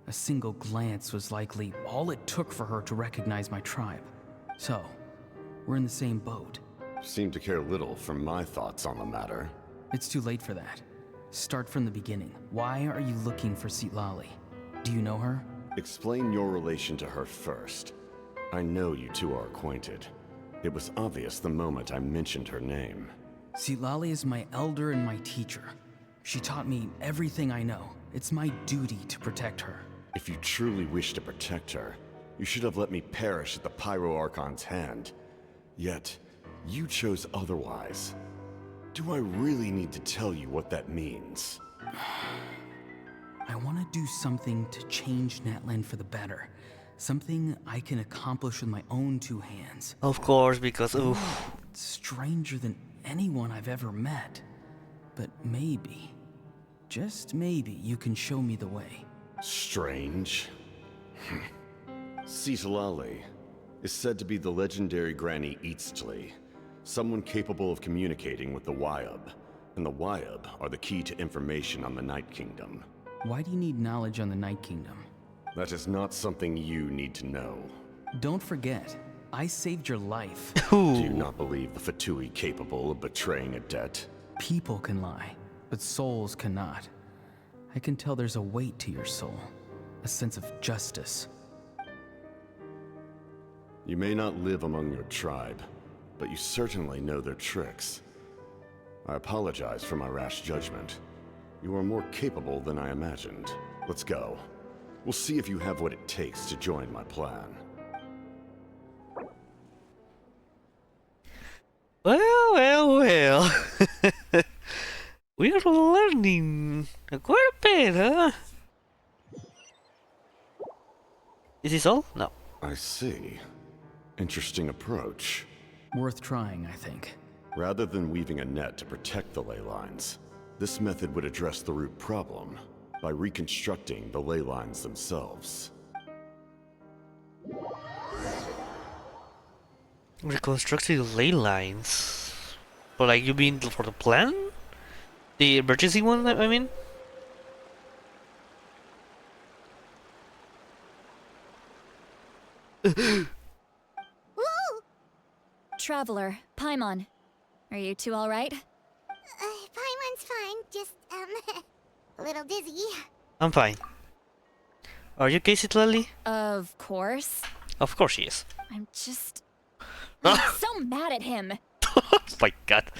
S7: A single glance was likely all it took for her to recognize my tribe. So, we're in the same boat.
S8: You seem to care little for my thoughts on the matter.
S7: It's too late for that. Start from the beginning. Why are you looking for Silly? Do you know her?
S8: Explain your relation to her first. I know you two are acquainted. It was obvious the moment I mentioned her name.
S7: Silly is my elder and my teacher. She taught me everything I know. It's my duty to protect her.
S8: If you truly wish to protect her, you should have let me perish at the Pyro Archon's hand. Yet, you chose otherwise. Do I really need to tell you what that means?
S7: I want to do something to change Natlan for the better. Something I can accomplish with my own two hands.
S3: Of course, because oof.
S7: Stranger than anyone I've ever met. But maybe, just maybe, you can show me the way.
S8: Strange? Silly is said to be the legendary Granny Eastly, someone capable of communicating with the Wyab, and the Wyab are the key to information on the Night Kingdom.
S7: Why do you need knowledge on the Night Kingdom?
S8: That is not something you need to know.
S7: Don't forget, I saved your life.
S8: Do you not believe the Fatui capable of betraying a debt?
S7: People can lie, but souls cannot. I can tell there's a weight to your soul, a sense of justice.
S8: You may not live among your tribe, but you certainly know their tricks. I apologize for my rash judgment. You are more capable than I imagined. Let's go. We'll see if you have what it takes to join my plan.
S3: Well. We are learning quite a bit, huh? Is this all? No.
S8: I see. Interesting approach.
S7: Worth trying, I think.
S8: Rather than weaving a net to protect the ley lines, this method would address the root problem by reconstructing the ley lines themselves.
S3: Reconstructing ley lines? But like, you mean for the plan? The emergency one, I mean?
S6: Traveler, Paimon. Are you two alright?
S4: Paimon's fine, just, a little dizzy.
S3: I'm fine. Are you okay, Citlali?
S6: Of course.
S3: Of course she is.
S6: I'm just... I'm so mad at him.
S3: Oh my god.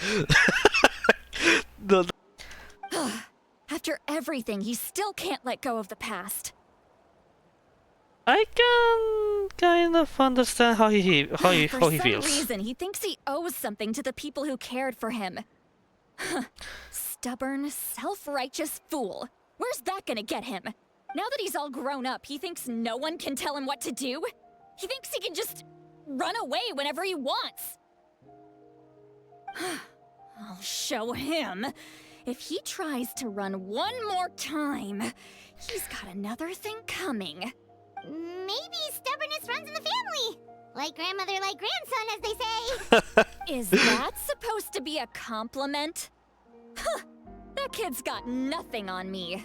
S3: No.
S6: After everything, he still can't let go of the past.
S3: I can kind of understand how he feels.
S6: For some reason, he thinks he owes something to the people who cared for him. Stubborn, self-righteous fool. Where's that gonna get him? Now that he's all grown up, he thinks no one can tell him what to do? He thinks he can just run away whenever he wants. I'll show him. If he tries to run one more time, he's got another thing coming.
S4: Maybe stubbornness runs in the family. Like grandmother, like grandson, as they say.
S6: Is that supposed to be a compliment? Huh, that kid's got nothing on me.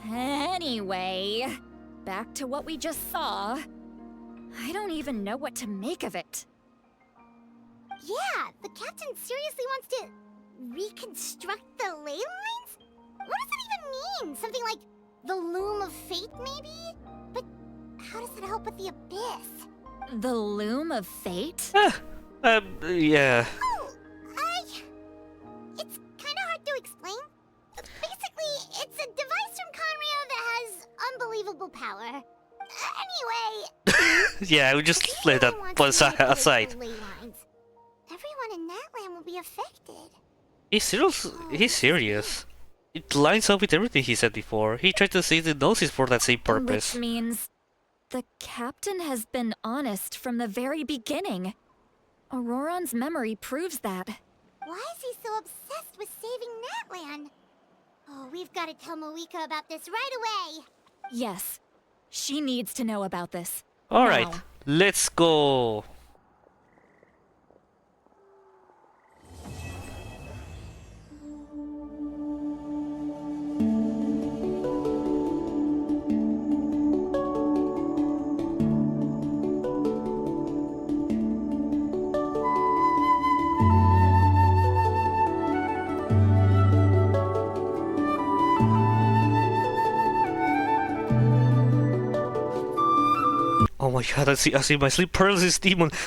S6: Anyway, back to what we just saw. I don't even know what to make of it.
S4: Yeah, the captain seriously wants to reconstruct the ley lines? What does that even mean? Something like the loom of fate, maybe? But how does that help with the abyss?
S6: The loom of fate?
S3: Yeah.
S4: Oh, it's kind of hard to explain. Basically, it's a device from Conrio that has unbelievable power. Anyway...
S3: Yeah, I would just let that one aside.
S4: Everyone in Natlan will be affected.
S3: He's serious. It lines up with everything he said before. He tried to save the Gnosis for that same purpose.
S6: Which means the captain has been honest from the very beginning. Auroran's memory proves that.
S4: Why is he so obsessed with saving Natlan? Oh, we've got to tell Moeka about this right away.
S6: Yes, she needs to know about this.
S3: Alright,
S6: now.
S3: let's go. Oh my god, I see my sleep paralysis demon.